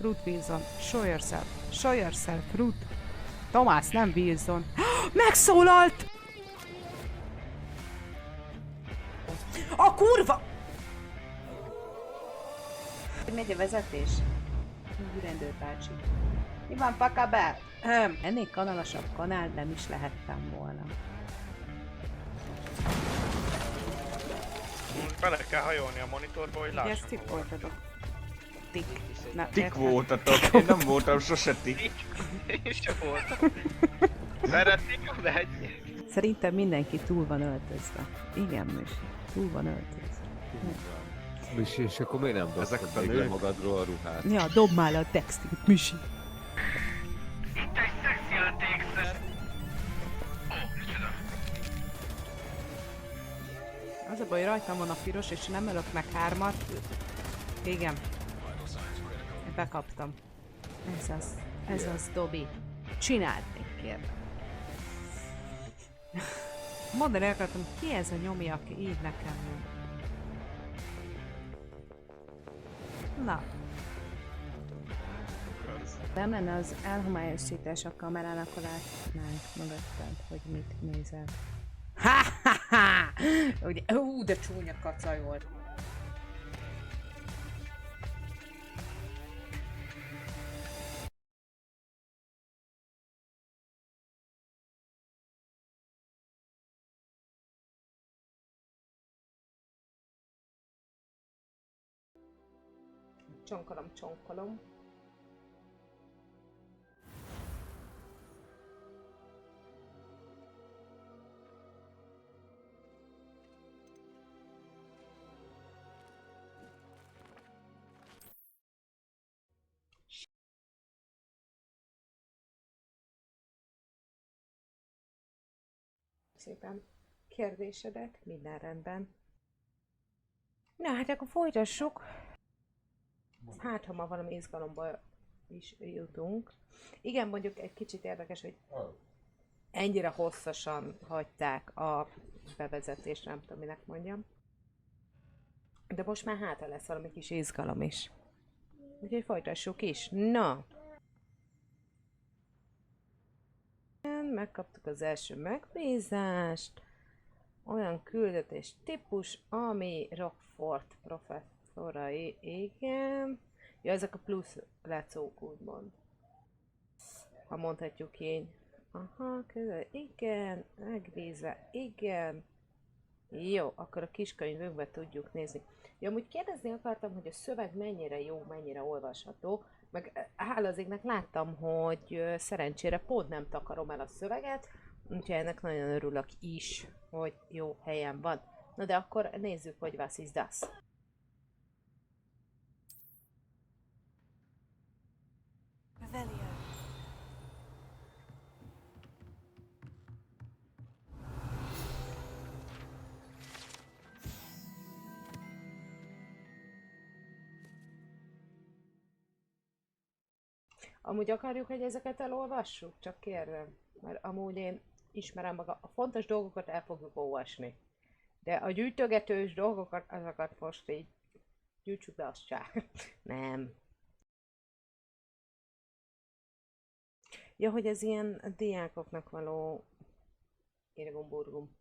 Fruit Wilson. Show yourself. Show yourself, Fruit. Tomás, nem Wilson. Megszólalt! A kurva! Hogy megy a vezetés? Rendőrbácsi. Mi van, Pakabel? Ennél kanalasabb kanál nem is lehettem volna. Bele kell hajolni a monitorba, hogy lássam. Ezt tik voltatok. Tik. Na, Tik voltatok, én nem voltam sose tik. Én sem voltam. Szeretnék, megy. Szerintem mindenki túl van öltözve. Igen, Misi. Túl van öltözve. Misi, és akkor miért nem Ezek dobtad a még le nők? magadról a ruhát? Ja, dob már le a textilt, Misi. Itt egy szexjátékszer. Ó, micsoda. Az a baj, rajtam van a piros, és nem ölök meg hármat. Igen. Bekaptam. Ez az, Dobi. Csináld még, kérlek. Mondani akartam, ki ez a nyomi, aki így nekem jön. Na. Nem lenne az elhomályosítás a kamerán, akkor látnánk mögötted, hogy mit nézel. Ha-ha-ha! Ugye, de csúnya kacaj volt. Csonkolom. Szépen kérdésedet, minden rendben. Na hát akkor folytassuk. Hát, ha ma valami izgalomba is jutunk. Igen, mondjuk egy kicsit érdekes, hogy ennyire hosszasan hagyták a bevezetést, nem tudom, minek mondjam. De most már hátra lesz valami kis izgalom is. Úgyhogy folytassuk is. Na! Megkaptuk az első megbízást. Olyan küldetés típus, ami Rockford professzorai, igen. Ja, ezek a plusz lecók, úgymond. Ha mondhatjuk így. Aha, közel, igen, megbízva, igen. Jó, akkor a kiskönyvünkbe tudjuk nézni. Ja, amúgy kérdezni akartam, hogy a szöveg mennyire jó, mennyire olvasható, meg hála az égnek láttam, hogy szerencsére pont nem takarom el a szöveget, úgyhogy ennek nagyon örülök is, hogy jó helyen van. Na de akkor nézzük, hogy was is das. Amúgy akarjuk, hogy ezeket elolvassuk? Csak kérdem. Mert amúgy én ismerem maga. A fontos dolgokat el fogjuk olvasni. De a gyűjtögetős dolgokat, azokat most így gyűjtsük be, azt csak. Nem. Ja, hogy ez ilyen diákoknak való Irgumburgum.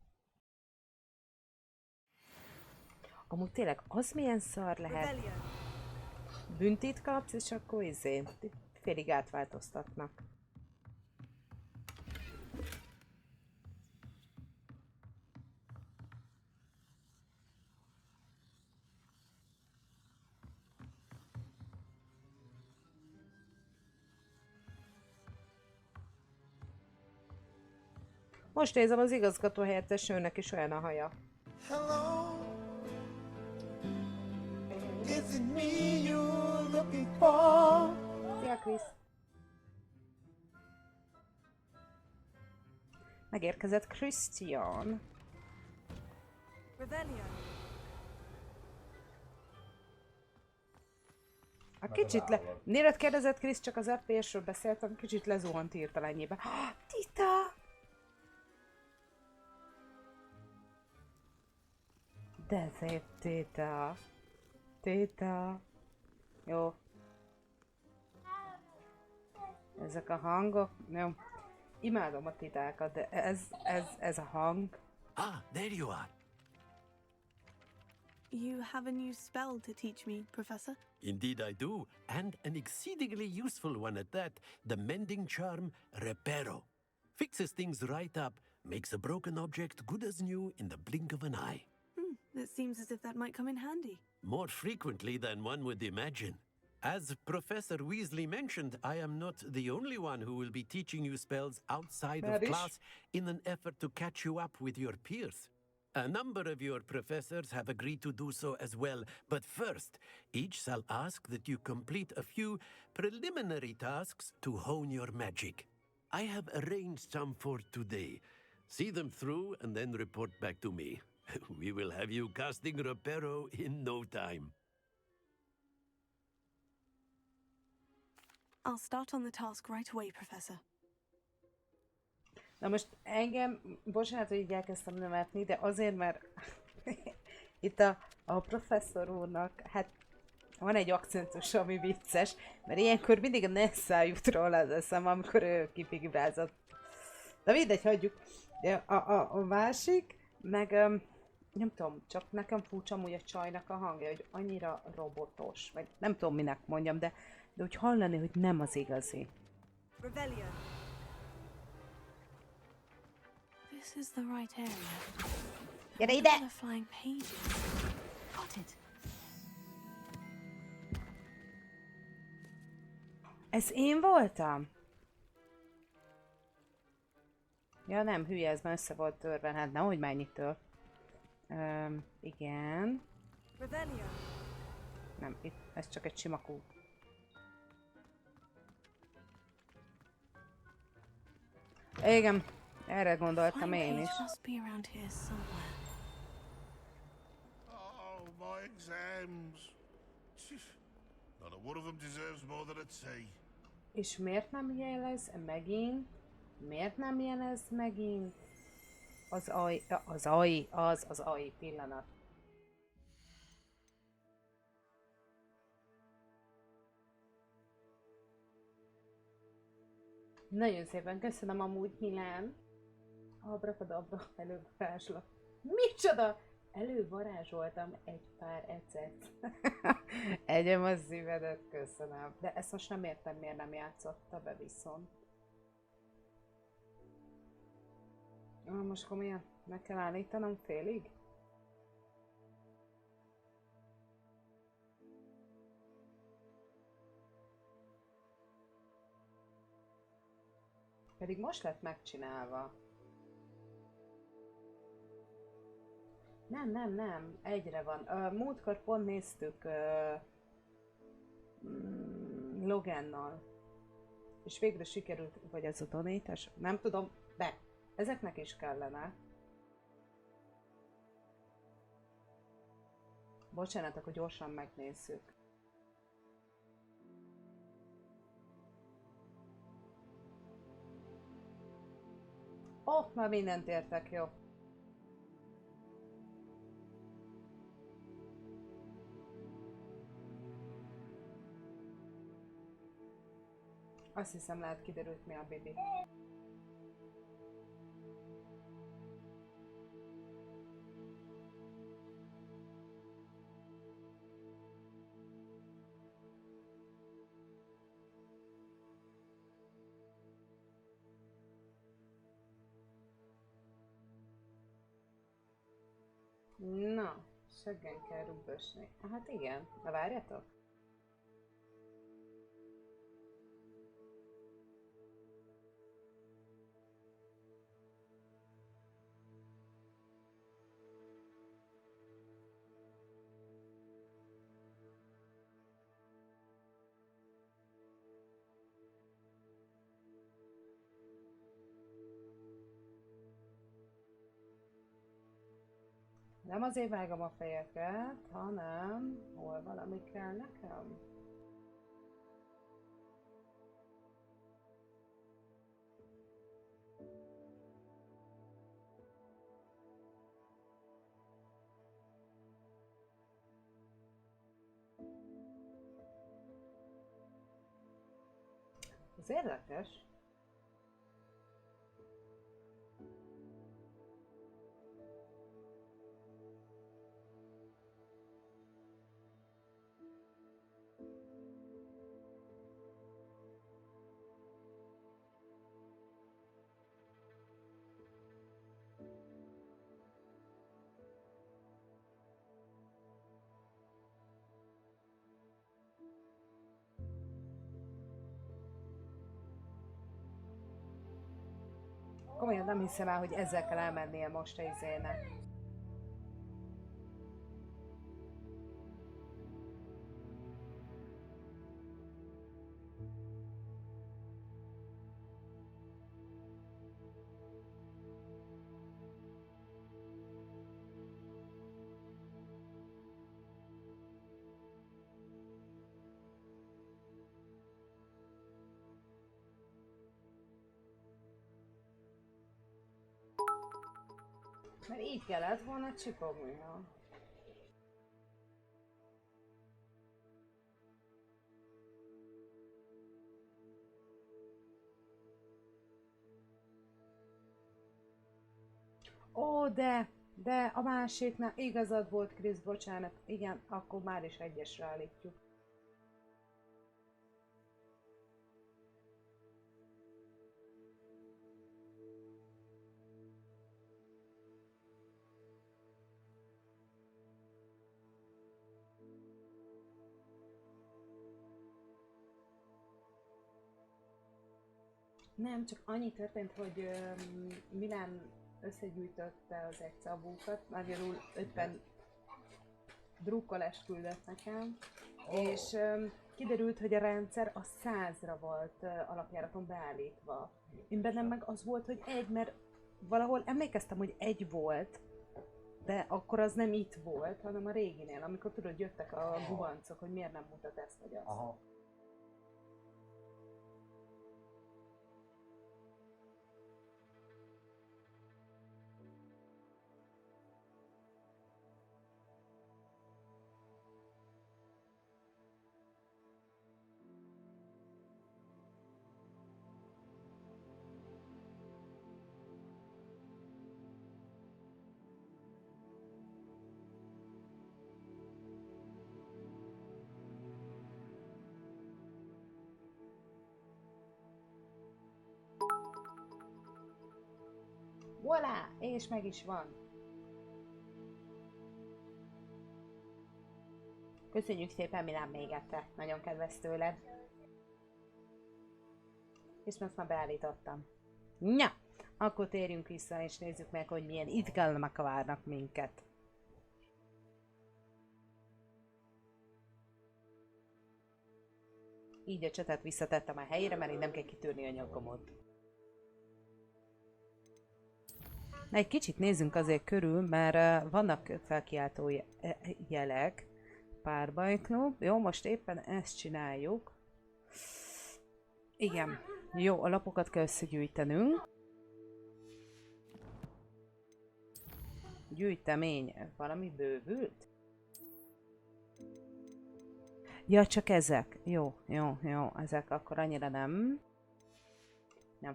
Amúgy tényleg az milyen szar lehet? Büntit kapsz, és akkor félig átváltoztatnak. Most nézem, az igazgató helyettes nőnek is olyan a haja. Hello, is it me you're looking for? Szia, Krisz! Megérkezett Christian. A kicsit Mielőtt kérdezett Krisz, csak az FPS-ről beszéltem, kicsit lezuhant hirtelenjében. Tita! De szép Tita. Tita. Jó. Ezek a hangok, nem. Imádom a titákat, de ez a hang. Ah, there you are. You have a new spell to teach me, Professor? Indeed I do, and an exceedingly useful one at that, the mending charm Reparo. Fixes things right up, makes a broken object good as new in the blink of an eye. It seems as if that might come in handy. More frequently than one would imagine. As Professor Weasley mentioned, I am not the only one who will be teaching you spells outside of That is- class in an effort to catch you up with your peers. A number of your professors have agreed to do so as well, but first, each shall ask that you complete a few preliminary tasks to hone your magic. I have arranged some for today. See them through and then report back to me. We will have you casting Reparo in no time. I'll start on the task right away, Professor. Na most engem, bocsánat, hogy így elkezdtem nevetni, de azért, mert itt a professzor úrnak, hát van egy akcentus, ami vicces, mert ilyenkor mindig a Nessa jut róla az eszem, amikor ő kipigrázott. De mindegy, hagyjuk. De a másik, meg nem tudom, csak nekem furcsa amúgy a csajnak a hangja, hogy annyira robotos, vagy nem tudom minek mondjam, de úgy hallani, hogy nem az igazi. Revelio. This is the right area. Gyere ide! The flying pages. Got it. Ez én voltam? Ja nem, hülye, ez már össze volt törve, hát nehogy már ennyitől. Igen. Revelio. Nem, itt, ez csak egy sima kút. Igen, erre gondoltam Flying én is. page must be around here somewhere. Oh, my exams. Not a one of them deserves more than a T. És miért nem jelez megint? Miért nem jelez megint? Az AI pillanat. Nagyon szépen köszönöm amúgy, Milán. Abrakadabra, elővarázslak. Micsoda? Elővarázsoltam egy pár ecet. Egyem a szívedet, köszönöm. De ezt most nem értem, miért nem játszotta be viszont. Most komolyan meg kell állítanom félig? Pedig most lett megcsinálva. Nem. Egyre van. Múltkor pont néztük Logannal. És végre sikerült, vagy ez a donátás? Nem tudom, de ezeknek is kellene. Bocsánat, akkor gyorsan megnézzük. Már mindent értek, jó. Azt hiszem, lehet kiderült mi a Bibi. Na, seggen kell rúbbösni. Hát igen, na várjatok. Nem azért vágom a fejeket, hanem hol valami kell nekem. Az érdekes. Komolyan nem hiszem el, hogy ezzel kell elmennél most a izének. Mert így kellett volna csipognia. Ó, de a másiknál igazad volt, Krisz, bocsánat. Igen, akkor már is egyesre állítjuk. Nem, csak annyi történt, hogy Milán összegyűjtötte az egy szabókat, magyarul 50 drukkolást küldött nekem, és kiderült, hogy a rendszer a 100-ra volt alapjáraton beállítva. Én bennem meg az volt, hogy egy, mert valahol emlékeztem, hogy egy volt, de akkor az nem itt volt, hanem a réginél, amikor tudod, jöttek a gubancok, hogy miért nem mutat ezt vagy azt. Aha. Voilà! És meg is van. Köszönjük szépen, Milán, még egyszer. Nagyon kedves tőled. És most már beállítottam. Ja! Akkor térjünk vissza és nézzük meg, hogy milyen izgalmak várnak minket. Így a csetet visszatettem a helyére, mert így nem kell kitörni a nyakomot. Na, egy kicsit nézzünk azért körül, mert vannak felkiáltó jelek. Párbajklub. Jó, most éppen ezt csináljuk. Igen. Jó, a lapokat kell összegyűjtenünk. Gyűjtemény. Valami bővült? Ja, csak ezek. Jó, jó, jó. Ezek akkor annyira nem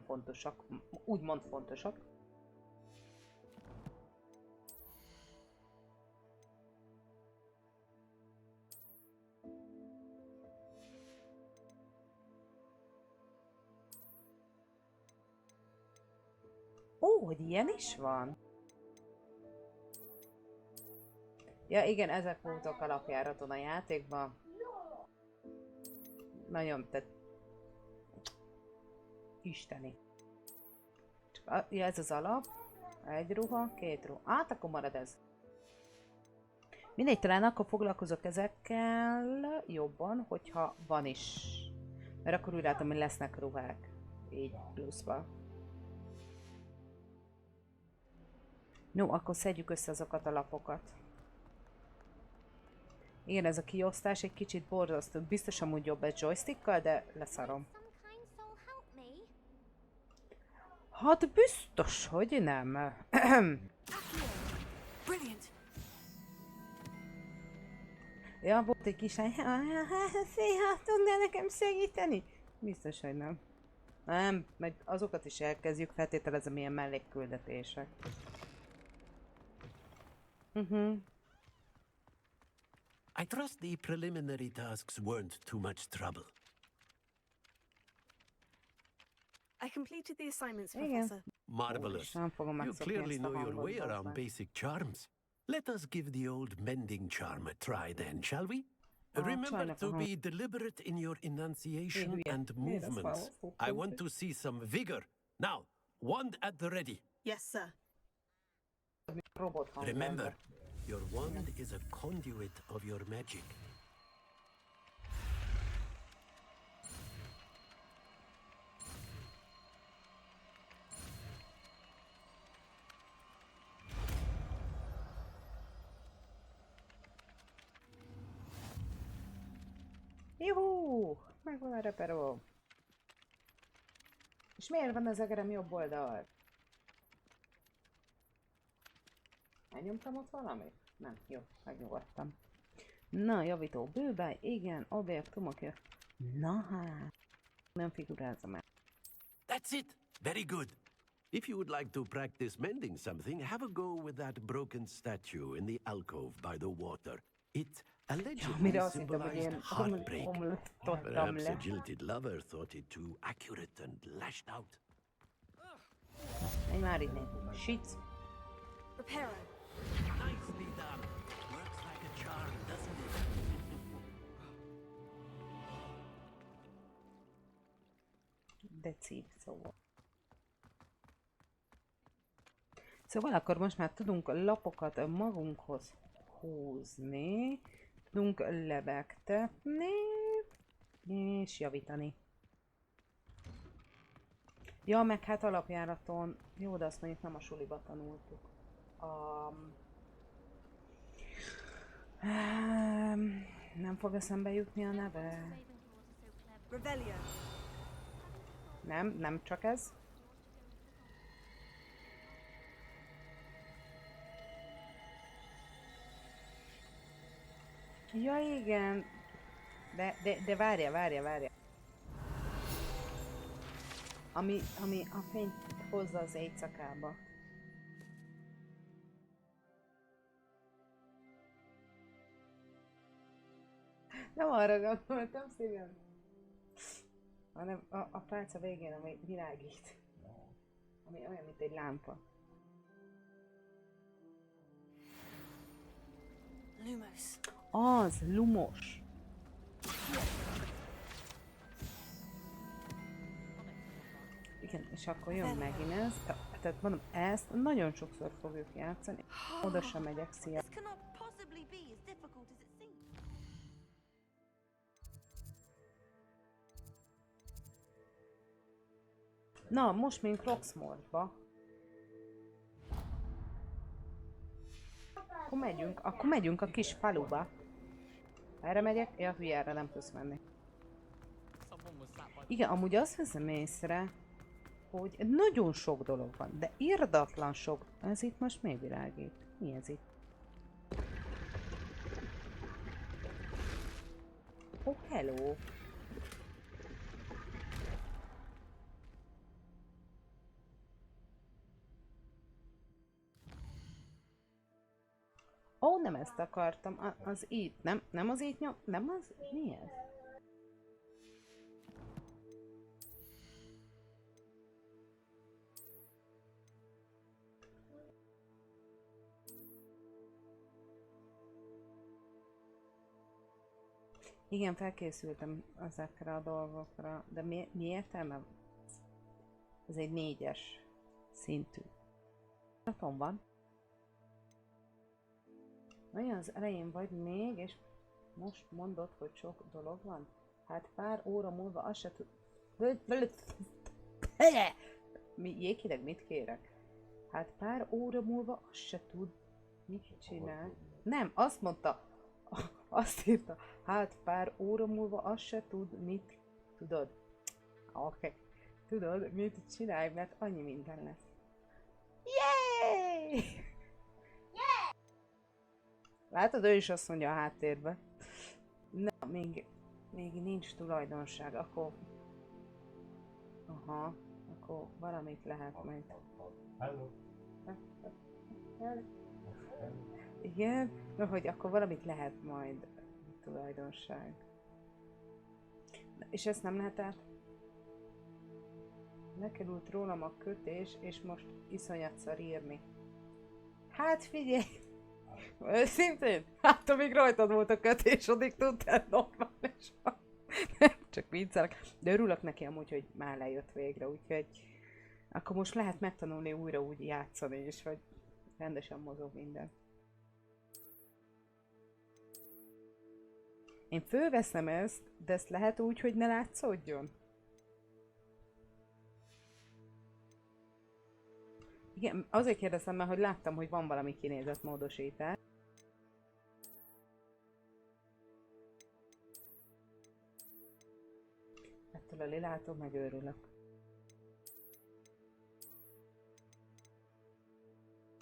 fontosak. Úgymond fontosak. Ó, hogy ilyen is van? Ja igen, ezek voltak alapjáraton a játékban. Nagyon, tehát... Isteni. Ja, ez az alap. Egy ruha, két ruha. Hát akkor marad ez. Mindegy, talán akkor foglalkozok ezekkel jobban, hogyha van is. Mert akkor úgy látom, hogy lesznek ruhák. Így pluszba. No, akkor szedjük össze azokat a lapokat. Igen, ez a kiosztás egy kicsit borzasztó. Biztos amúgy jobb egy joystickkal, de leszarom. Hát biztos, hogy nem. Ja, volt egy kis lány. Szia, tudnál nekem segíteni? Biztos, hogy nem. Nem, meg azokat is elkezdjük, feltételezem ilyen mellékküldetések. I trust the preliminary tasks weren't too much trouble. I completed the assignments, Igen. Professor. Marvelous. Nem fogom You megszokni clearly ezt a know your hangot, way bazd around meg. basic charms. Let us give the old mending charm a try then, shall we? Ah, Remember csajnak a to hang. be deliberate in your enunciation hülye. and Miért azt movements. választottam I ki? want to see some vigor. Now, wand at the ready. Yes, sir. Robot hang. Remember, your wand is a conduit of your magic. Juhú! Megvan a reperó. És miért van az egerem jobb oldalt? Elnyomtam ott valamit? Nem, jó, megnyugodtam. Na, javító bőbáj, igen, objektumok jön. Na hát, nem figurázom el. That's it. Very good. If you would like to practice mending something, have a go with that broken statue in the alcove by the water. It allegedly Mire azt hittem, hogy symbolized én heartbreak. omlottam Perhaps a le. jilted lover thought it too accurate and lashed out. Menj már innen. Shit. Reparo. Nicely done. Works like a charm, doesn't it? Decív, szóval. Szóval akkor most már tudunk lapokat magunkhoz húzni, tudunk lebegtetni, és javítani. Ja, meg hát alapjáraton, jó, de azt mondjuk nem a suliba tanultuk. Nem fog eszembe jutni a neve. Revelio. Nem csak ez. Ja, igen. De várja. Ami a fényt hozza az éjszakába. Nem arra gondoltam, szívem. Hanem a pálca végén, ami világít. Ami olyan, mint egy lámpa. Lumos. Az, lumos. Igen, és akkor jön megint ez. Tehát mondom, ezt nagyon sokszor fogjuk játszani. Oda sem megyek, szia. This cannot possibly be as difficult as it seems. Na, most megyünk Roxmortba. Akkor megyünk a kis faluba. Erre megyek? Ja, hülye, erre nem tudsz menni. Igen, amúgy azt veszem észre, hogy nagyon sok dolog van, de irdatlan sok. Ez itt most még világít? Mi ez itt? Oh, hello! Ó, nem ezt akartam, az itt, nem az itt nyom, nem az, mi ez? Igen, felkészültem ezekre a dolgokra, de mi értelme? Ez egy 4-es szintű. Naton van. Olyan az elején vagy még, és most mondod, hogy sok dolog van? Hát pár óra múlva azt se tud... Jéghideg, mit kérek? Hát pár óra múlva azt se tud, mit csinál. Nem, azt mondta, azt írta, hát pár óra múlva azt se tud, mit tudod. Oké. Tudod, mit csinálj, mert annyi minden lesz. Yay! Látod, ő is azt mondja a háttérben. Na, még nincs tulajdonság, akkor Aha, akkor valamit lehet majd. Igen, no, hogy akkor valamit lehet majd tulajdonság. Na, és ezt nem lehet át? Lekerült rólam a kötés, és most iszonyatszor írni. Hát figyelj! Őszintén? Hát amíg rajtad volt a kötés, addig tudtál normális. Csak viccelek. De örülök neki amúgy, hogy már lejött végre, úgyhogy akkor most lehet megtanulni újra úgy játszani is, hogy rendesen mozog minden. Én fölveszem ezt, de ezt lehet úgy, hogy ne látszódjon? Igen, azért kérdeztem, mert hogy láttam, hogy van valami kinézetmódosítás. Ettől a lilától megőrülök.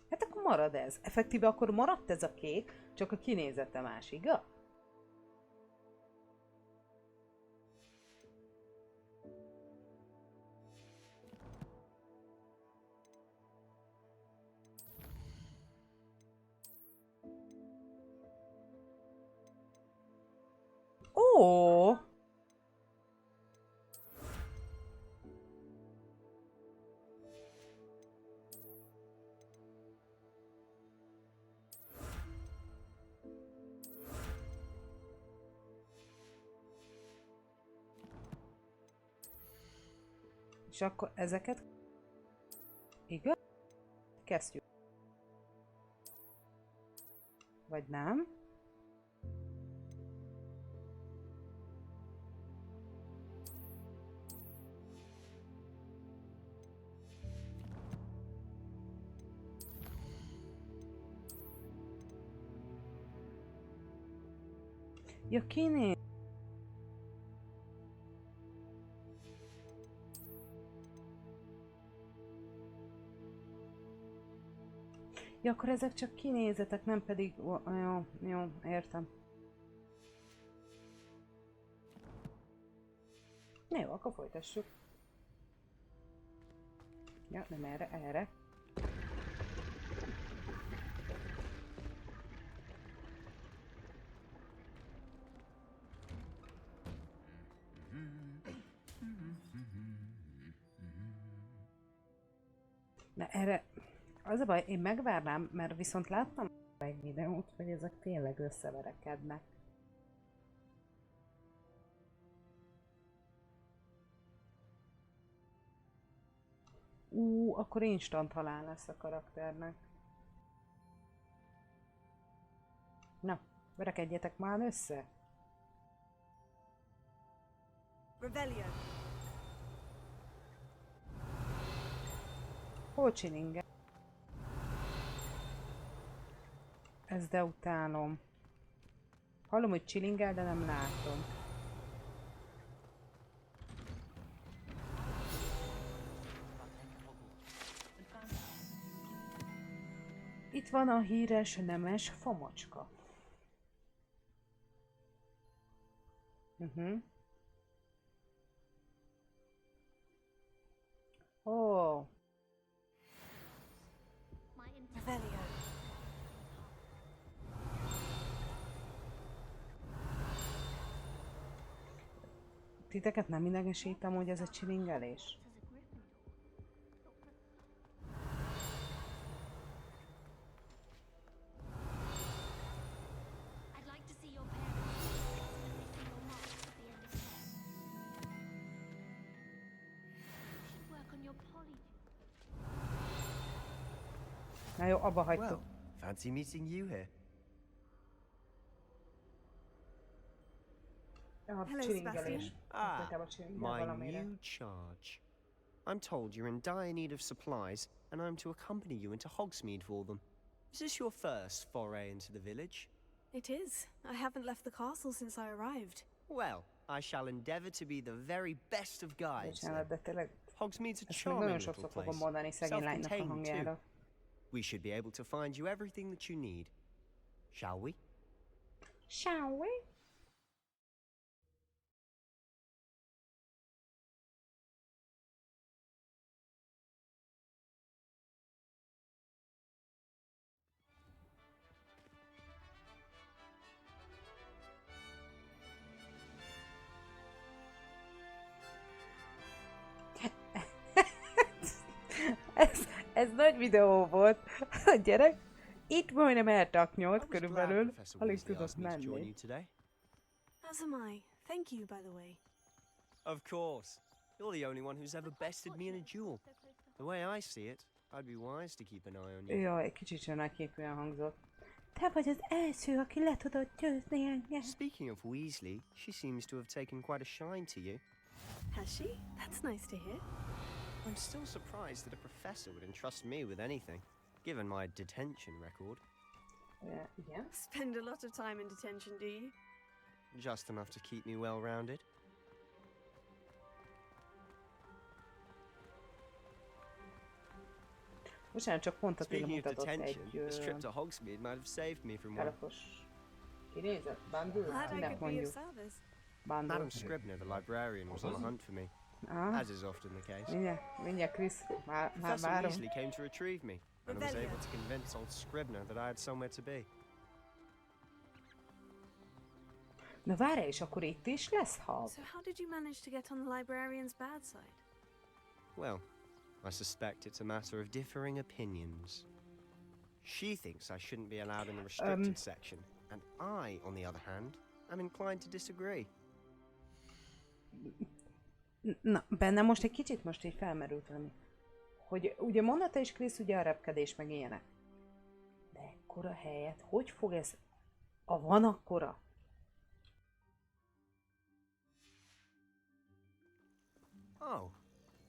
Hát akkor marad ez. Effektíve akkor maradt ez a kék, csak a kinézete más, igaz? Ó! És akkor ezeket... Igaz? Kezdjük. Vagy nem? Ja, kiné... Ja, akkor ezek csak kinézetek, nem pedig... Jó, jó, értem. Jó, akkor folytassuk. Ja, nem erre, erre. Na erre... Az a baj, én megvárnám, mert viszont láttam egy videót, hogy ezek tényleg összeverekednek. Akkor instant halál lesz a karakternek. Na, verekedjetek már össze! Revelio. Hol csilinge? Ezt de utálom. Hallom, hogy csilingel, de nem látom. Itt van a híres nemes famacska. Ó. Revelio. Titeket nem idegesítem, hogy ez a csilingelés? I'd like to see your parents when they see your marks at the end of the day. You should work on your poly. Na jó, abba hagytuk. Well, fancy meeting you here. A Hello, csilingelés. Sebastian. Inkább a csilingel My valamire. new charge. I'm told you're in dire need of supplies, and I'm to accompany you into Hogsmeade for them. Is this your first foray into the village? It is. I haven't left the castle since I arrived. Well, I shall endeavour to be the very best of guides. Bocsánat, de tényleg Hogsmeade's a ezt még charming nagyon little sokszor fogom place, mondani szegény lánynak a self-contained too. hangjára. We should be able to find you everything that you need. Shall we? Shall we? Ez nagy videó volt. A gyerek itt majdnem eltaknyolt körülbelül. Alig tudott menni. As am I. Thank you, by the way. Of course. You're the only one who's ever bested me in a duel. The way I see it, I'd be wise to keep an eye on you. Jaj, kicsit sem nagyképűen hangzott. Te vagy az első, aki le tudott győzni engem. Speaking of Weasley, she seems to have taken quite a shine to you. Has she? That's nice to hear. I'm still surprised that a professor would entrust me with anything, given my detention record. Igen. Spend a lot of time in detention, do you? Just enough to keep me well-rounded. Bocsánat, csak pont Attila Speaking of mutatott detention, egy this trip to Hogsmeade might have saved me from one. telefos kinézet, bundle, Glad I minek could be of mondjuk service. bundle. Madam Scribner, the librarian, was on the hunt for me, Ah, as is often the case. mindjárt Krisz, már Professor várom. Weasley came to retrieve me, and I was able to convince old Scribner that I had somewhere to be. Na várj, és akkor itt is lesz hab? So how did you manage to get on the librarian's bad side? Well, I suspect it's a matter of differing opinions. She thinks I shouldn't be allowed in the restricted section, and I, on the other hand, am inclined to disagree. Na, bennem most egy kicsit most így felmerült valami. Hogy ugye mondta is Krisz, ugye a repkedés meg ilyenek. De ekkora helyet, hogy fog ez... van akkora? Oh,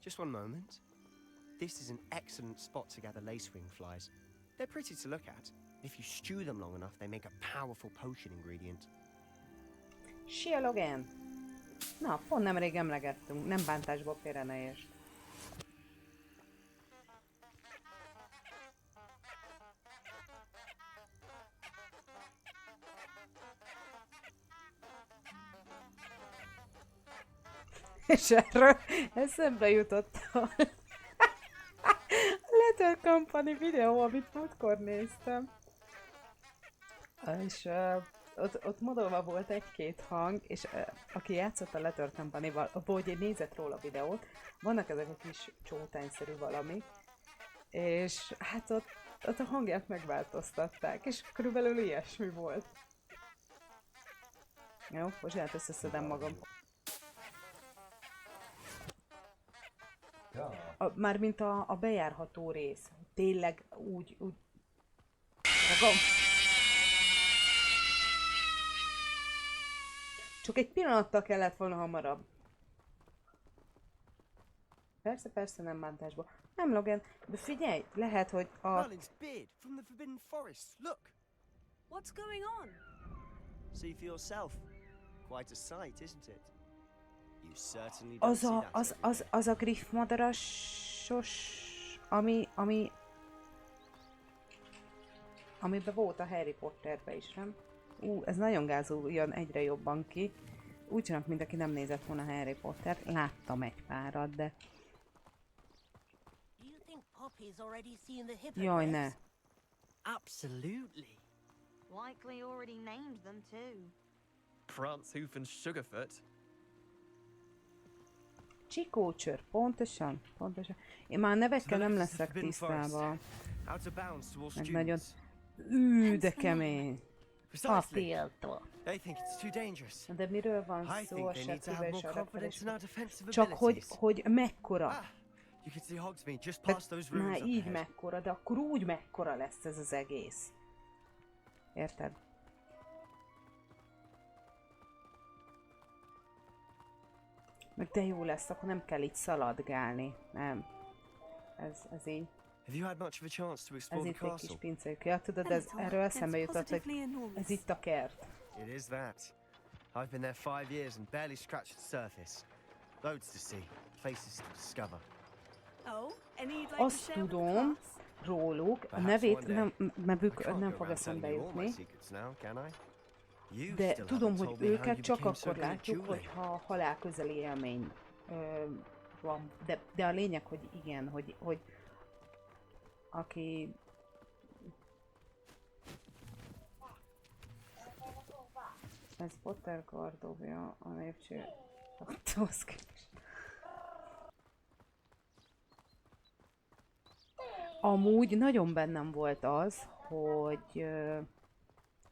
just one moment. This is an excellent spot to gather lacewing flies. They're pretty to look at. If you stew them long enough, they make a powerful potion ingredient. Sialogen! Na, pont nemrég emlegettünk, nem bántásból félre ne értsd. És erről eszembe jutott a Letter Company videó, amit múltkor néztem. És ott modolva volt egy-két hang, és aki játszott a Letter Company-val, hogy nézett róla a videót, vannak ezek a kis csótányszerű valami, és hát ott a hangját megváltoztatták, és körülbelül ilyesmi volt. Jó, bocsánat, összeszedem magam. Mármint a bejárható rész. Tényleg úgy... Csak egy pillanattal kellett volna hamarabb. Persze, nem bántásból. Nem, Logan, de figyelj, lehet, hogy a... Merlin's beard from the Forbidden Forest, look! What's going on? See for yourself. Quite a sight, isn't it? You certainly don't see that every day. Az a griffmadarasos... Amiben volt a Harry Potterbe is, nem? Ez nagyon gázul, jön egyre jobban ki. Úgy csinálok, mint aki nem nézett volna Harry Pottert. Láttam egy párat, de... Jaj, ne! Absolutely. Likely already named them too. Prancehoof and Sugarfoot. Csikócsör, pontosan. Én már nevekkel nem leszek tisztában. Out of bounds to all Meg nagyon... students. De kemény. Papírtól. They think it's too dangerous. De miről van I szó think a they need to septivel have és a more confidence in our repedésben? defensive Csak abilities. hogy mekkora. You can see Hogsmeade just De past those rooms már up így ahead. mekkora, de akkor úgy mekkora lesz ez az egész. Érted? Meg de jó lesz, akkor nem kell így szaladgálni. Nem. Ez így. Have you had much of a chance to Ez explore itt the egy kis castle? pincéjük. Ja, tudod, erről eszembe jutott, hogy ez itt a kert. It is that. I've been there 5 years and barely scratched the surface. Loads to see, places to discover. Oh, any you'd like to Azt share with the tudom class? róluk, a Perhaps nevét one day. nem, I nevük can't nem go fog around eszembe telling you all my jutni, secrets now, can I? You de still tudom, haven't hogy told me how őket you csak became so akkor good at látjuk, dueling. hogyha halálközeli élmény van. De a lényeg, hogy igen, hogy aki... Ez Potter kardója a lépcső. Amúgy nagyon bennem volt az, hogy én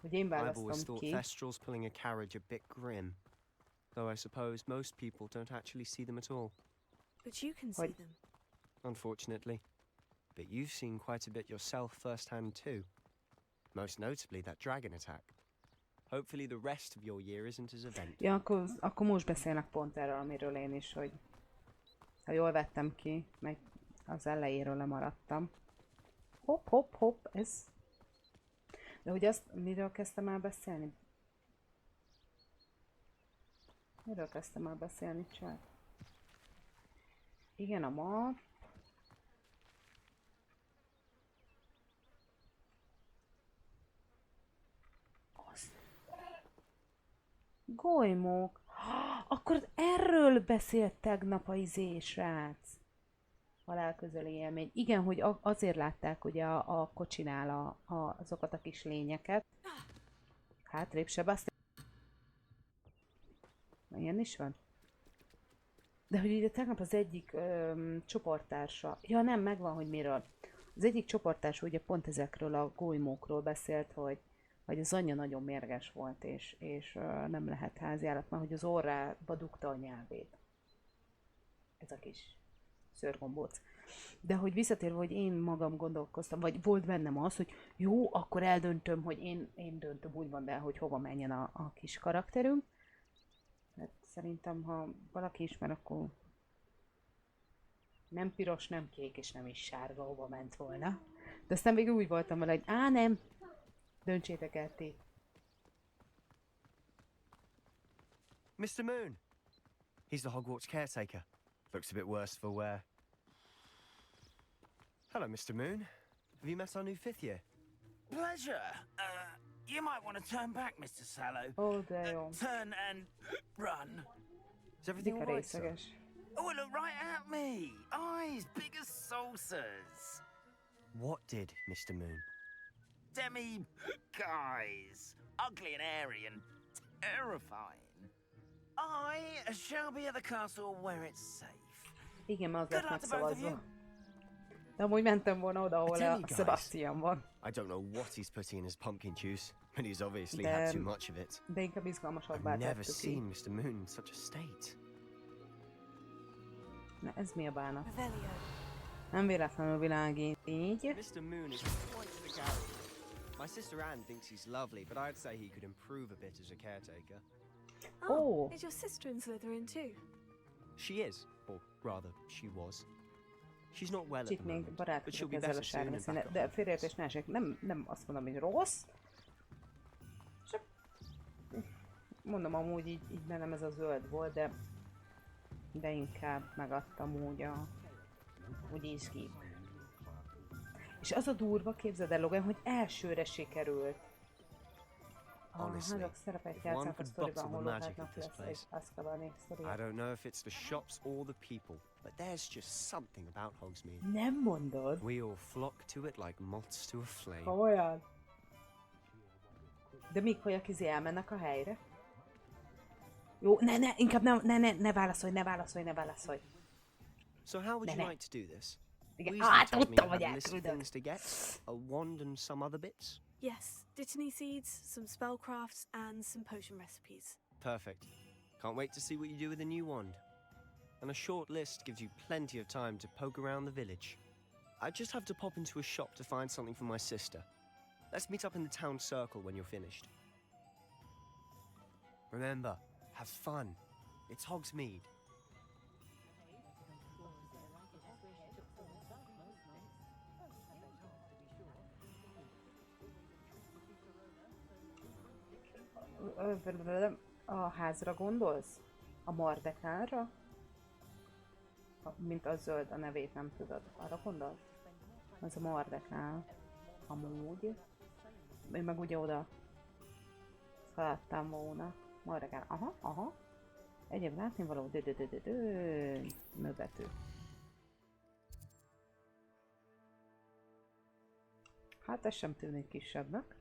I've always választom thought ki. Thestrals pulling a carriage a bit grim. Though I suppose most people don't actually see them at all. But you can see them. Unfortunately. But you've seen quite a bit yourself firsthand too. Most notably that dragon attack. Hopefully the rest of your year isn't as eventful. Ja, akkor most beszélnek pont erről, amiről én is, hogy ha jól vettem ki, meg az elejéről lemaradtam. Hopp, hopp, hopp, ez... De hogy azt, miről kezdtem el beszélni? Miről kezdtem el beszélni, csak? Igen, a map. Golymok. Akkor erről beszélt tegnap a srác. Halálközeli élmény. Igen, hogy azért látták ugye a kocsinál azokat a kis lényeket. Hátrébb Sebastian. Ilyen is van? De hogy ugye tegnap az egyik csoporttársa, ja nem, megvan, hogy miről. Az egyik csoporttársa ugye pont ezekről a golymokról beszélt, hogy az anyja nagyon mérges volt, és nem lehet háziállat, mert hogy az orrába dugta a nyelvét. Ez a kis szőrgombóc. De hogy visszatérve, hogy én magam gondolkoztam, vagy volt bennem az, hogy jó, akkor eldöntöm, hogy én döntöm úgymond el, hogy hova menjen a kis karakterünk. Hát szerintem, ha valaki ismer, akkor nem piros, nem kék, és nem is sárga, hova ment volna. De aztán végül úgy voltam vele, hogy nem, döntsétek el ti. Mr. Moon! He's the Hogwarts caretaker. Looks a bit worse for wear. Hello, Mr. Moon. Have you met our new fifth year? Pleasure. You might want to turn back, Mr. Sallow. Oh, damn. Turn and run. Is everything all right, sir? Oh, look right at me. Eyes big as saucers. What did, Mr. Moon? Demi guys. Ugly and hairy and terrifying. I shall be at the castle where it's safe. Igen, mert az lett megszavazva. De amúgy mentem volna oda, ahol a Sebastian van. I don't know what he's putting in his pumpkin juice, but he's obviously had too much of it. De inkább izgalmasabbá I've never tettük seen így. Mr. Moon in such a state. Na, ez mi a bánat? Revelio. Nem véletlenül világít így. Mr. Moon is quite the character. My sister Anne thinks he's lovely, but I'd say he could improve a bit as a caretaker. Oh. Is your sister in Slytherin too? She is, or rather, she was. She's not well at Itt the még moment, but she'll barátkozok be ezzel a better soon sárga and színe. back De on. félreértés ne esik, nem azt mondom, hogy rossz. Csak mondom, amúgy így bennem ez a zöld volt, de inkább megadtam úgy izgi. És az a durva, képzeld el, Logan, hogy elsőre sikerült. Honestly, Házak szerepet if one játszanak a could sztoriban, bottle the magic hol of this lesz egy place. Azkabani sztoria. I don't know if it's the shops or the people, but there's just something about Hogsmeade. Nem mondod? We all flock to it like moths to a flame. Komolyan? De míg hogy elmennek a helyre? Jó, inkább ne válaszolj. So how would you Ne. like to do this? Igen, Weasley told me tudtam, I hogy had a list of elküldöd. things to get, a wand and some other bits. Yes, dittany seeds, some spellcrafts, and some potion recipes. Perfect. Can't wait to see what you do with the new wand. And a short list gives you plenty of time to poke around the village. I just have to pop into a shop to find something for my sister. Let's meet up in the town circle when you're finished. Remember, have fun. It's Hogsmeade. A házra gondolsz? A Mardekára? Mint a zöld, a nevét nem tudod. Arra gondolsz? Az a Mardekál. Amúgy. Én meg ugye oda szaladtam volna. Mardekál. Aha. Egyéb látnivaló. Mögöttő. Hát ez sem tűnik kisebbnek.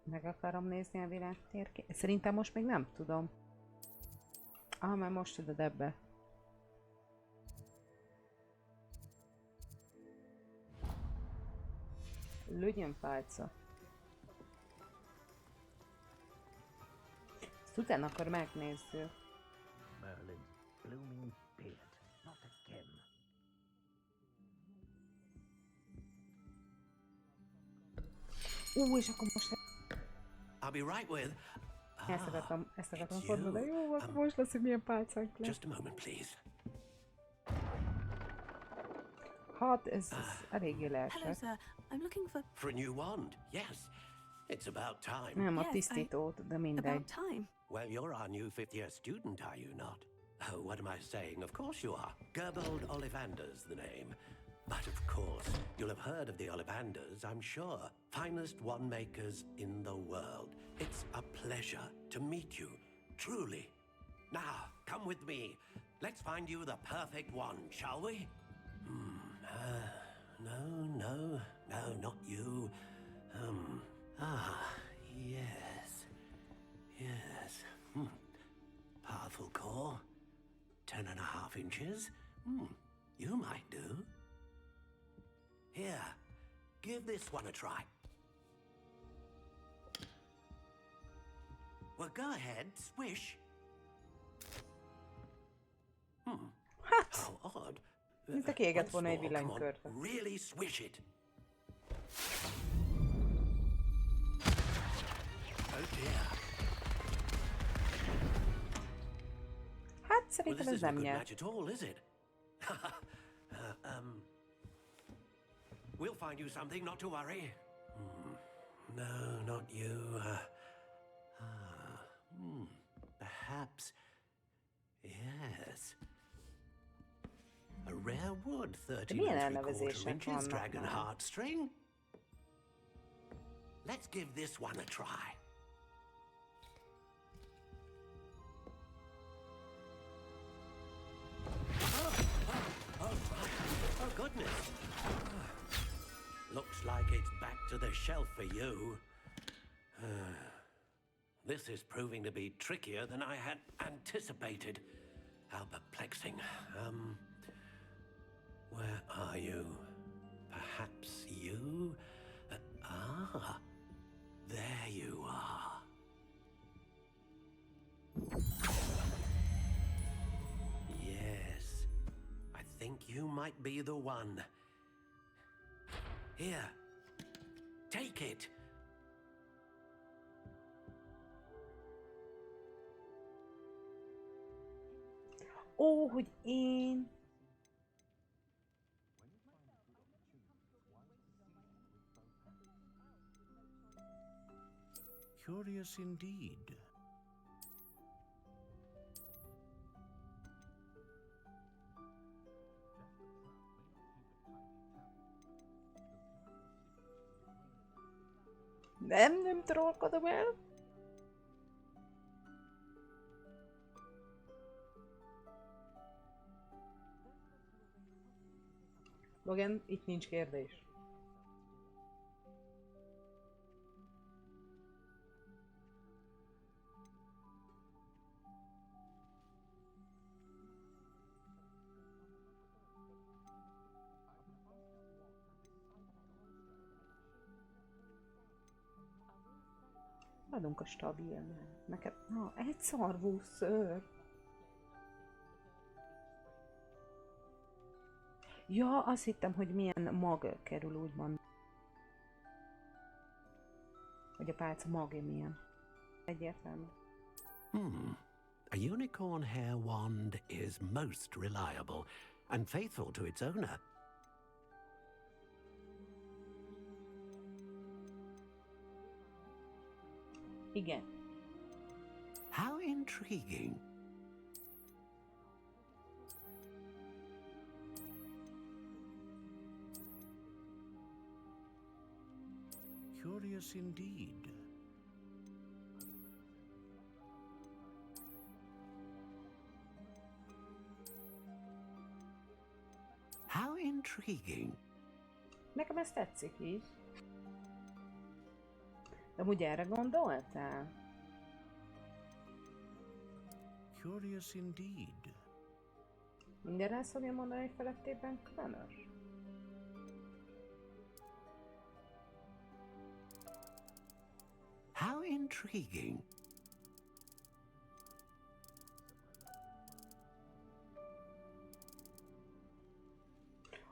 Meg akarom nézni a világ térképét. Szerintem most még nem tudom. Mert most tudod ebbe. Lőjön pálca. Ezt utána akkor megnézzük. Merlin's blooming beard. Not again. És akkor most... I'll be right with... Ezt akartam fordulni, de jó, akkor most lesz, hogy milyen pálcánk lesz. Just a moment, please. Hát, ez eléggé Hello, leesett. sir. I'm looking for... For a new wand, yes. It's about time. Nem, a Yes, tisztítót, de mindegy. About time. Well, you're our new fifth year student, are you not? Oh, what am I saying? Of course you are. Gerbold Ollivander's the name. But of course, you'll have heard of the Ollivanders, I'm sure. Finest wand makers in the world. It's a pleasure to meet you, truly. Now, come with me. Let's find you the perfect wand, shall we? No, not you. Yes. Powerful core. 10.5 inches. You might do. Here, give this one a try. Well, go ahead, swish. Hát, How odd. mint a kiégett Once volna egy more, come on, villanykörbe. really swish it. Oh dear. Hát, Well, szerintem this ez isn't a nem good nyert. match at all, is it? We'll find you something, not to worry. No, not you. Perhaps. Yes. A rare wood, 13 milyen and 3/4 elnevezések inches, vannak dragon már? heartstring. Let's give this one a try. Oh, goodness. Looks like it's back to the shelf for you. This is proving to be trickier than I had anticipated. How perplexing. Where are you? Perhaps you? There you are. Yes, I think you might be the one. Here, take it. Hogy én... Curious indeed. Nem trollkodom el. Logan, itt nincs kérdés. Adunk a stabilnál. Neked... egy szarvú szőr. Ja, azt hittem, hogy milyen mag kerül, úgymond. Hogy a pálca magja milyen. Egyértelmű. A unicorn hair wand is most reliable and faithful to its owner. Igen. How intriguing. Curious indeed. How intriguing. Nekem ez tetszik így. De úgy erre gondoltál? Curious indeed. Mindenre ezt fogja mondani, hogy felettében különös? How intriguing.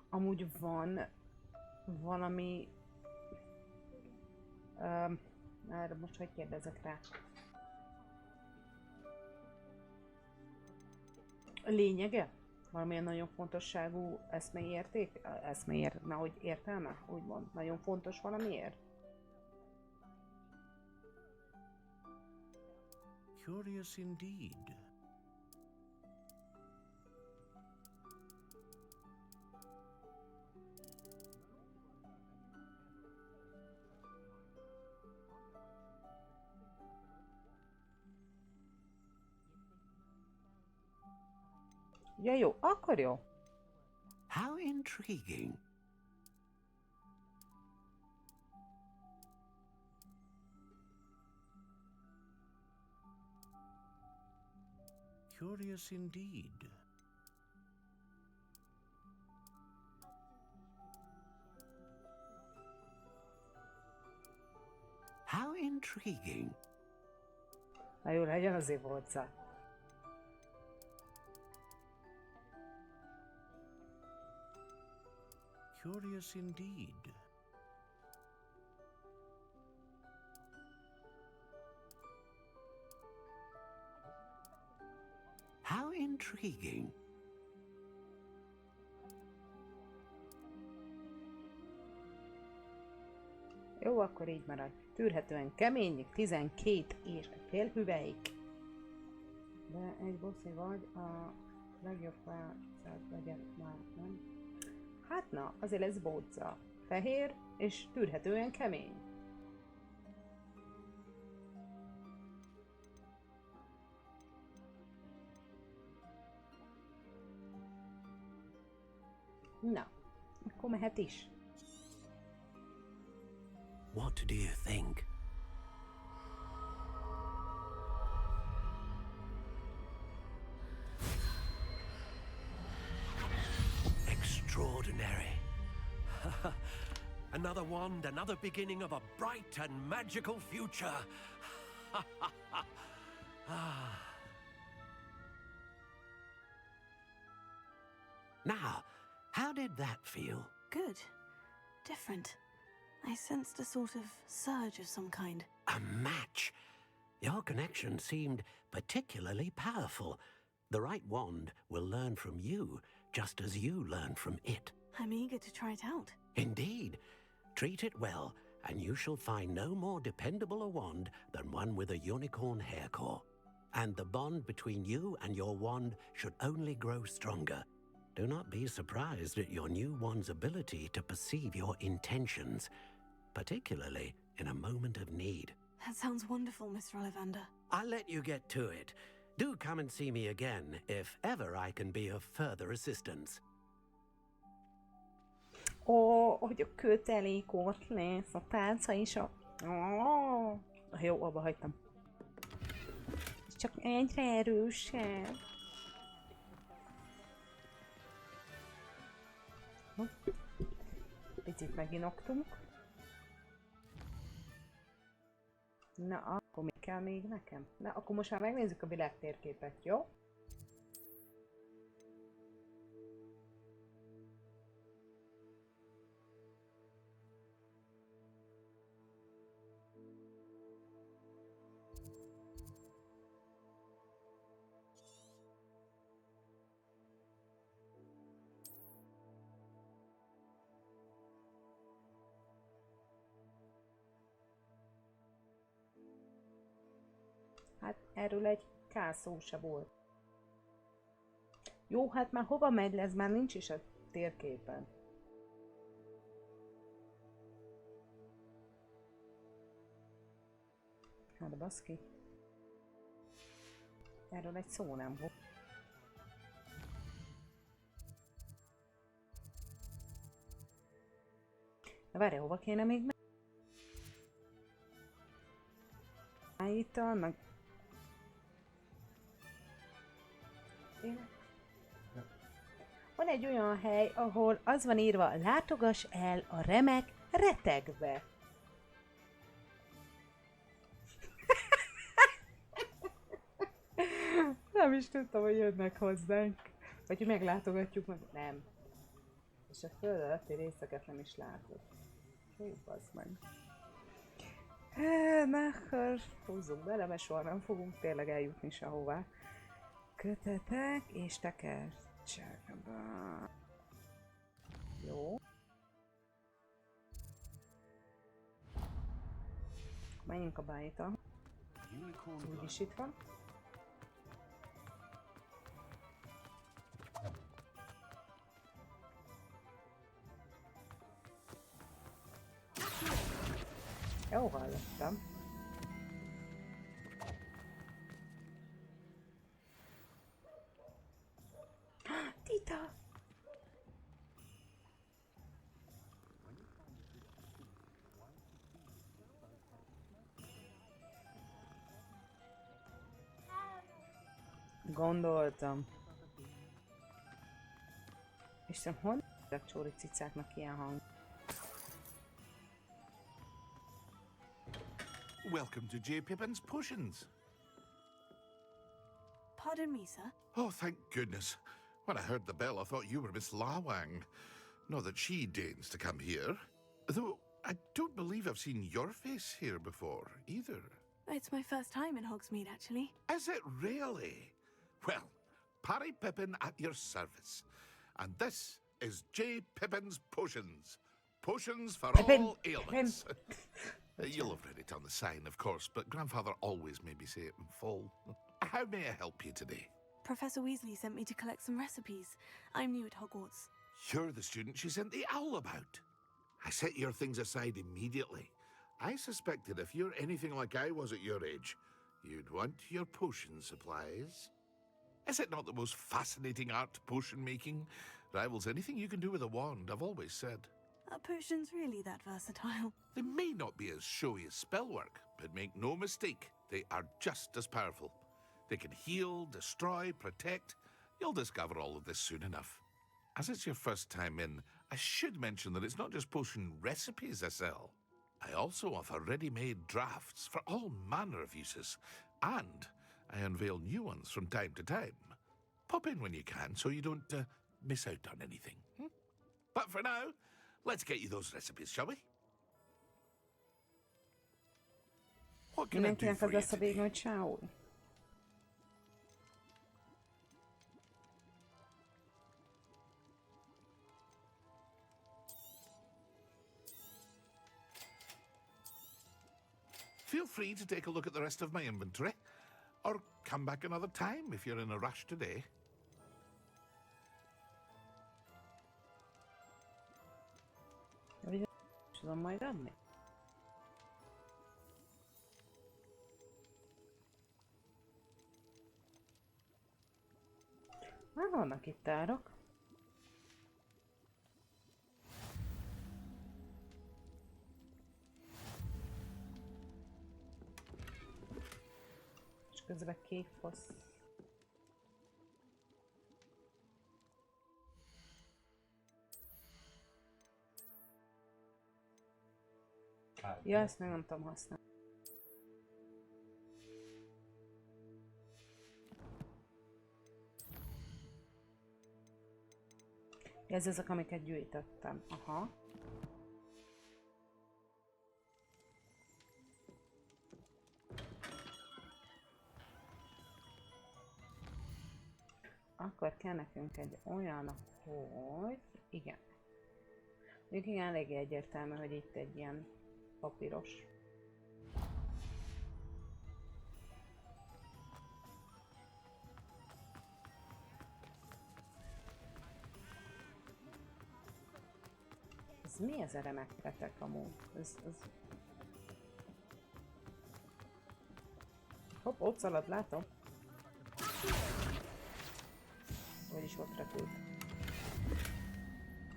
Amúgy van valami... Erre most hogy kérdezek rá? Lényege? Valamilyen nagyon fontosságú eszmélyérték? Na, hogy értelme? Úgymond. Nagyon fontos valamiért? Curious indeed. Ja, jó, akkor jó. How intriguing. Curious indeed. How intriguing. Na jó, legyen azért bolca. Curious indeed. How intriguing. Jó, akkor így marad. Tűrhetően keményik, 12 és fél hüvelyk. De egy bosszi vagy, a legjobb változat legyen már, nem? Hát na, azért lesz bóca. Fehér és tűrhetően kemény. Na, akkor mehet is. What do you think? Extraordinary. Another wand, another beginning of a bright and magical future. Now, how did that feel? Good. Different. I sensed a sort of surge of some kind. A match. Your connection seemed particularly powerful. The right wand will learn from you, just as you learn from it. I'm eager to try it out. Indeed. Treat it well, and you shall find no more dependable a wand than one with a unicorn hair core. And the bond between you and your wand should only grow stronger. Do not be surprised at your new wand's ability to perceive your intentions, particularly in a moment of need. That sounds wonderful, Mr. Ollivander. I'll let you get to it. Do come and see me again if ever I can be of further assistance. Ó, hogy a kötelék ott lesz, a tálca is a... Ó, jó, abba hagytam. Csak egyre erősebb. Picit meginoktunk. Na, akkor mi kell még nekem? Na, akkor most már megnézzük a világtérképet, jó? Hát erről egy K szó se volt. Jó, hát már hova megy, ez már nincs is a térképen. Hát baszki. Erről egy szó nem volt. Na várj, hova kéne még menni? Harry-től, meg... Van egy olyan hely, ahol az van írva, látogass el a remek retegbe. Nem is tudtam, hogy jönnek hozzánk. Vagy hogy meglátogatjuk meg. Nem. És a föld alatti részeket nem is látod. Hú, bazd meg. Na, akkor húzzunk bele, mert soha nem fogunk tényleg eljutni sehová. Kötetek és tekercsekbe. Jó. Menjünk a bájta. Úgyis itt van. Jó hallottam. Tita! Gondoltam. Isten, hol a csóri cicáknak ilyen hang? Welcome to J. Pippin's Potions. Pardon me, sir. Oh, thank goodness. When I heard the bell, I thought you were Miss Lawang. Not that she deigns to come here. Though, I don't believe I've seen your face here before, either. It's my first time in Hogsmeade, actually. Is it really? Well, Parry Pippin at your service. And this is J. Pippin's Potions. Potions for all ailments. You'll have read it on the sign, of course, but Grandfather always made me say it in full. How may I help you today? Professor Weasley sent me to collect some recipes. I'm new at Hogwarts. You're the student she sent the owl about. I set your things aside immediately. I suspected if you're anything like I was at your age, you'd want your potion supplies. Is it not the most fascinating art, potion making? Rivals anything you can do with a wand, I've always said. Are potions really that versatile? They may not be as showy as spellwork, but make no mistake, they are just as powerful. They can heal, destroy, protect. You'll discover all of this soon enough. As it's your first time in, I should mention that it's not just potion recipes I sell. I also offer ready-made drafts for all manner of uses, and I unveil new ones from time to time. Pop in when you can so you don't miss out on anything. But for now, let's get you those recipes, shall we? What can I do Mindenkinek for az you lesz a végén, today? hogy Sául. Feel free to take a look at the rest of my inventory, or come back another time if you're in a rush today. Tudom majd adni? Már vannak itt árok. És közben kékfosz. Ja, ezt még nem tudom használni. Ez azok, amiket gyűjtöttem. Aha. Akkor kell nekünk egy olyan, hogy... Igen. Mondjuk igen, eléggé egyértelmű, hogy itt egy ilyen papíros. Ez mi ez a remek petek amúgy? Ez... Hopp, ott szalad, látom. Vagyis ott repült.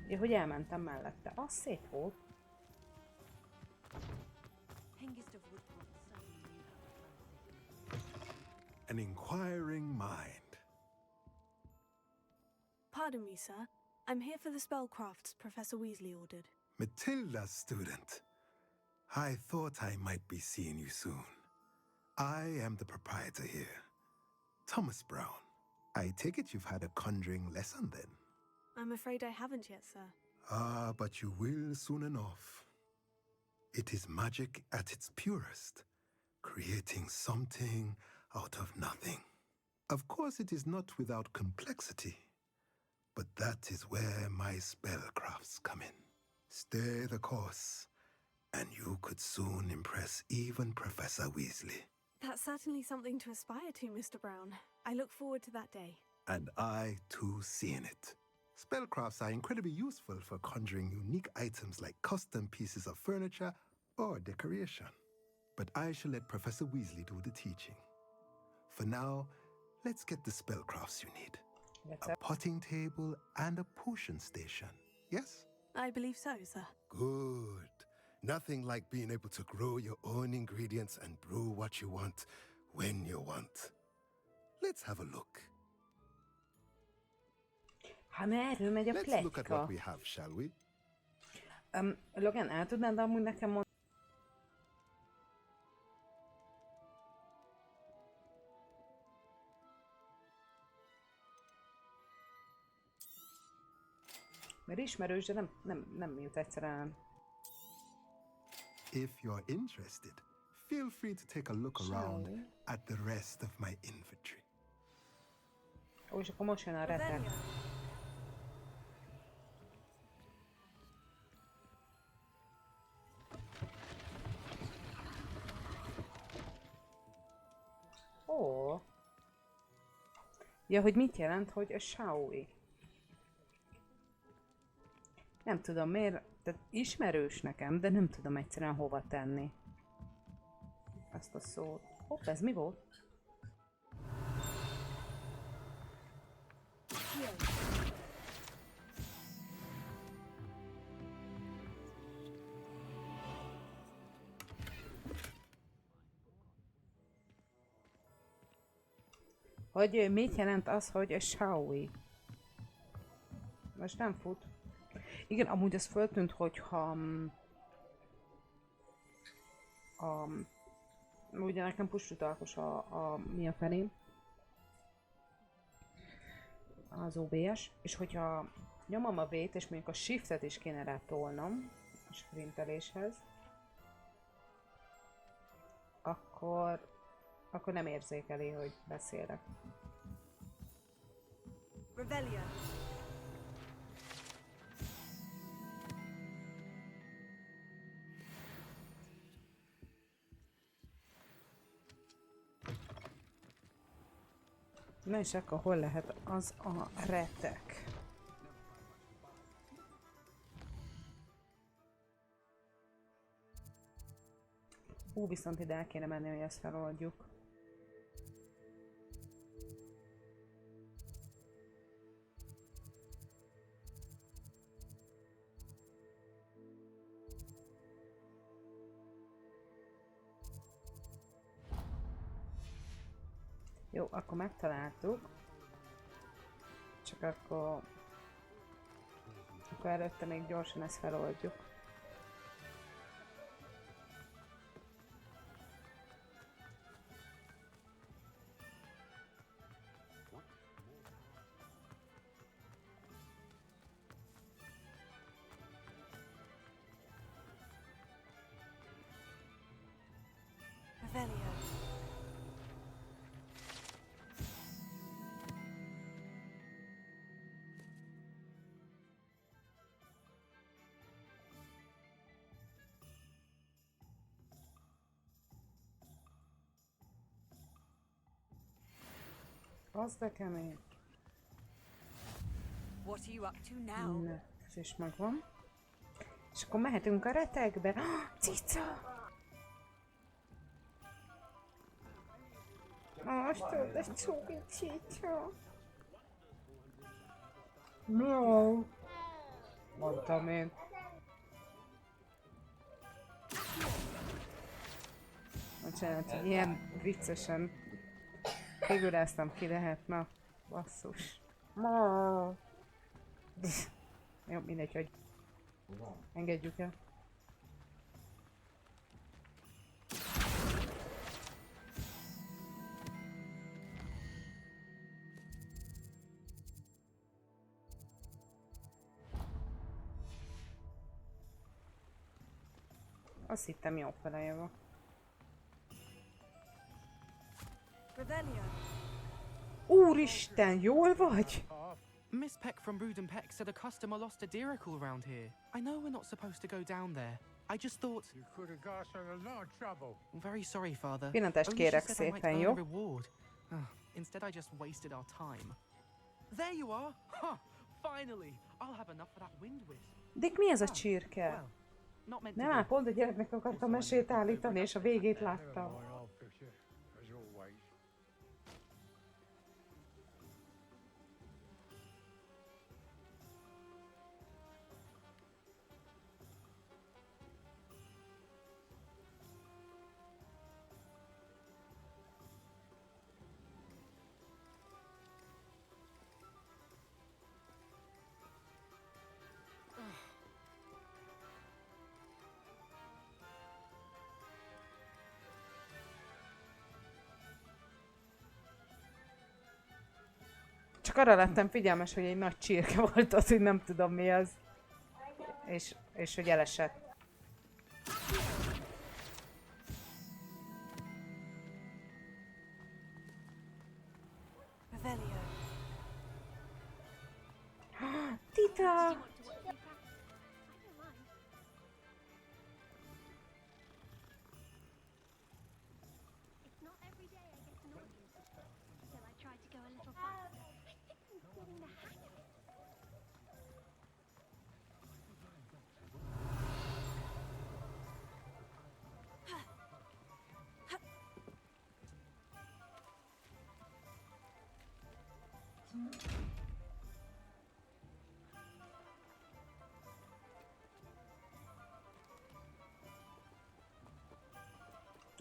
Ja, hogy elmentem mellette. Az szép volt. an inquiring mind. Pardon me, sir. I'm here for the spellcrafts Professor Weasley ordered. Matilda's student. I thought I might be seeing you soon. I am the proprietor here, Thomas Brown. I take it you've had a conjuring lesson then? I'm afraid I haven't yet, sir. Ah, but you will soon enough. It is magic at its purest, creating something out of nothing. Of course, it is not without complexity, but that is where my spellcrafts come in. Stay the course, and you could soon impress even Professor Weasley. That's certainly something to aspire to, Mr. Brown. I look forward to that day. And I, too, seeing it. Spellcrafts are incredibly useful for conjuring unique items like custom pieces of furniture or decoration. But I shall let Professor Weasley do the teaching. For now, let's get the spellcrafts you need. A potting table and a potion station, yes? I believe so, sir. Good. Nothing like being able to grow your own ingredients and brew what you want when you want. Let's have a look. Ha, mert erről megy a Let's look at what pletyka. we have, shall we? Logan, el tudnád amúgy nekem mondani? Mert ismerős, de nem jut egyszerűen. If you're interested, feel free to take a look around at the rest of my inventory. Ó, és akkor most jön a retek. Ó. Ja, hogy mit jelent, hogy a Shaui? Nem tudom miért, tehát ismerős nekem, de nem tudom egyszerűen hova tenni azt a szót. Hopp, ez mi volt? Hogy mit jelent az, hogy a Shaui? Most nem fut. Igen, amúgy az föltűnt, hogyha ugye nekem push-utalkos mi a felém? Az OBS, és hogyha nyomom a V-t, és mondjuk a Shiftet is kéne rá tolnom a sprinteléshez, akkor nem érzékeli, hogy beszélek. Rebellion. Na és akkor hol lehet az a retek? Viszont ide el kéne menni, hogy ezt feloldjuk. Jó, akkor megtaláltuk. Csak akkor előtte még gyorsan ezt feloldjuk. Rebellion. Az de kemény. What are you up to now? Na, ez is megvan. És akkor mehetünk a retekbe. Cica! Most tudod, ez cuki cica. Miau. Mondtam én. Bocsánat, hogy ilyen viccesen Figuráztam, ki lehet, na. Basszus. Jó, mindegy, hogy engedjük el. Azt hittem, jó feleje van. Úristen, jól vagy? Miss Peck from Brood and Peck said a customer lost a deeracle around here. I know we're not supposed to go down there. I just thought... You could have got us in a lot of trouble. I'm very sorry, Father. Pillantást Only she kérek said I might szépen, earn jó? a reward. Instead, I just wasted our time. There you are! Huh! Finally! I'll have enough for that wind wisp. Dick, mi ez a csirke? Not meant to Nem, be. már pont a gyereknek akartam mesét állítani, és a végét láttam. I'll fix it, as always. Csak arra lettem figyelmes, hogy egy nagy csirke volt az, hogy nem tudom mi az. És hogy elesett. Tita!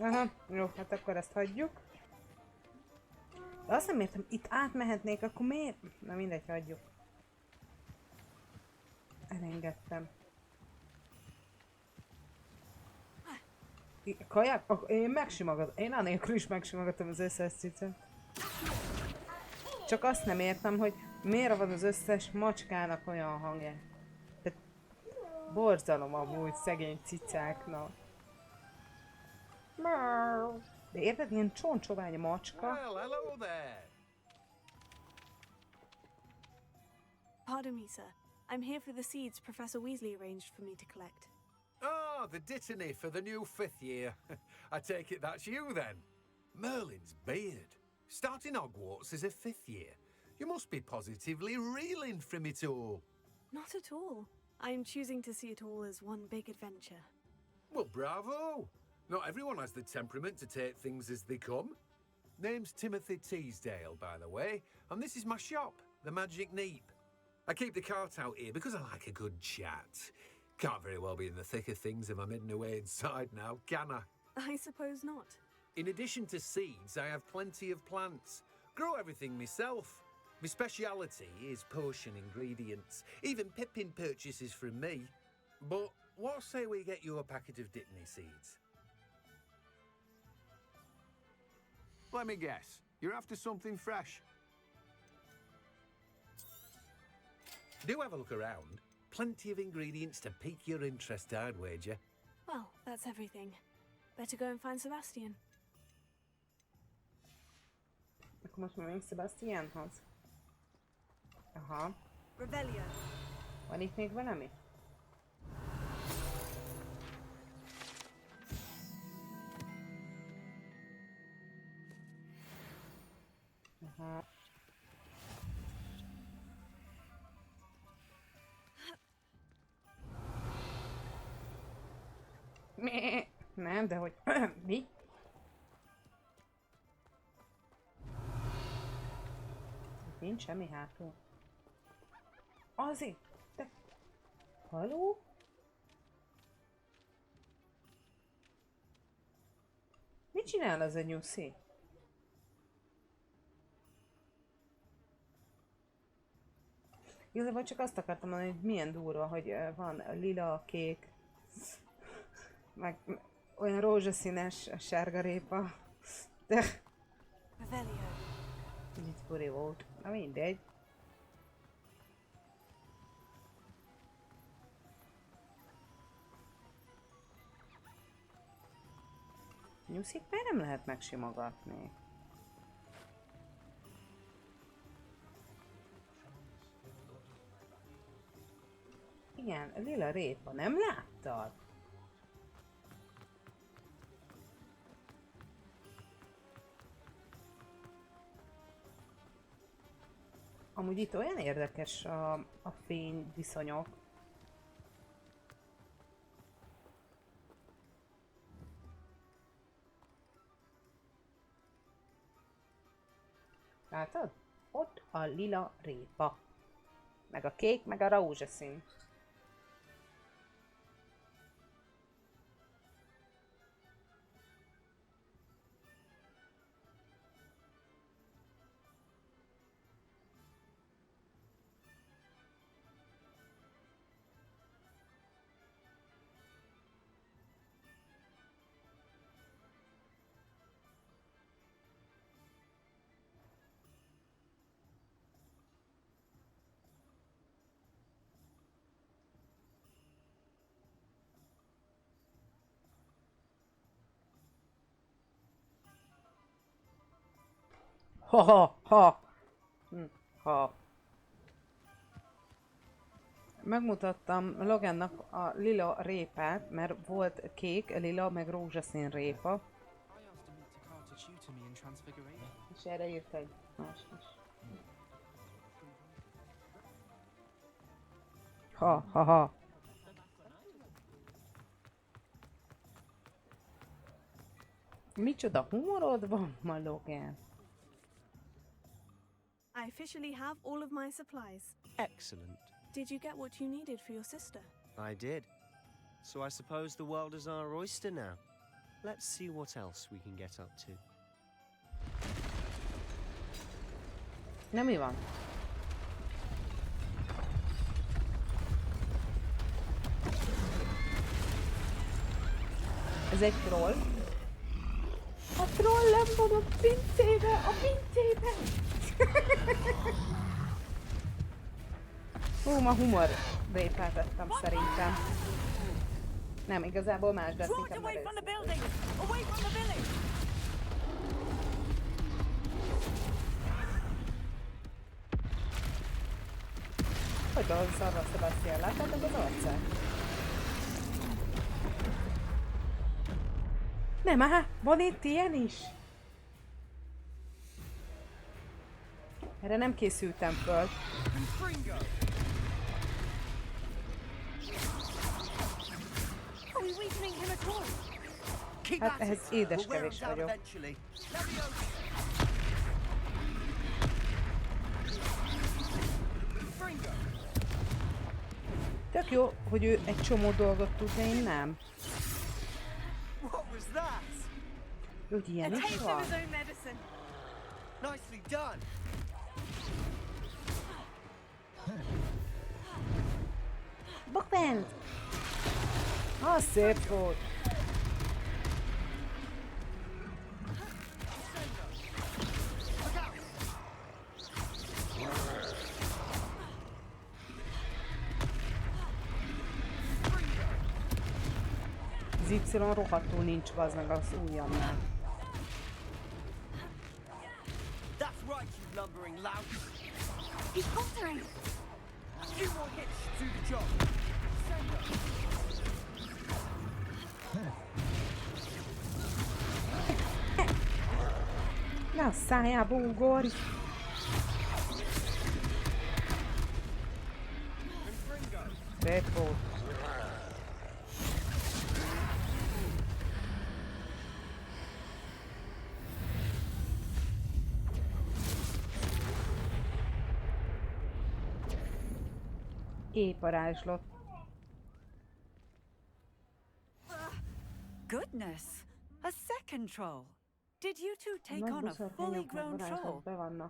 Aha, jó, hát akkor ezt hagyjuk. De azt nem értem, itt átmehetnék, akkor miért? Na mindegy, hagyjuk. Elengedtem. Kaják? Én megsimogatom. Én anélkül is megsimogatom az összes cicet. Csak azt nem értem, hogy miért van az összes macskának olyan hangja. Tehát borzalom amúgy szegény cicáknak. De érted, ilyen csontsovány a macska. Well, hello there. Pardon me, sir. I'm here for the seeds Professor Weasley arranged for me to collect. Ah, the dittany for the new 5th year. I take it that's you then. Merlin's beard. Starting Hogwarts as a 5th year. You must be positively reeling from it all. Not at all. I'm choosing to see it all as one big adventure. Well, bravo. Not everyone has the temperament to take things as they come. Name's Timothy Teasdale, by the way, and this is my shop, the Magic Neep. I keep the cart out here because I like a good chat. Can't very well be in the thick of things if I'm hidden away inside now, can I? I suppose not. In addition to seeds, I have plenty of plants. Grow everything myself. My speciality is potion ingredients. Even Pippin purchases from me. But what say we get you a packet of Dittany seeds? Let me guess. You're after something fresh. Do have a look around. Plenty of ingredients to pique your interest, I'd wager. Well, that's everything. Better go and find Sebastian. Akkor most megyünk Sebastianhoz. Aha. Revelio. Van itt még valami? Aha. Nem, de hogy... Mi? Nincs semmi hátul. Azért? Te... Haló? Mit csinál az a nyuszi? Igazából csak azt akartam mondani, hogy milyen durva, hogy van lila, kék, meg olyan rózsaszínes a sárgarépa. De... Itt furi volt. Na mindegy. Nyuszik már nem lehet megsimogatni. Igen, lila répa, nem láttad? Amúgy itt olyan érdekes a fény viszonyok. Látod? Ott a lila répa. Meg a kék, meg a rózsaszín. Ha. Ha. Megmutattam Logannak a lila répát, mert volt kék, lila, meg rózsaszín répa. És erre írt egy más is. Ha. Micsoda humorod van ma, Logan? I officially have all of my supplies. Excellent. Did you get what you needed for your sister? I did. So I suppose the world is our oyster now. Let's see what else we can get up to. Na mi van? Ez egy troll. A trollem van a pincébe! A pincébe! Hú, ma humor répát ettem szerintem. Nem, igazából más, de inkább már hogy az szarra Sebastian, láttátok az arcát? Nem, van itt ilyen is? Erre nem készültem föl. Hát ehhez édeskevés vagyok. Tök jó, hogy ő egy csomó dolgot tud, de én nem. Hogy ilyen is van? Nicely done. Bokbent! Az szép volt! Az Y rohadtul nincs meg az ujjamnál. That's right, you lumbering louse. He's faltering. Few more hits to do the job. Ne a szájába ugorj! Szép volt. Éparázslott. Goodness! A second troll! Did you two take on a fully grown troll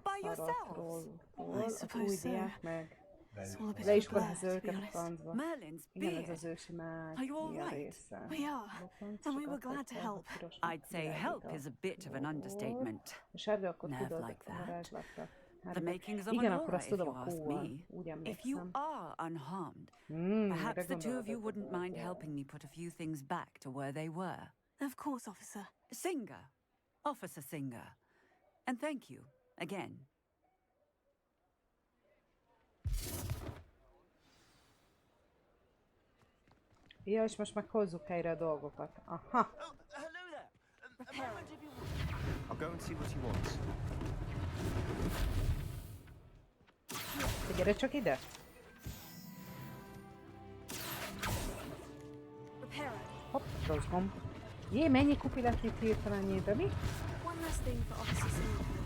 by yourselves? I suppose so. Meg. It's all a bit Le of is a blur, korház to be őket a honest. francba. Merlin's Igen, ez beard. az ősi Are you all mágia right? része. We are, Lopanc, and we csak were azt glad to hagyta, help. a pirosnak I'd say világít help a is a bit of an dolgot. understatement. A sárga akkor Nerve tudod like a that. varázslatra. The makings of Igen, an akkor aura, azt if tudom you a ask kóval. me. Úgy If you emlékszem. are unharmed, Erre perhaps the two of you gondolhatok wouldn't mind a helping me put a few things back to where they were. Of course, officer. Singer. Officer Singer. And thank you, again. Ja, és most meg hozzuk helyre a dolgokat. Aha. I'll go and see what he wants. Te gyere csak ide. Hopp, rossz gomb. Jé, mennyi kupi lett itt hirtelenjében, mi? One last thing for Officer Singer.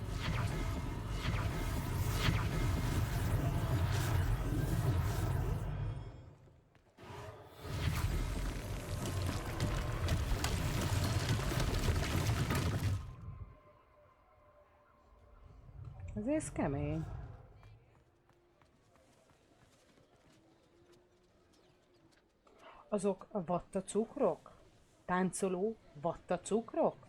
Azért ez kemény. Azok a vattacukrok? Táncoló vattacukrok?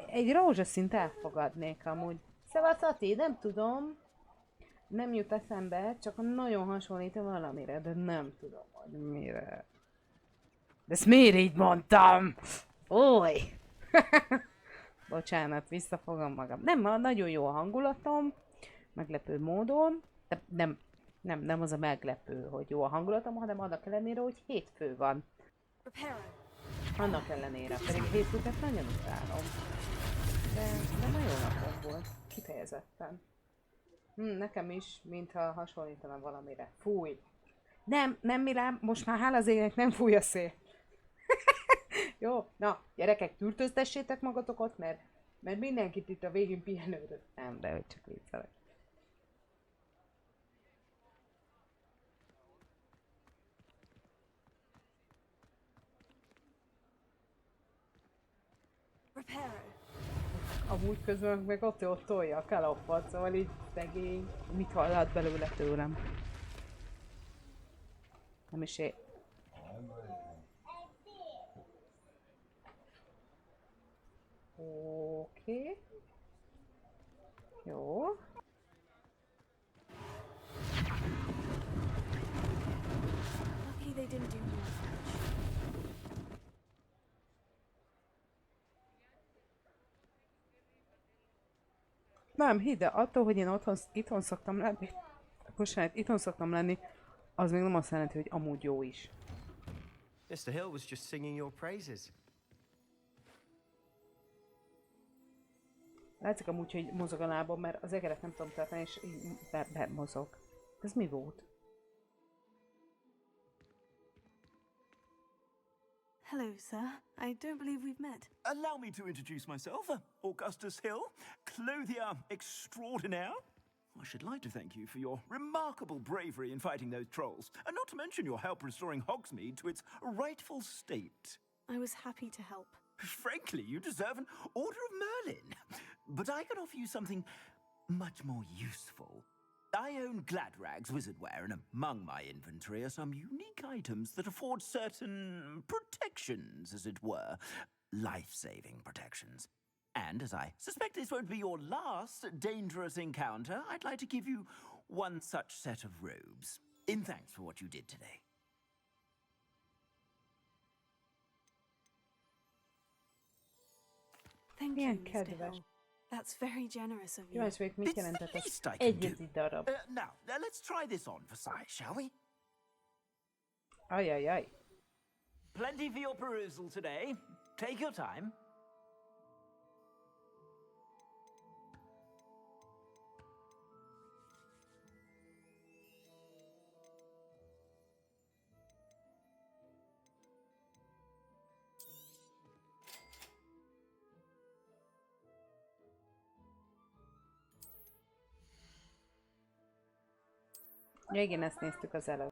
Egy rózsaszínt elfogadnék amúgy. Szevasz Ati, nem tudom. Nem jut eszembe, csak nagyon hasonlít valamire, de nem tudom, hogy mire. De ezt miért így mondtam? Oly! Bocsánat, visszafogom magam. Nem, nagyon jó a hangulatom, meglepő módon, de nem az a meglepő, hogy jó a hangulatom, hanem annak ellenére, hogy hétfő van. Annak ellenére, pedig hétfőket nagyon utálom. De nagyon jó napom volt, kifejezetten. Nekem is, mintha hasonlítana valamire. Fúj! Nem Milán, most már hála az égnek nem fúj a szél. Jó, na, gyerekek, tűrtöztessétek magatokat, mert mindenkit itt a végén pihenőre. Nem, de hogy csak viccelek. Amúgy közben meg ott tolja a kalapot, szóval így szegény. Mit hallhat belőle tőlem? Nem is én. Oké. Jó. Lucky they didn't do more. Nem, hidd el, attól, hogy én itthon szoktam lenni, bocsánat, itthon szoktam lenni, az még nem azt jelenti, hogy amúgy jó is. Mr. Hill was just singing your praises. Látszik amúgy, hogy mozog a lábam, mert az egeret nem tudom tartani, és így mozog. Ez mi volt? Hello, sir. I don't believe we've met. Allow me to introduce myself, Augustus Hill, clothier extraordinaire. I should like to thank you for your remarkable bravery in fighting those trolls, and not to mention your help restoring Hogsmeade to its rightful state. I was happy to help. Frankly, you deserve an Order of Merlin. But I can offer you something much more useful. I own Gladrag's wizardware, and among my inventory are some unique items that afford certain protections, as it were. Life-saving protections. And as I suspect this won't be your last dangerous encounter, I'd like to give you one such set of robes, in thanks for what you did today. Thank you, Mr. Hill. That's very generous of you. Jó, és még mit It's the jelentett az least I can egyedi do. darab? Now, let's try this on for size, shall we? Ajajaj. Plenty for your perusal today. Take your time. Ja, igen, ezt néztük az előbb.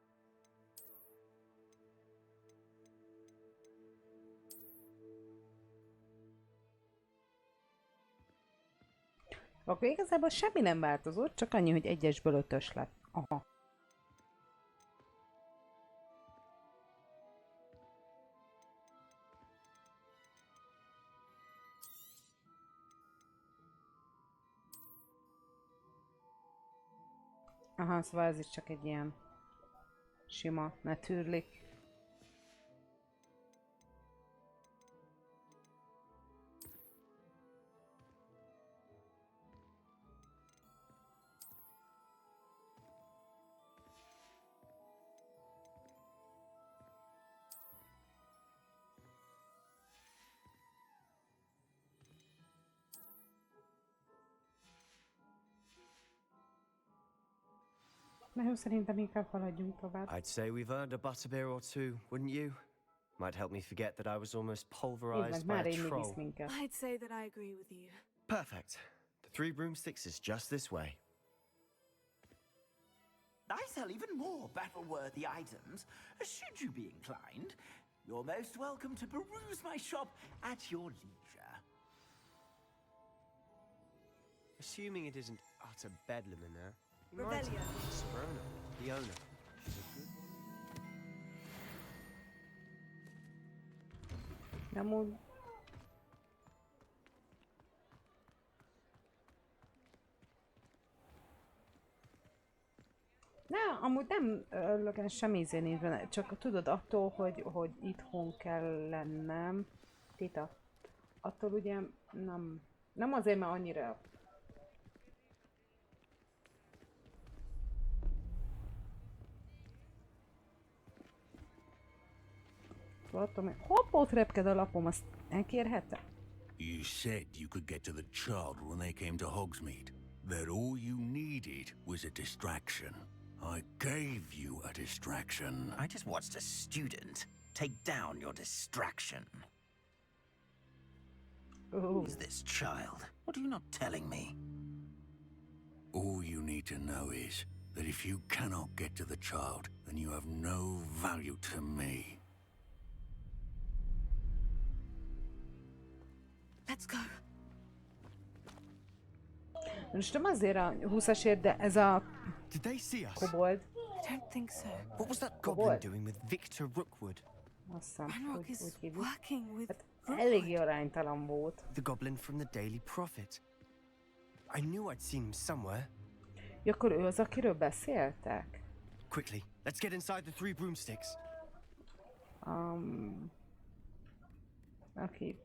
Akkor igazából semmi nem változott, csak annyi, hogy 1-esből 5-ös lett. Aha. Aha, szóval ez is csak egy ilyen sima, ne tűrlik. Na jó, szerintem inkább haladjunk tovább. I'd say we've earned a butterbeer or two, wouldn't you? Might help me forget that I was almost pulverized by a troll. I'd say that I agree with you. Perfect. The Three Broomsticks is just this way. I sell even more battle-worthy items. Should you be inclined, you're most welcome to peruse my shop at your leisure. Assuming it isn't utter bedlam in there. Revelio. Sperona, the owner. She's a good... Nem úgy. Ne, amúgy nem örülök semmi izé nincs benne, csak tudod attól, hogy itthon kell lennem. Tita. Attól ugye nem azért, mert annyira. Hoppót repked a lapom, azt elkérhetem? You said you could get to the child when they came to Hogsmeade. That all you needed was a distraction. I gave you a distraction. I just watched a student take down your distraction. Ooh. Who's this child? What are you not telling me? All you need to know is that if you cannot get to the child, then you have no value to me. Let's go. Most nem azért a 20-asért, de ez a Did they see us? kobold. I don't think so. What was that goblin doing with Victor Rookwood? Azt hiszem, Ranrock is úgy hívjuk. working with Eléggé aránytalan volt. The goblin from the Daily Prophet. I knew I'd seen him somewhere. Ja, akkor ő az, akiről beszéltek? Quickly, let's get inside the Three Broomsticks.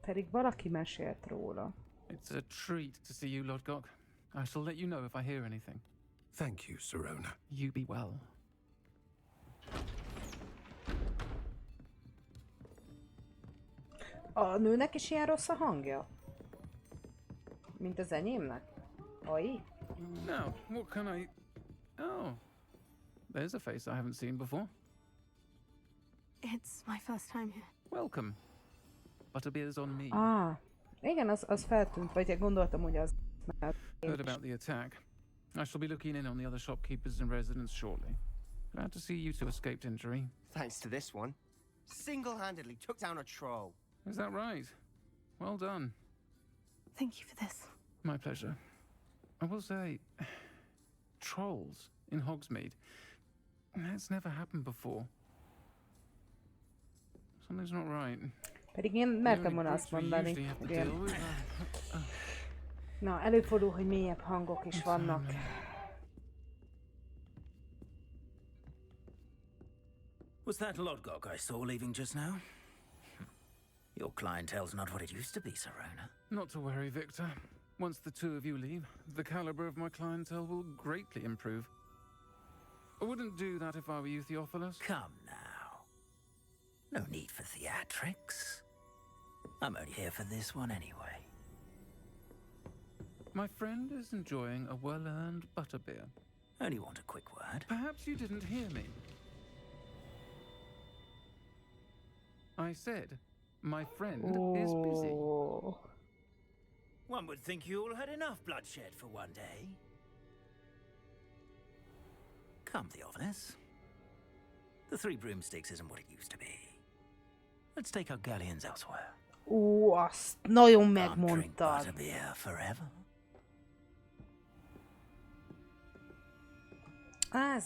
Pedig valaki mesélt róla. It's a treat to see you, Lord Gok. I shall let you know if I hear anything. Thank you, Sirona. You be well. A nőnek is ilyen rossz a hangja? Mint az enyémnek? Ai? Now, what can I... Oh, there's a face I haven't seen before. It's my first time here. Welcome. Butterbeer's on me. Igen, az feltűnt, vagy gondoltam, hogy az... Heard about the attack. I shall be looking in on the other shopkeepers and residents shortly. Glad to see you two escaped injury. Thanks to this one. Single-handedly took down a troll. Is that right? Well done. Thank you for this. My pleasure. I will say, trolls in Hogsmeade. That's never happened before. Something's not right. Pedig én mertem volna azt mondani, hogy ilyen... Na, előfordul, hogy mélyebb hangok is vannak. Was that Lodgok I saw leaving just now? Your clientele's not what it used to be, Sirona. Not to worry, Victor. Once the two of you leave, the caliber of my clientele will greatly improve. I wouldn't do that if I were you, Theophilus. Come now. No need for theatrics. I'm only here for this one anyway. My friend is enjoying a well-earned butterbeer. Only want a quick word. Perhaps you didn't hear me. I said, my friend is busy. One would think you all had enough bloodshed for one day. Come, Theophilus. The Three Broomsticks isn't what it used to be. Let's take our galleons elsewhere. Azt nagyon Can't drink megmondtad. butterbeer forever.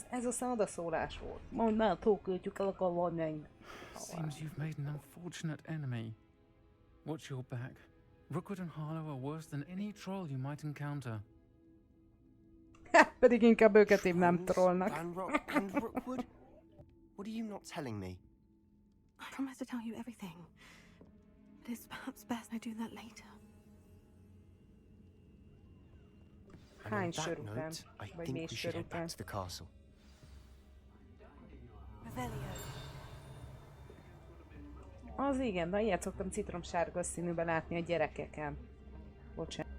Ez aztán odaszólás volt. Mondnátok, költjük el a kavarnyaink. Seems you've made an unfortunate enemy. Watch your back. Rookwood and Harlow are worse than any troll you might encounter. Pedig inkább őket hívnám trollnak. And Rookwood? What are you not telling me? I promise to tell you everything. But it's perhaps best I do that later. Hány sör után? I Vagy think mi we should sör head után? back to the castle. Revelio. Az igen, de ilyet szoktam citromsárga színűben látni a gyerekeken. Bocsánat.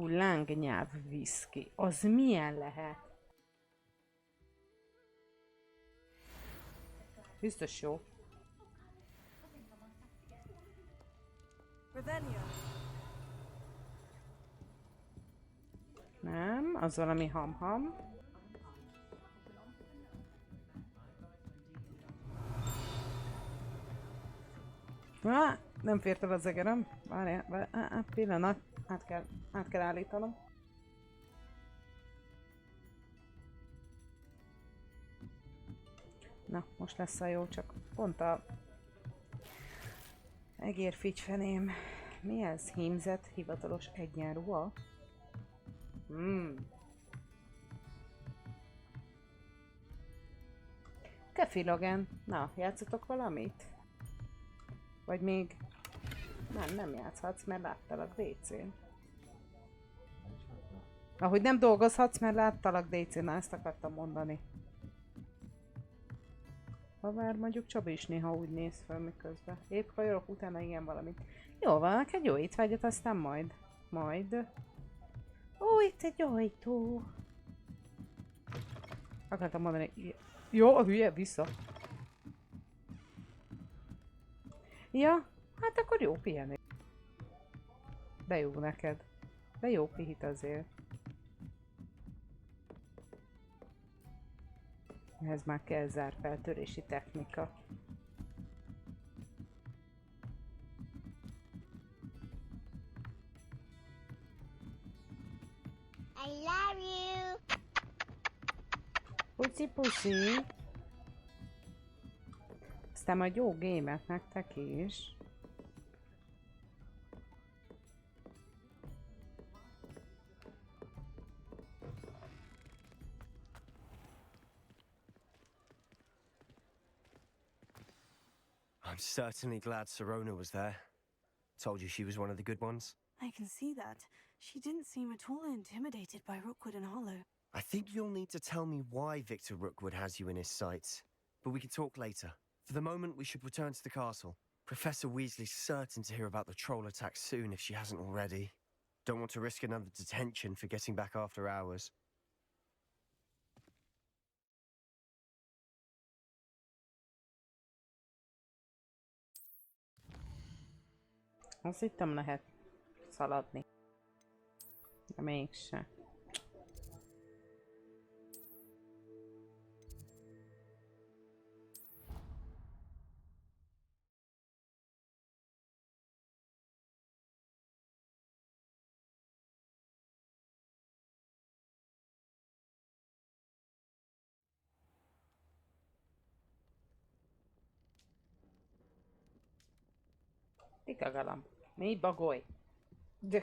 Lángnyelv viszki. Az milyen lehet? Biztos jó. Revelio. Nem, az valami ham-ham. Nem fért el az egerem. Várjál, pillanat. Át kell állítanom. Na, most lesz a jó, csak pont a egérfigyfeném. Mi ez? Hímzett, hivatalos egyenruha? Kefilogen. Na, játszotok valamit? Vagy még... Nem játszhatsz, mert láttalak DC-n. Ahogy nem dolgozhatsz, mert láttalak DC-n, ezt akartam mondani. Habár mondjuk Csabi is néha úgy néz fel miközben. Épp kajolok, utána igen valamit. Jó van, neked jó étvágyat, aztán majd. Ó, itt egy ajtó. Akartam mondani, jó, a hülye, vissza. Ja, hát akkor jó pihenni. De jó neked. De jó pihit azért. Ehhez már kell zárfeltörési technika. I love you. Puszi. Aztán majd jó gémet nektek is. I'm certainly glad Sirona was there. Told you she was one of the good ones. I can see that. She didn't seem at all intimidated by Rookwood and Hollow. I think you'll need to tell me why Victor Rookwood has you in his sights. But we can talk later. For the moment, we should return to the castle. Professor Weasley's certain to hear about the troll attack soon if she hasn't already. Don't want to risk another detention for getting back after hours. Azt hittem lehet szaladni. De mégse. Tikagalam. Mi bagoly? De...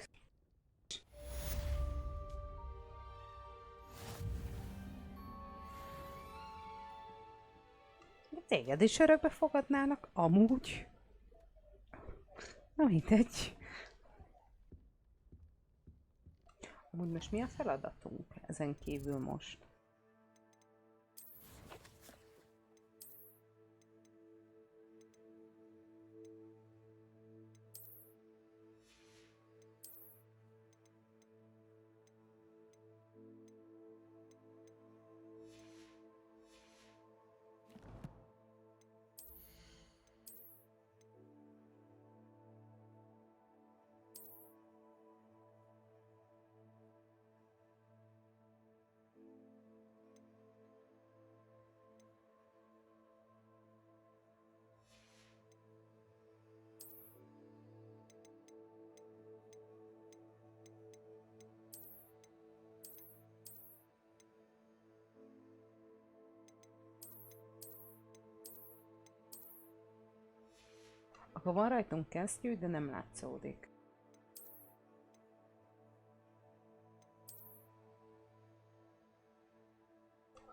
Téged is örökbe fogadnának? Amúgy? Na mindegy. Amúgy most mi a feladatunk ezen kívül most? Akkor van rajtunk kesztyű, de nem látszódik.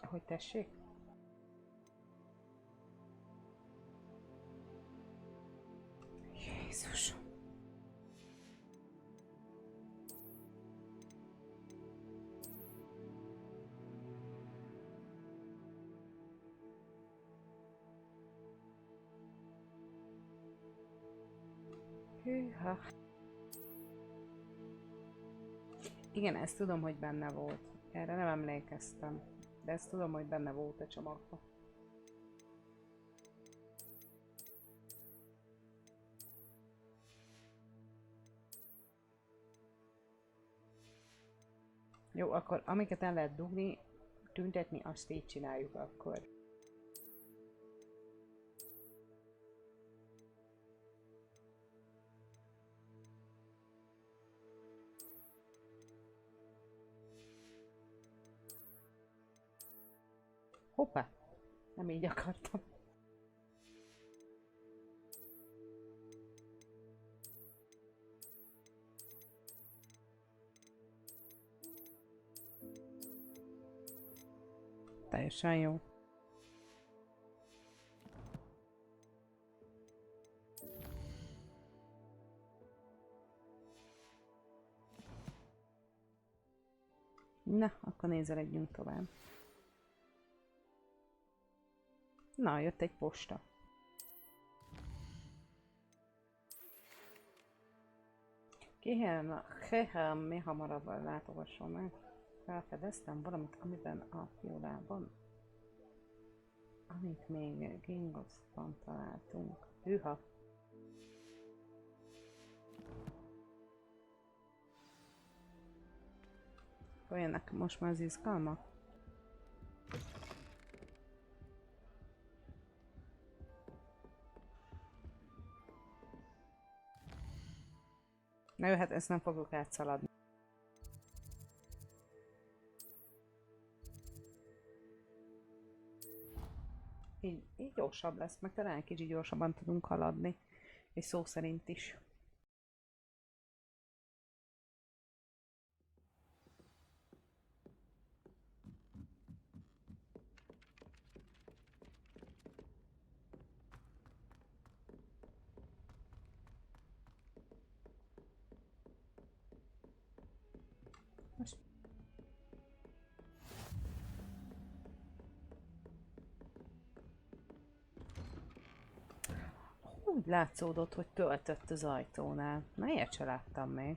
Hogy tessék? Jézusom. Hűha. Igen, ezt tudom, hogy benne volt. Erre nem emlékeztem. De ezt tudom, hogy benne volt a csomagban. Jó, akkor amiket el lehet dugni, tüntetni, azt így csináljuk akkor. Hoppá! Nem így akartam. Teljesen jó. Na, akkor nézelődjünk tovább. Na, jött egy posta. Kérem, mi hamarabb látogasson meg. Felfedeztem valamit, amiben a fiolában, amit még Gingosban találtunk. Hűha! Jönnek most már az izgalmak? Na jó, hát ezt nem fogok átszaladni. Így gyorsabb lesz, meg talán kicsit gyorsabban tudunk haladni. És szó szerint is. Most. Úgy látszódott, hogy töltött az ajtónál. Na, ilyet se láttam még.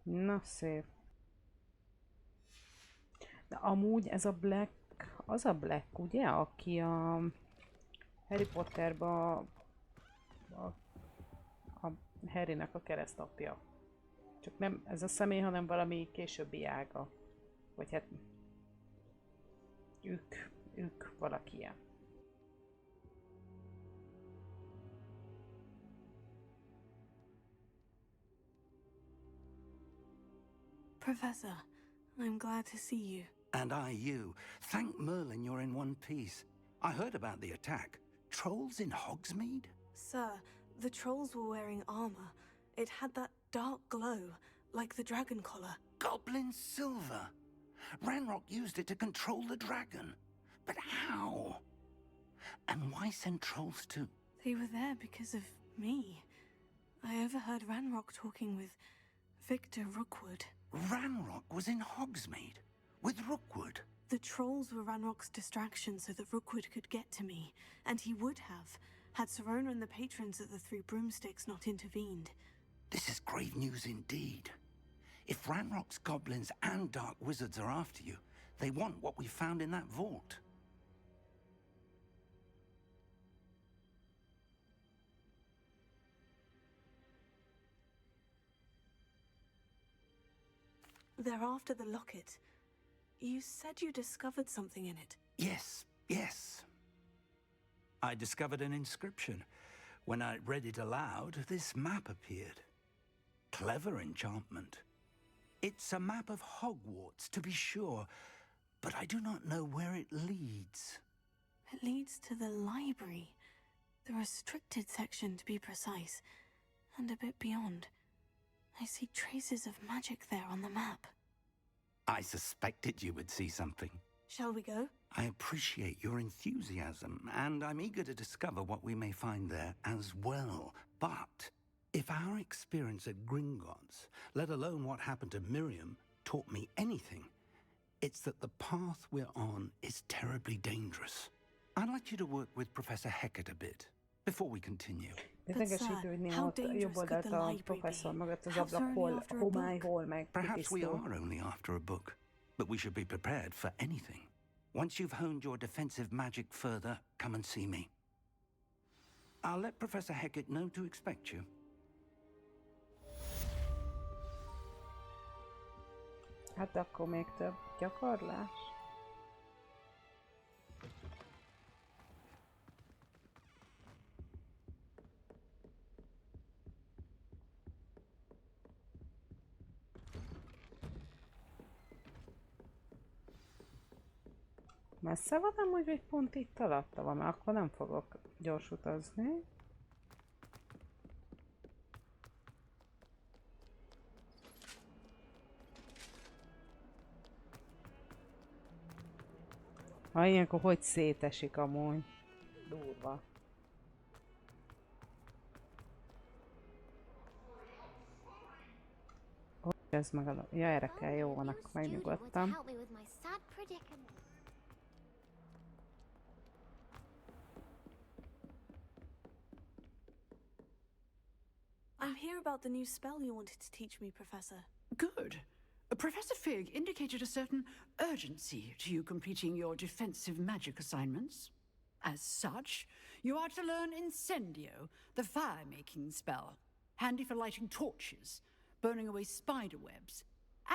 Na szép. De amúgy ez a Black, az a Black, ugye? Aki a Harry Potterba a Harrynek a keresztapja. Csak nem ez a személy, hanem valami későbbi ága. Vagy hát ők valaki ilyen. Professor, I'm glad to see you. And I you. Thank Merlin you're in one piece. I heard about the attack. Trolls in Hogsmeade? Sir, the trolls were wearing armor. It had that dark glow, like the dragon collar. Goblin silver. Ranrock used it to control the dragon. But how? And why send trolls too? They were there because of me. I overheard Ranrock talking with Victor Rookwood. Ranrock was in Hogsmeade with Rookwood. The trolls were Ranrock's distraction so that Rookwood could get to me, and he would have, had Sirona and the patrons of the Three Broomsticks not intervened. This is grave news indeed. If Ranrock's goblins and dark wizards are after you, they want what we found in that vault. They're after the locket. You said you discovered something in it. Yes, yes. I discovered an inscription. When I read it aloud, this map appeared. Clever enchantment. It's a map of Hogwarts, to be sure, but I do not know where it leads. It leads to the library. The restricted section, to be precise. And a bit beyond. I see traces of magic there on the map. I suspected you would see something. Shall we go? I appreciate your enthusiasm, and I'm eager to discover what we may find there as well. But if our experience at Gringotts, let alone what happened to Miriam, taught me anything, it's that the path we're on is terribly dangerous. I'd like you to work with Professor Hecat a bit before we continue. Idegesítődni ott jobb oldalt a professzor mögött az ablak, hol homály, hol meg Perhaps we pisztoly. are only after a book, but we should be prepared for anything. Once you've honed your defensive magic further, come and see me. I'll let Professor Hecat know to expect you. Hát akkor még több gyakorlás. Messze van amúgy, hogy pont itt alatta van, mert akkor nem fogok gyors utazni. Ha ilyenkor hogy szétesik amúgy. Durva. Ez meg a... Ja, erre kell, jó van, akkor megnyugodtam. I'm here about the new spell you wanted to teach me, Professor. Good. Professor Fig indicated a certain urgency to you completing your defensive magic assignments. As such, you are to learn Incendio, the fire-making spell, handy for lighting torches, burning away spider webs,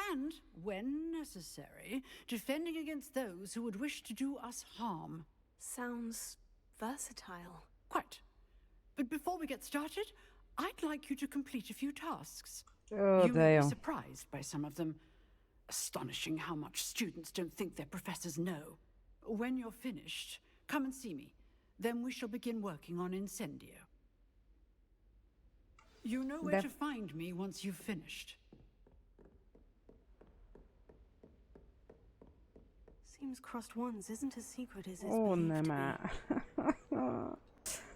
and, when necessary, defending against those who would wish to do us harm. Sounds versatile. Quite. But before we get started, I'd like you to complete a few tasks. Oh, you may be damn. surprised by some of them. Astonishing how much students don't think their professors know. When you're finished, come and see me. Then we shall begin working on Incendio. You know where to find me once you've finished. Seems crossed wands isn't as secret as it's Ó, believed nem to áll.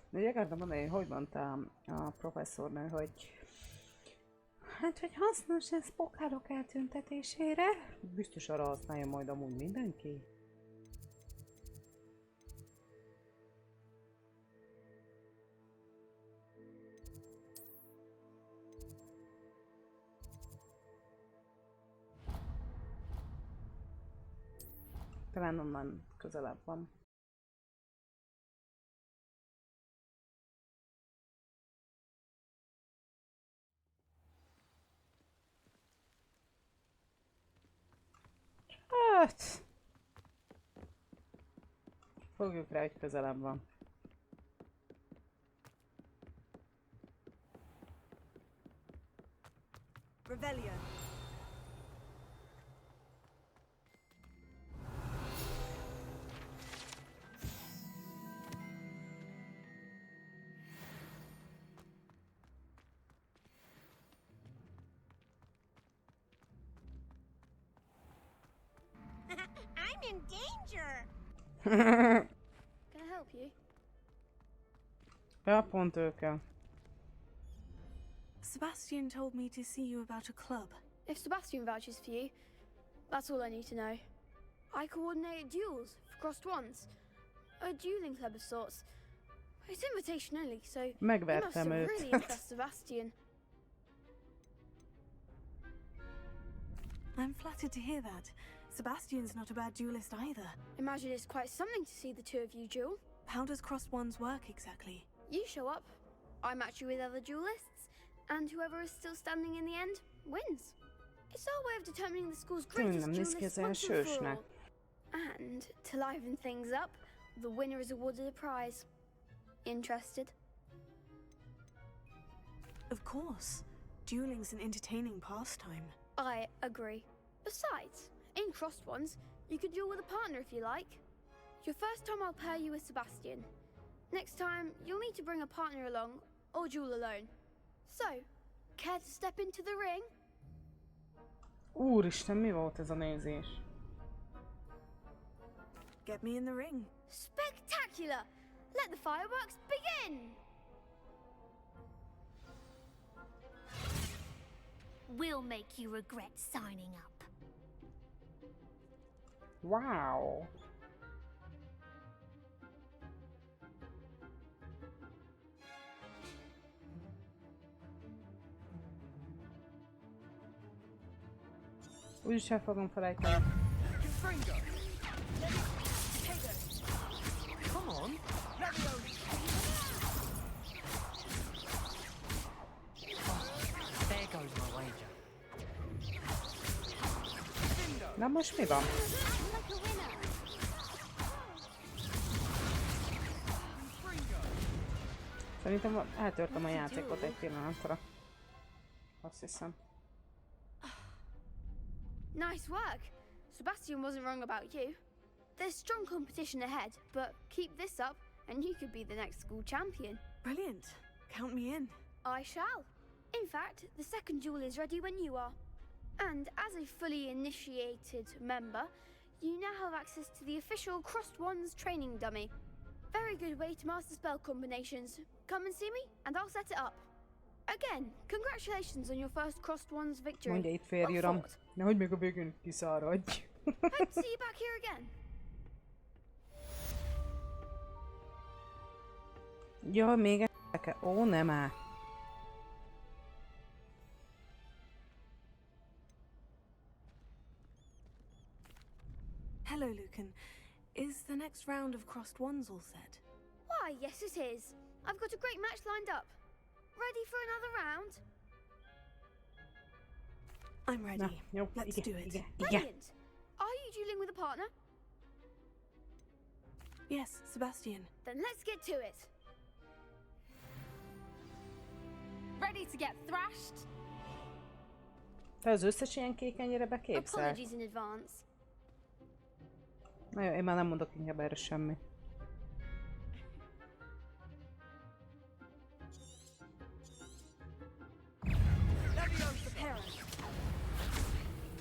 De ugye akartam mondani, hogy mondtam a professzornő, hogy hát, hogy hasznos ez pokárok eltüntetésére. Biztos arra használja majd amúgy mindenki. Talán onnan közelebb van. Hát... Fogjuk rá, hogy közelebb van. Revelio. I'm in danger. Can I help you? Ja, pont ő kell. Sebastian told me to see you about a club. If Sebastian vouches for you, that's all I need to know. I coordinate duels for crossed wands. A dueling club of sorts. It's invitation only, so you must Megvertem have őt. really impressed Sebastian. I'm flattered to hear that. Sebastian's not a bad duelist either. Imagine it's quite something to see the two of you duel. How does crossed wands work exactly? You show up, I match you with other duelists, and whoever is still standing in the end wins. It's our way of determining the school's Tényleg greatest nem néz ki duelist ez olyan once and for sősnek. all. And to liven things up, the winner is awarded a prize. Interested? Of course. Dueling's an entertaining pastime. I agree. Besides, in crossed ones, you could duel with a partner if you like. Your first time I'll pair you with Sebastian. Next time, you'll need to bring a partner along, or duel alone. So, care to step into the ring? Úristen, mi volt ez a nézés? Get me in the ring. Spectacular! Let the fireworks begin! We'll make you regret signing up. Wow! Úgyis el fogom felejteni. Come on, there goes my wager. Na most mi van? Szerintem eltörtem a játékot egy pillanatra. Azt hiszem. Nice work! Sebastian wasn't wrong about you. There's strong competition ahead, but keep this up and you could be the next school champion. Brilliant. Count me in. I shall. In fact, the second duel is ready when you are. And as a fully initiated member, you now have access to the official Crossed Wands training dummy. Very good way to master spell combinations. Come and see me and I'll set it up. Again, congratulations on your first Crossed Wands victory. Mondja itt férj, uram. Nehogy még a végén kiszáradj. Hope to see you back here again. Ja, még kell. Ó, nem áll. Hello, Lucan. Is the next round of Crossed Wands all set? Why, yes it is. I've got a great match lined up. Ready for another round? I'm ready. No, Let's do it. Brilliant. Are you dueling with a partner? Yes, Sebastian. Then let's get to it. Ready to get thrashed? Te az összes ilyen kék ennyire beképzel? Apologies in advance. Na jó, én már nem mondok inkább erre semmi.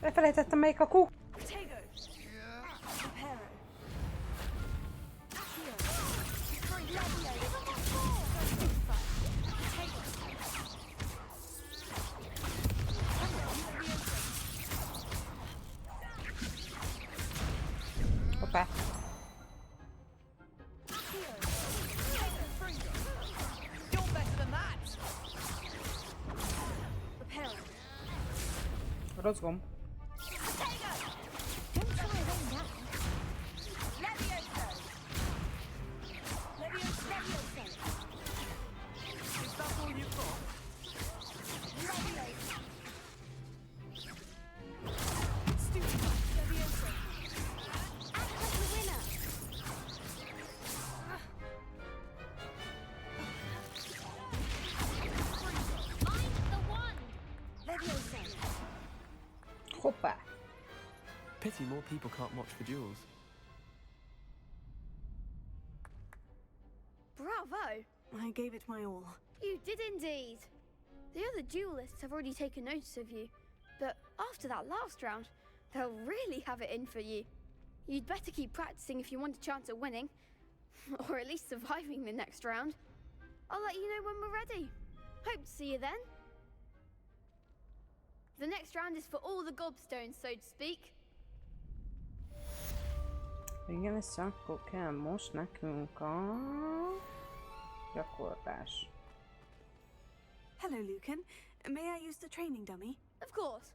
Elfelejtettem melyik a kú. Hoppá. Rossz gomb. Hoppá. Pity more people can't watch the duels. Bravo! I gave it my all. You did indeed. The other duelists have already taken notice of you, but after that last round, they'll really have it in for you. You'd better keep practicing if you want a chance at winning, or at least surviving the next round. I'll let you know when we're ready. Hope to see you then. The next round is for all the gobstones, so to speak. Igen, és akkor kell most nekünk a gyakorlás. Hello, Lucan. May I use the training dummy? Of course.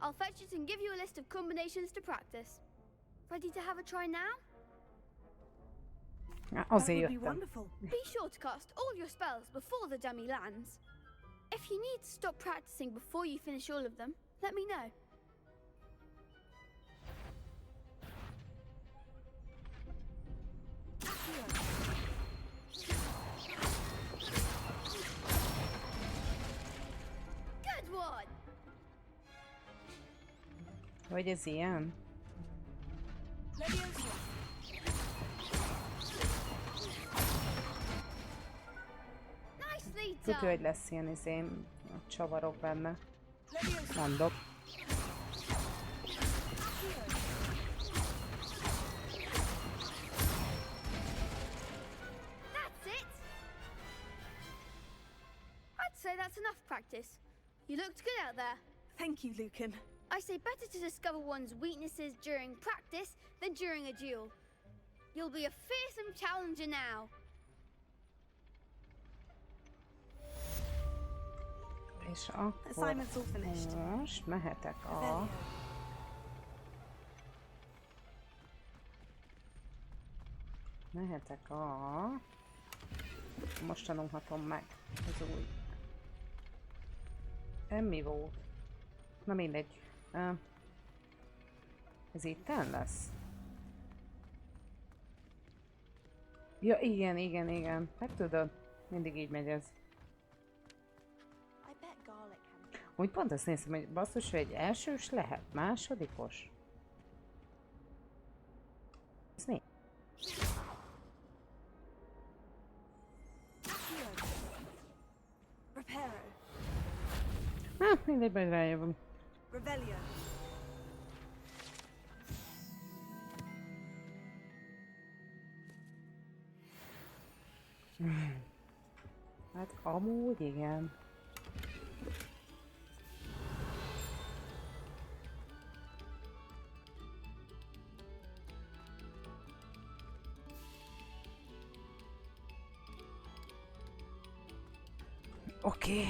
I'll fetch it and give you a list of combinations to practice. Ready to have a try now? Azért That would be jöttem. wonderful. Be sure to cast all your spells before the dummy lands. If you need to stop practicing before you finish all of them, let me know. Vagy ez ilyen? Tudja, hogy lesz ilyen izém, csavarok benne. Mondok. That's it! I'd say that's enough practice. You looked good out there. Thank you, Lucan. I say better to discover one's weaknesses during practice than during a duel. You'll be a fearsome challenger now. És akkor Assignment's all finished. most mehetek a... Mehetek a... Most tanulhatom meg az új... Mi volt? Na mindegy. Ez itten lesz? Ja, igen, igen, igen. Hát tudod, mindig így megy ez. Úgy pont azt nézem, hogy basszus, hogy egy elsős lehet, másodikos. Ez mi? Hát, mindegy, majd rájövöm. Hát amúgy igen. Oké.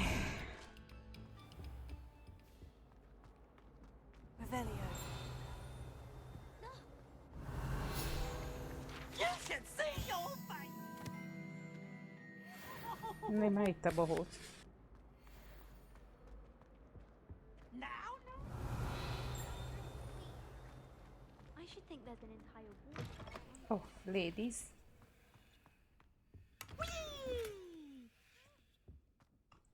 Nem, már itt a bohóc. I should think there's an entire wall. Oh, ladies.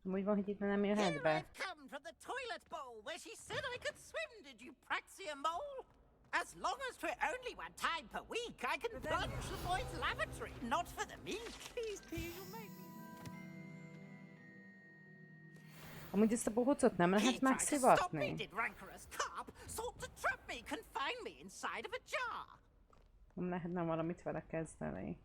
Úgy van, hogy itt nem jöhet be. Come from the toilet bowl where she said I could swim, did you praxia mole? As long as for only one time per week, I can plunge the boys' lavatory, not for the meek. Please, please, you make me. Amúgy ezt a bohócot nem lehet megszivatni? Nem lehetne valamit vele kezdeni.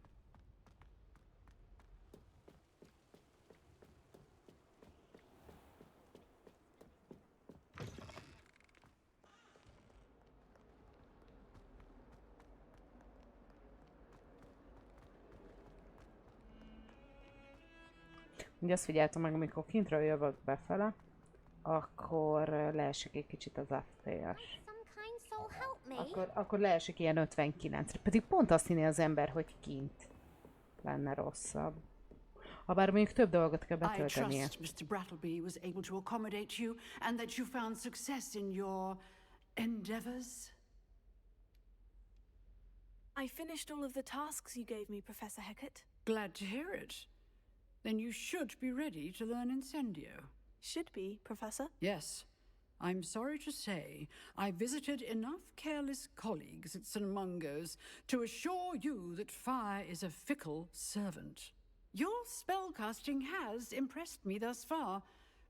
Ugye azt figyeltem meg, amikor kintről jövök befele, akkor leesik egy kicsit az FPS. Akkor leesik ilyen 59-re. Pedig pont azt hinné az ember, hogy kint lenne rosszabb. Habár mondjuk több dolgot kell betöltenie. I trust Mr. Brattleby was able to accommodate you and that you found success in your endeavors. I finished all of the tasks you gave me, Professor Hecat. Glad to hear it. Then you should be ready to learn Incendio. Should be, Professor? Yes. I'm sorry to say I visited enough careless colleagues at St. Mungo's to assure you that fire is a fickle servant. Your spellcasting has impressed me thus far,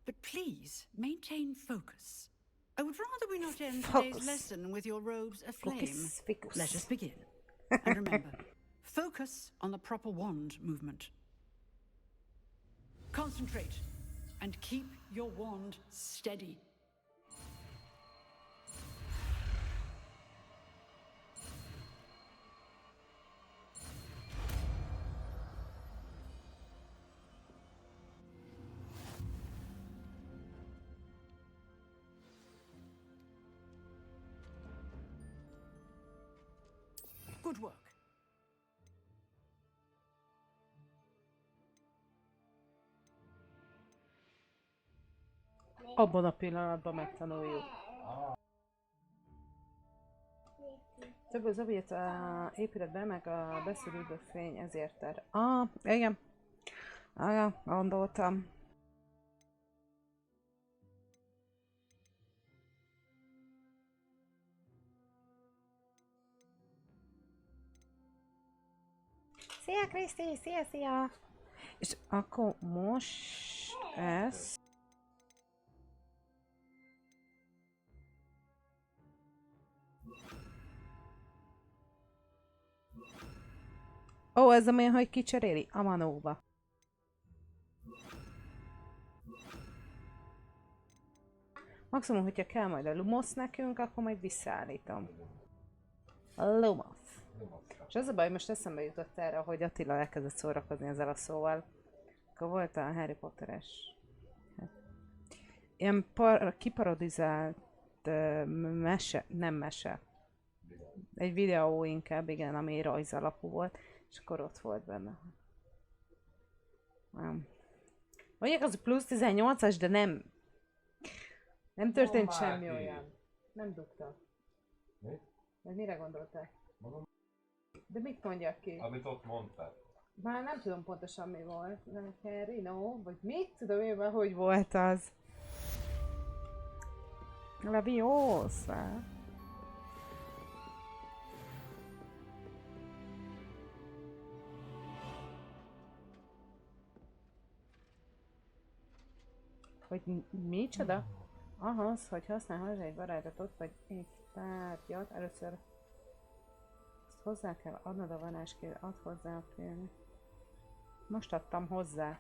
but please maintain focus. I would rather we not end today's lesson with your robes aflame. Let us begin. And remember, focus on the proper wand movement. Concentrate and keep your wand steady. Good work. Abban a pillanatban megtanuljuk. Több az abét a épületben, meg a beszűrődő fény ezért igen. Gondoltam. Szia Kriszti, szia! És akkor most ez... Ó, ez amilyen, hogy kicseréli a manóba. Maximum, hogyha kell majd a Lumos nekünk, akkor majd visszaállítom. A Lumos. És az a baj, most eszembe jutott erre, hogy Attila elkezdett szórakozni ezzel a szóval. Akkor volt a Harry Potteres. Ilyen kiparodizált mese, nem mese. Egy videó inkább, igen, ami rajz alapú volt, és akkor ott volt benne. Mondjuk az plusz 18-as, de nem történt semmi olyan. Nem dugta. Mi? Vagy mire gondoltál? De mit mondjak ki? Amit ott mondtál. Már nem tudom pontosan mi volt. Harry, no? Vagy mit tudom én már, hogy volt az? Leviosa. Hogy micsoda? Ahhoz, hogy használhass egy varázslatot, vagy egy tárgyat, először ezt hozzá kell adnod a varázskért, add hozzá a félni. Most adtam hozzá.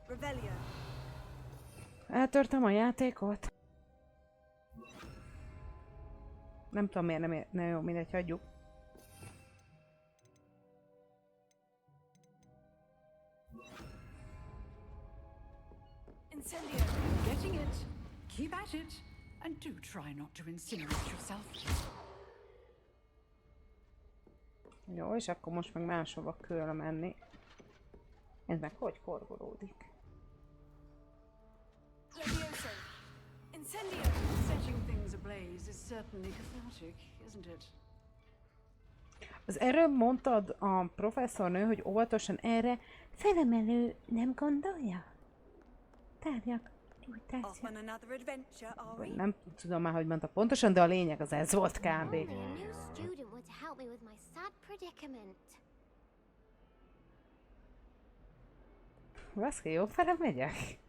Revelio. Eltörtem a játékot. Nem tudom miért nem jó, mindegy, hagyjuk. Incendio. Getting it. Keep at it. And do try not to incinerate yourself. Jó, és akkor most meg máshova kell menni. Ez meg hogy forgolódik? Levioso. Incendio. Setting things ablaze is certainly cathartic, isn't it? Az erről mondtad a professzornő, hogy óvatosan erre felemelő nem gondolja? Tárgyak, Off on another adventure, are we? nem tudom már, hogy mondta pontosan, de a lényeg az ez volt kb. Only a new student would help me with my sad predicament. Baszki, jobb fele megyek?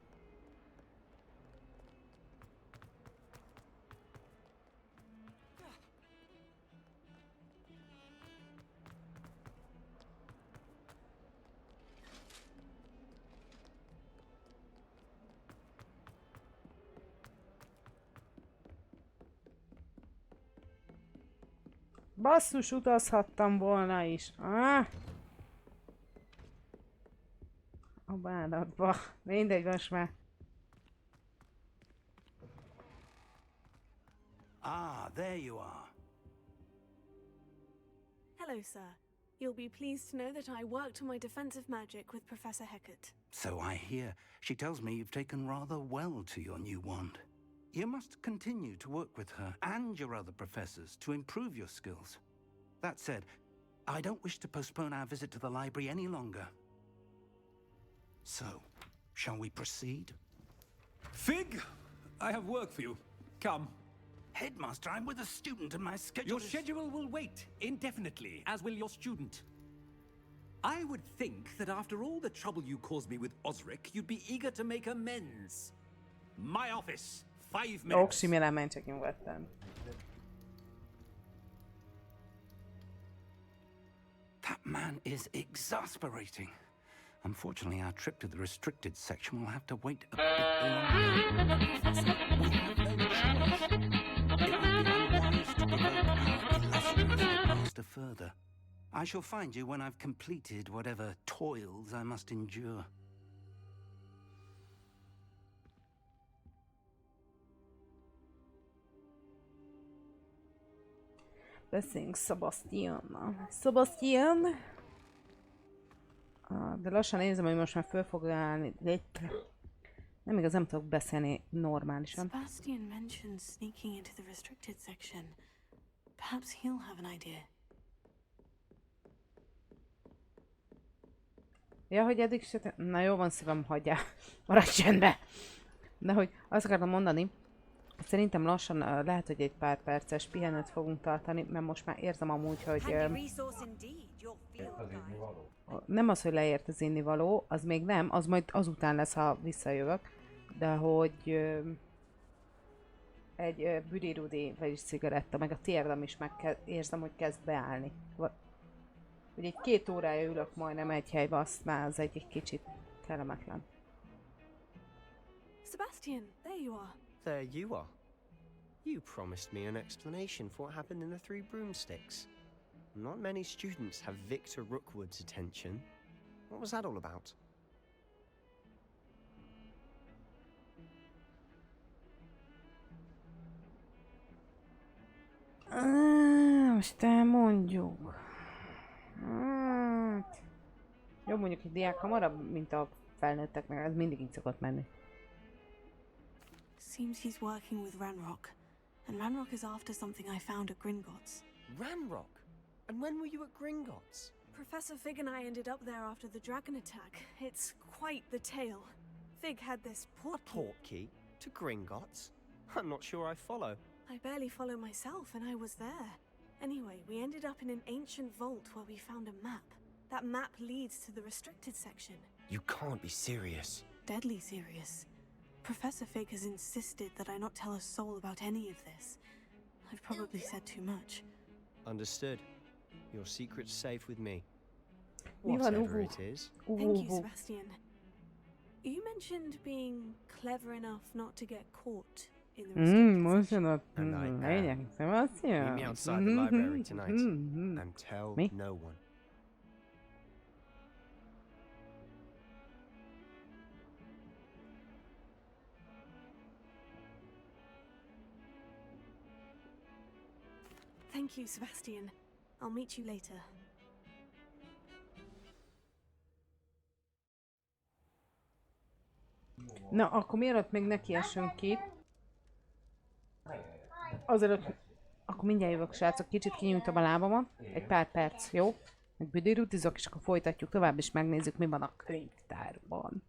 Basszus, utazhattam volna is. A bánatba. Mindegy, most már. Ah, there you are. Hello, sir. You'll be pleased to know that I worked on my defensive magic with Professor Hecat. So I hear. She tells me you've taken rather well to your new wand. You must continue to work with her and your other professors to improve your skills. That said, I don't wish to postpone our visit to the library any longer. So, shall we proceed? Fig, I have work for you. Come. Headmaster, I'm with a student and my schedule Your schedule will wait indefinitely, as will your student. I would think that after all the trouble you caused me with Osric, you'd be eager to make amends. My office, 5 minutes. Oksimilyen mencsek nyugodtan. That man is exasperating. Unfortunately, our trip to the restricted section will have to wait a bit longer. We have no choice. It would be unwise to provoke our illustrious master further. I shall find you when I've completed whatever toils I must endure. Beszéljünk Sebastiannal. Sebastian! De lassan érzem, hogy most már föl fog állni. Nem igaz, nem tudok beszélni normálisan. Sebastian mentioned sneaking into the restricted section. Perhaps he'll have an idea. Ja, hogy eddig se... Na jó van szívem, hagyjál. Maradj csendbe! De hogy azt akartam mondani, szerintem lassan lehet, hogy egy pár perces pihenet fogunk tartani, mert most már érzem amúgy, hogy nem az, hogy leért az innivaló, az még nem, az majd azután lesz, ha visszajövök, de hogy egy büdérudi, vagyis cigaretta, meg a térdem is érzem, hogy kezd beállni. Hogy egy 2 órája ülök majdnem egy helybe, azt már az egy kicsit kellemetlen. Sebastian, there you are. There you are. You promised me an explanation for what happened in the Three Broomsticks. Not many students have Victor Rookwood's attention. What was that all about? Most elmondjuk. Hát... Jobb mondjuk egy diák hamarabb, mint a felnőtteknek, ez mindig így szokott menni. Seems he's working with Ranrock, and Ranrock is after something I found at Gringotts. Ranrock? And when were you at Gringotts? Professor Fig and I ended up there after the dragon attack. It's quite the tale. Fig had this portkey to Gringotts? I'm not sure I follow. I barely follow myself, and I was there. Anyway, we ended up in an ancient vault where we found a map. That map leads to the restricted section. You can't be serious. Deadly serious. Professor Fig has insisted that I not tell a soul about any of this. I've probably said too much. Understood. Your secret's safe with me. Mi van, Whatever it is. Thank you, Sebastian. You mentioned being clever enough not to get caught in the restricted section. And Sebastian. Meet me outside the library tonight. And tell no one. Thank you, Sebastian. I'll meet you later. Na, akkor mielőtt még nekiessünk itt, azelőtt, akkor mindjárt jövök, srácok, kicsit kinyújtom a lábamat, egy pár perc, jó? Meg büdérutizok, és akkor folytatjuk tovább, és megnézzük, mi van a könyvtárban.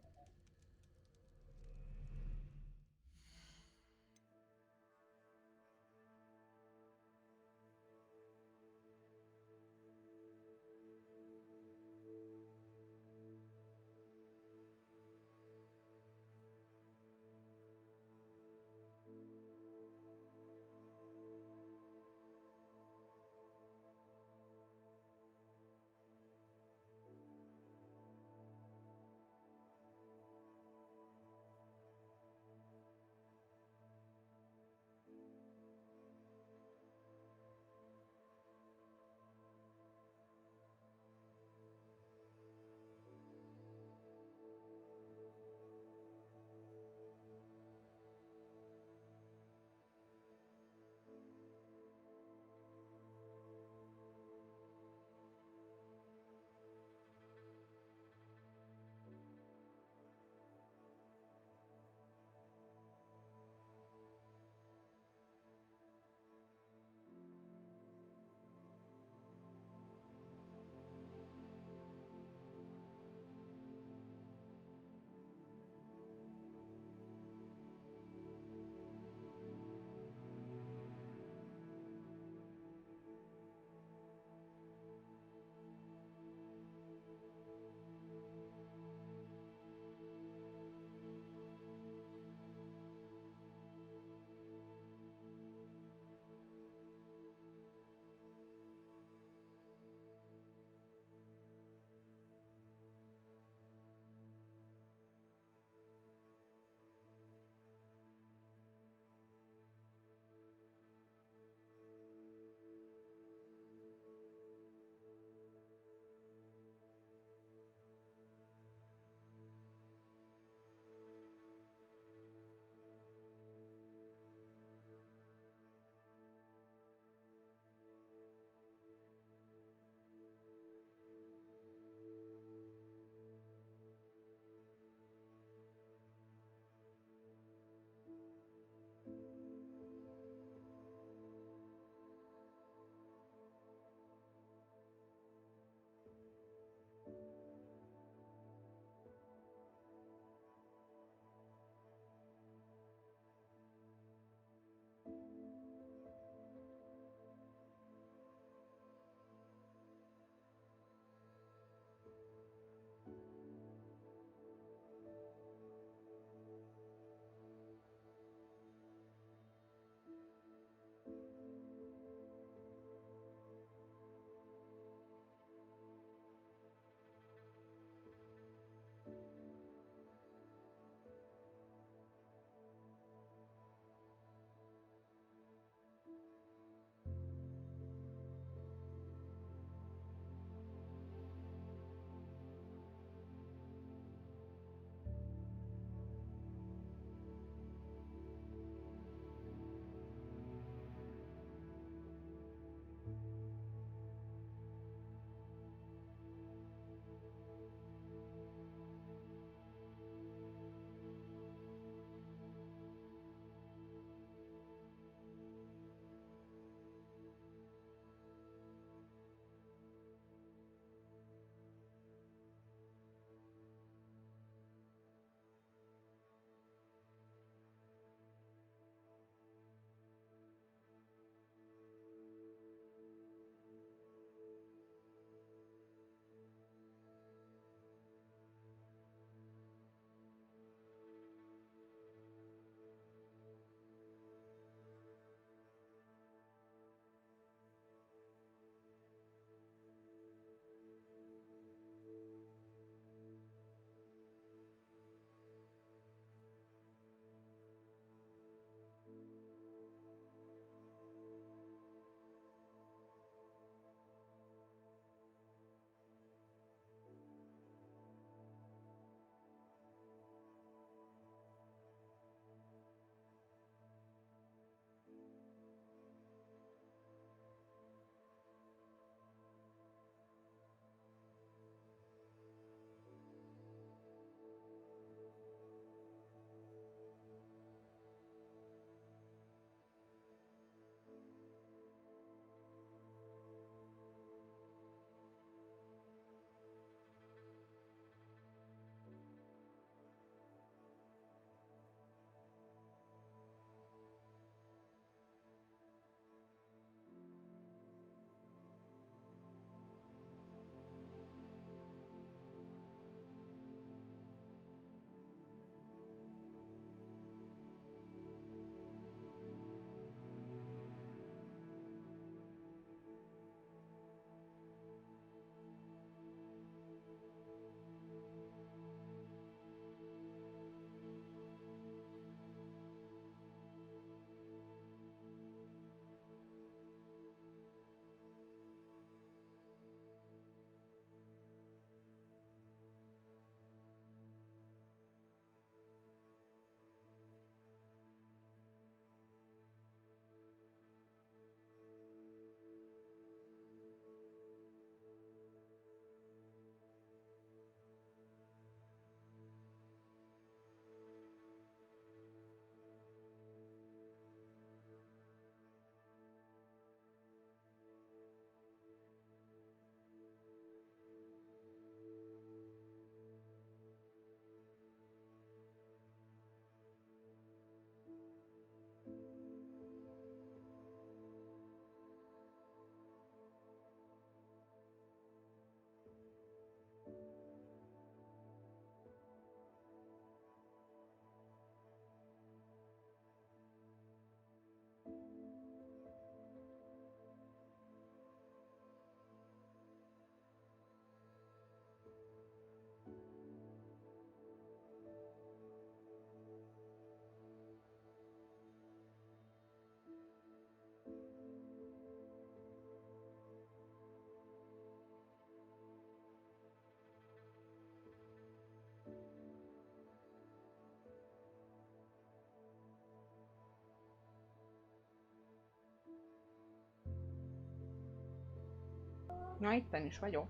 Na, itten is vagyok.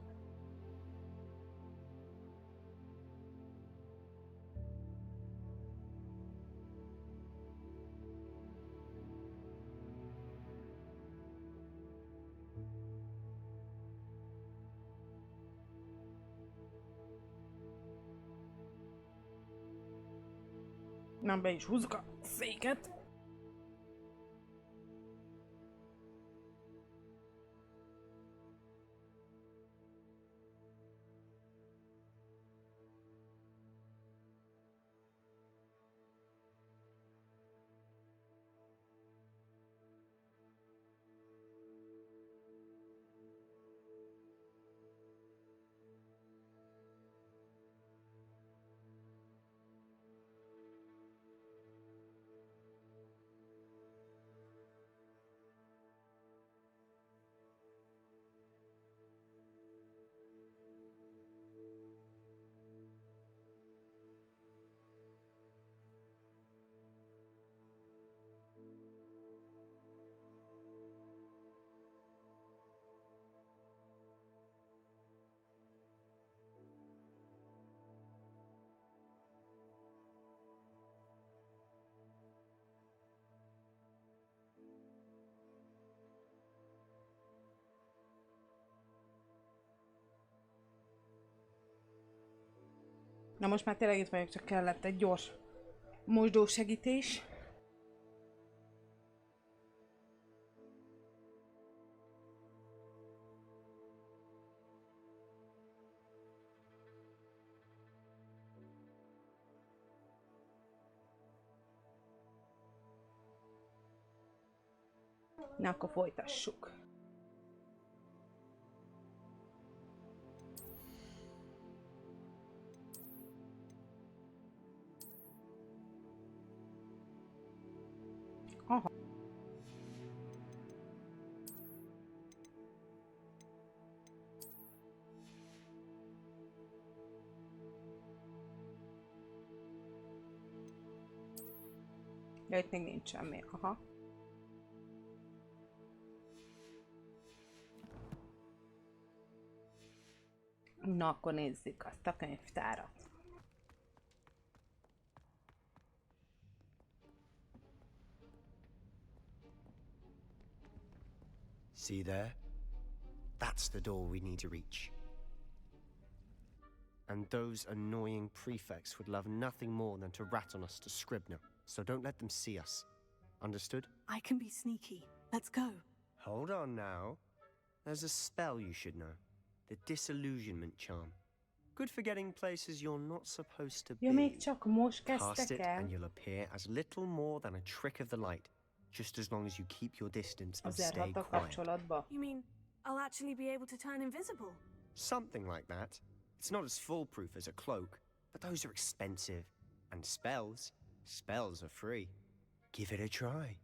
Na, be is húzzuk a széket. Na most már tényleg itt vagyok, csak kellett egy gyors mosdósegítés. Na, akkor folytassuk. Aha. Ja, itt még nincs semmi. Aha. Na, akkor nézzük azt a könyvtárat. See there? That's the door we need to reach. And those annoying prefects would love nothing more than to rat on us to Scribner, so don't let them see us. Understood? I can be sneaky. Let's go. Hold on now. There's a spell you should know. The Disillusionment Charm. Good for getting places you're not supposed to be. Ja, még csak most Cast kezdtek it el. and you'll appear as little more than a trick of the light, just as long as you keep your distance and Azért stay hattak quiet. kapcsolatba. You mean I'll actually be able to turn invisible? Something like that. It's not as foolproof as a cloak, but those are expensive. And spells are free. Give it a try.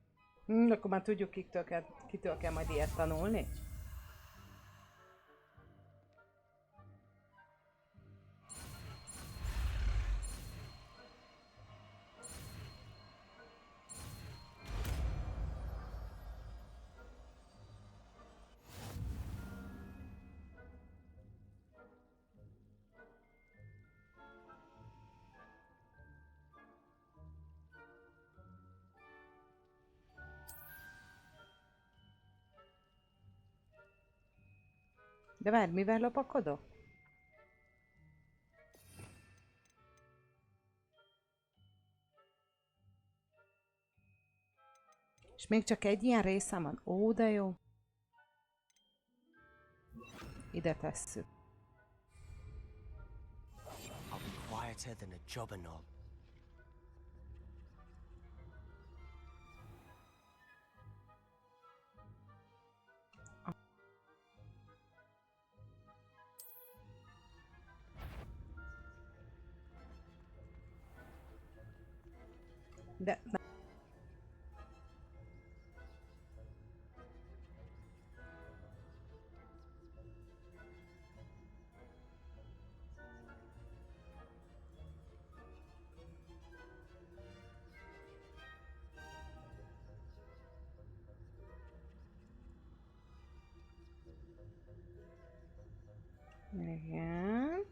Akkor már tudjuk, kitől kell majd ilyet tanulni. De várj, mivel lopakodok? És még csak egy ilyen részem van. Ó, de jó. Ide tesszük. I'll be quieter than a jobberknoll. De... Igen.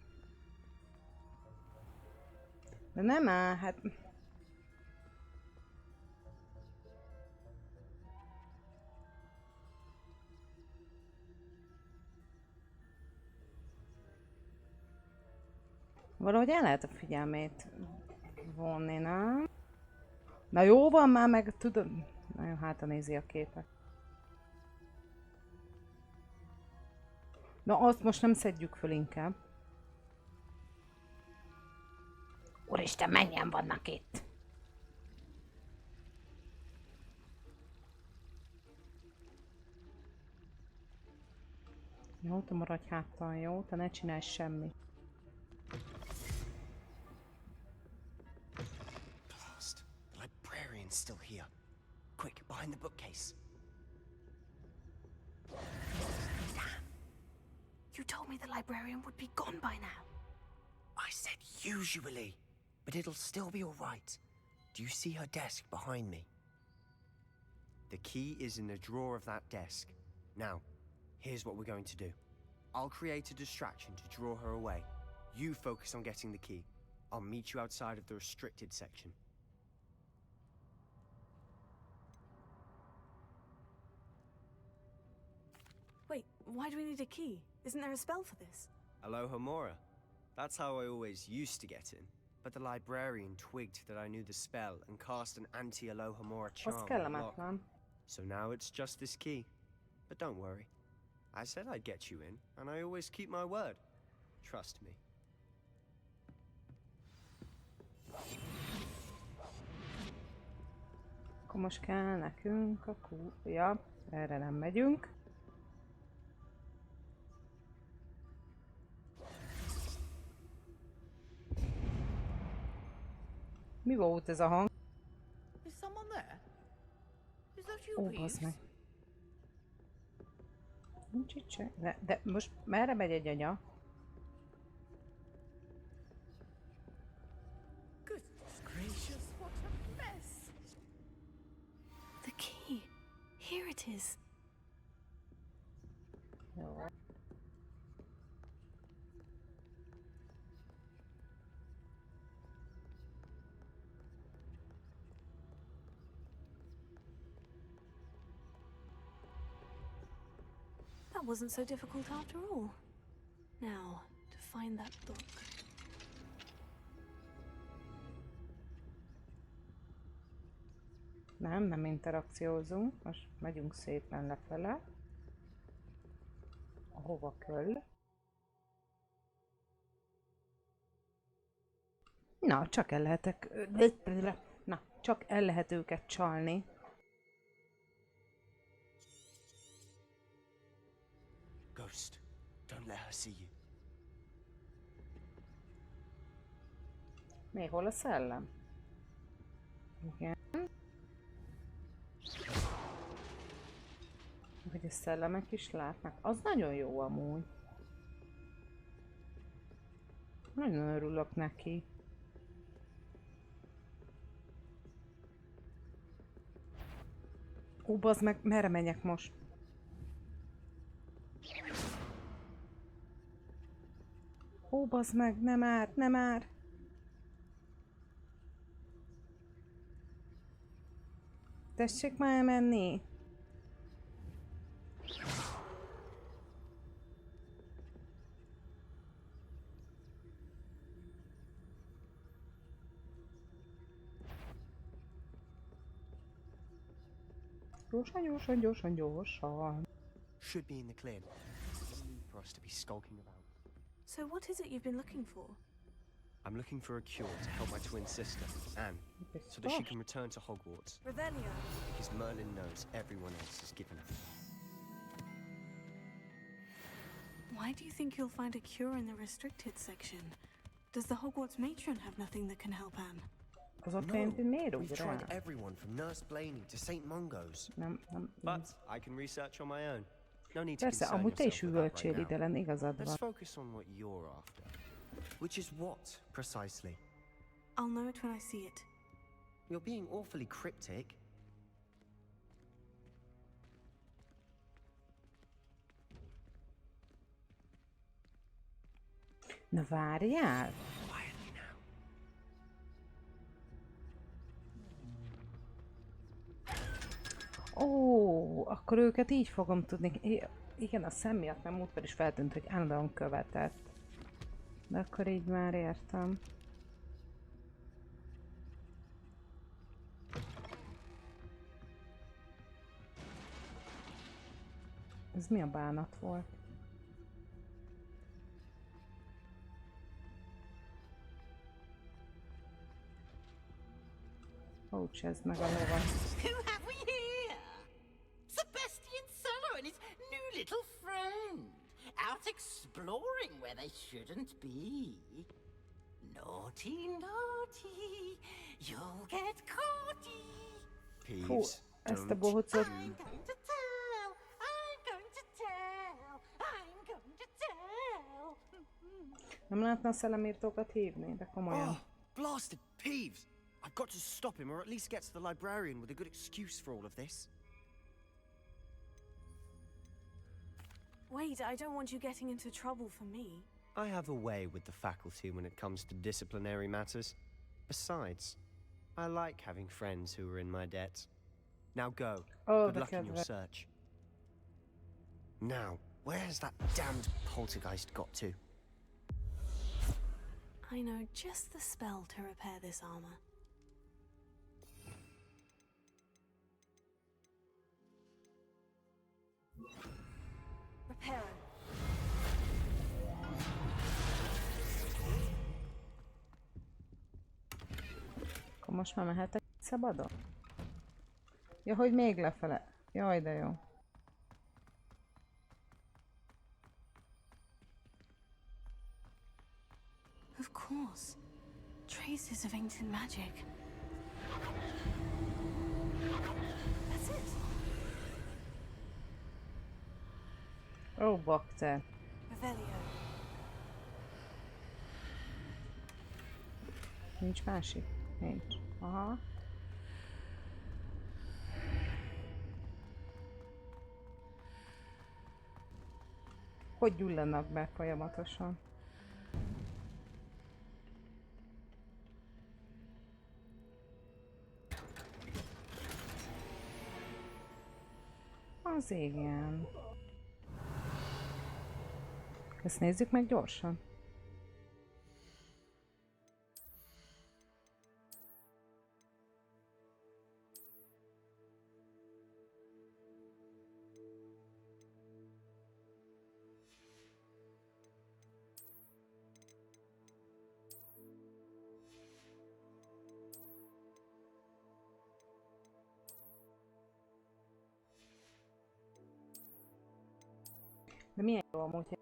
De nem áll, hát... Valahogy el lehet a figyelmét vonni, nem? Na jó van már, meg tudom... Nagyon hátra nézi a képet. Na azt most nem szedjük föl inkább. Úristen, mennyien vannak itt? Jó, te maradj háttal, jó? Te ne csinálj semmit. Blast. The librarian's still here. Quick, behind the bookcase. You told me the librarian would be gone by now. I said usually, but it'll still be all right. Do you see her desk behind me? The key is in the drawer of that desk. Now, here's what we're going to do. I'll create a distraction to draw her away. You focus on getting the key. I'll meet you outside of the restricted section. Wait, why do we need a key? Isn't there a spell for this? Alohomora. That's how I always used to get in. But the librarian twigged that I knew the spell and cast an anti-Alohomora charm Az on the lock. kellemetlen. So now it's just this key. But don't worry. I said I'd get you in, and I always keep my word. Trust me. Akkor most kell nekünk a Ja, erre nem megyünk. Mi volt ez a hang? Is someone there? Is that you, Ó, please? bazd meg. Nincs itt se. De most merre megy egy anya? Goodness gracious, what a mess! The key. Here it is. Jó. That wasn't so difficult after all. Now, to find that book. Nem interakciózunk. Most megyünk szépen lefele. Ahova kell. Na, csak el lehetek... Na, csak el lehet őket csalni. Ghost, don't let her see you. Még hol a szellem? Igen. Hogy a szellemek is látnak. Az nagyon jó amúgy. Nagyon örülök neki. Ó, bazd meg, merre menjek most? Ó, bazd meg, nem már, nem már! Tessék már elmenni! Gyorsan, gyorsan, gyorsan, gyorsan. Should be in the clear. No need for us to be skulking around. So what is it you've been looking for? I'm looking for a cure to help my twin sister, Anne, so that she can return to Hogwarts. Revelio. Because Merlin knows everyone else is given up. Why do you think you'll find a cure in the restricted section? Does the Hogwarts matron have nothing that can help Anne? Az ott lent miért We've ugrál? tried everyone from Nurse Blaney to St. Mungo's. Nem. But I can research on my own. No need to Persze, concern amúgy te is yourself with that üvöltsél right ide now. lenn, igazad Let's van. focus on what you're after. Which is what, precisely? I'll know it when I see it. You're being awfully cryptic. Na várjál! Ó, akkor őket így fogom tudni. Igen, a szem miatt, mert múltkor is feltűnt, hogy állandóan követett. De akkor így már értem. Ez mi a bánat volt? Ó, csezd meg a lovat. Who have we here? Sebastian Solo and his new little friend. Out exploring where they shouldn't be. Naughty, naughty. You'll get caughty. Peeves, ezt a bohócot. I'm going to tell. I'm going to tell. I'm going to tell. Nem lehetne a szellemírtókat hívni, de komolyan. Oh, blasted Peeves! I've got to stop him, or at least get to the librarian with a good excuse for all of this. Wait, I don't want you getting into trouble for me. I have a way with the faculty when it comes to disciplinary matters. Besides, I like having friends who are in my debt. Now go. Oh, good luck in your search. Now, where's that damned poltergeist got to? I know just the spell to repair this armor. Repair it. Akkor most már mehetek szabadon? Ja, hogy még lefele. Jaj, de jó. Of course. Traces of ancient magic. That's it. Ó, bakter. Revelio. Nincs másik? Nincs. Aha. Hogy gyullanak be folyamatosan? Az igen. Ezt nézzük meg gyorsan. De milyen jó amúgy, hogy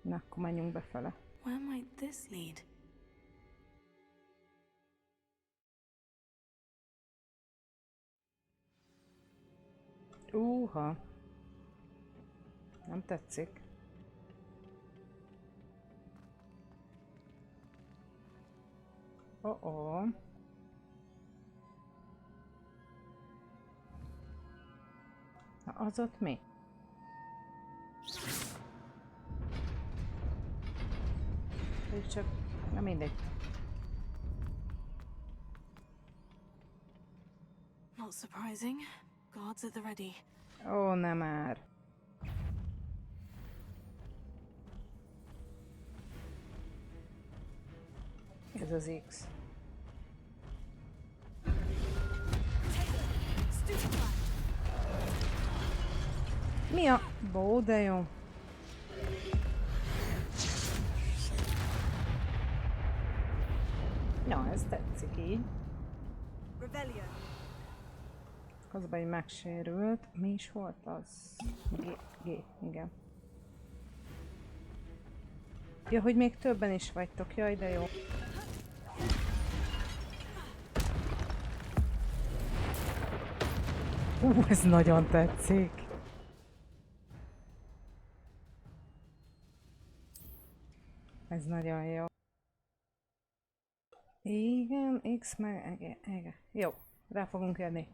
na, akkor menjünk befele. Where might this lead? Nem tetszik. Oh-oh. Na, az ott mi? És csak... Na mindegy. Not surprising. Guards at the ready. Ó, nem már. Ez az X. Mi a... Bó, de jó. Na, ez tetszik így. Revelio. Az a baj, hogy megsérült. Mi is volt az? G, igen. Ja, hogy még többen is vagytok. Jaj, de jó. Ez nagyon tetszik. Ez nagyon jó. Igen, X meg... Igen. Jó. Rá fogunk jönni.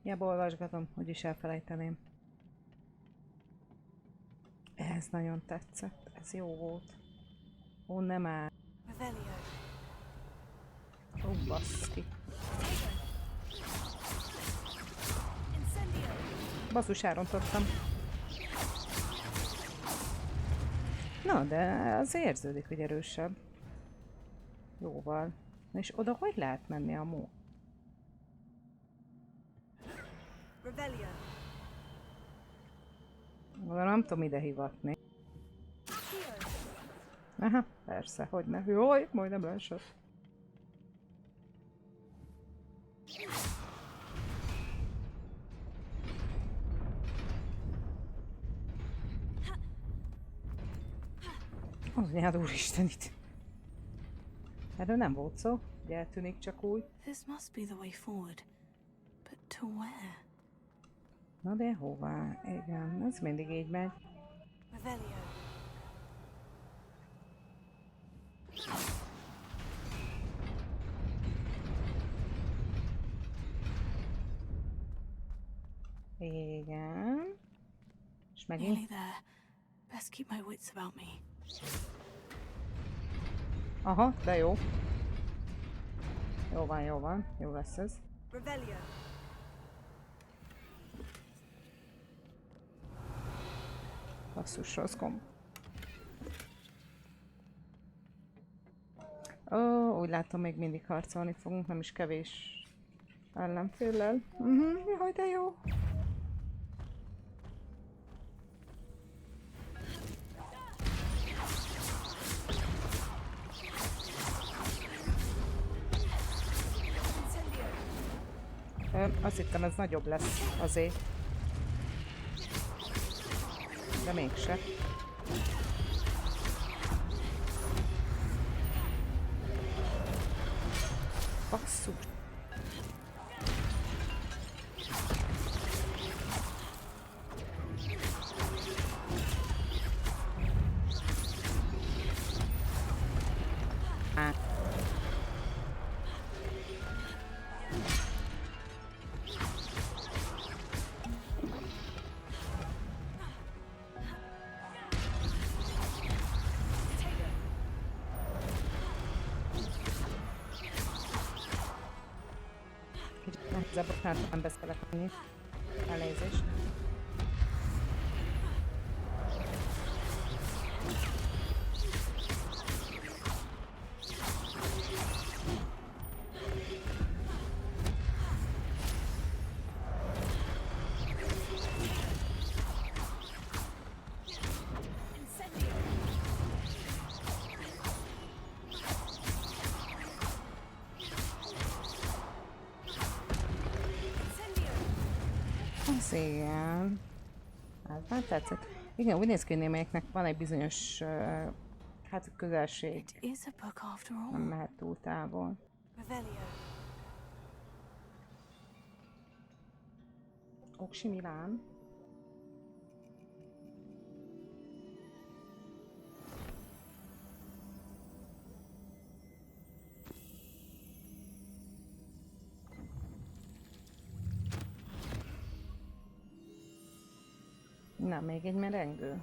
Hiába olvasgatom, úgyis elfelejteném. Ez nagyon tetszett. Ez jó volt. Ó, nem áll. Ó, baszki. Basszus, elrontottam. Na, de az érződik, hogy erősebb. Jóval. És oda hogy lehet menni amúgy? Oda nem tudom ide hivatni. Aha, persze, hogy ne. Jaj, majdnem leesett. Az nyád úristen itt. Erről nem volt szó, hogy eltűnik csak úgy. This must be the way forward. But to where? Na de hová? Igen, ez mindig így megy. Igen. És megint. Nearly there. Best keep my wits about me. Aha, de jó. Jó van, jó van. Jó lesz ez. Basszus, rossz komp. Ó, úgy látom, még mindig harcolni fogunk, nem is kevés ellenféllel. Jaj, de jó. Azt hittem, ez nagyobb lesz azért. De mégse. Basszus. Bocsánat, nem beszélek annyit. Elnézést. Igen. Ez már tetszett. Igen, úgy néz ki, hogy némelyiknek van egy bizonyos hát közelség. Nem mehet túl távol. Oksi Milán. Na, még egy merengő.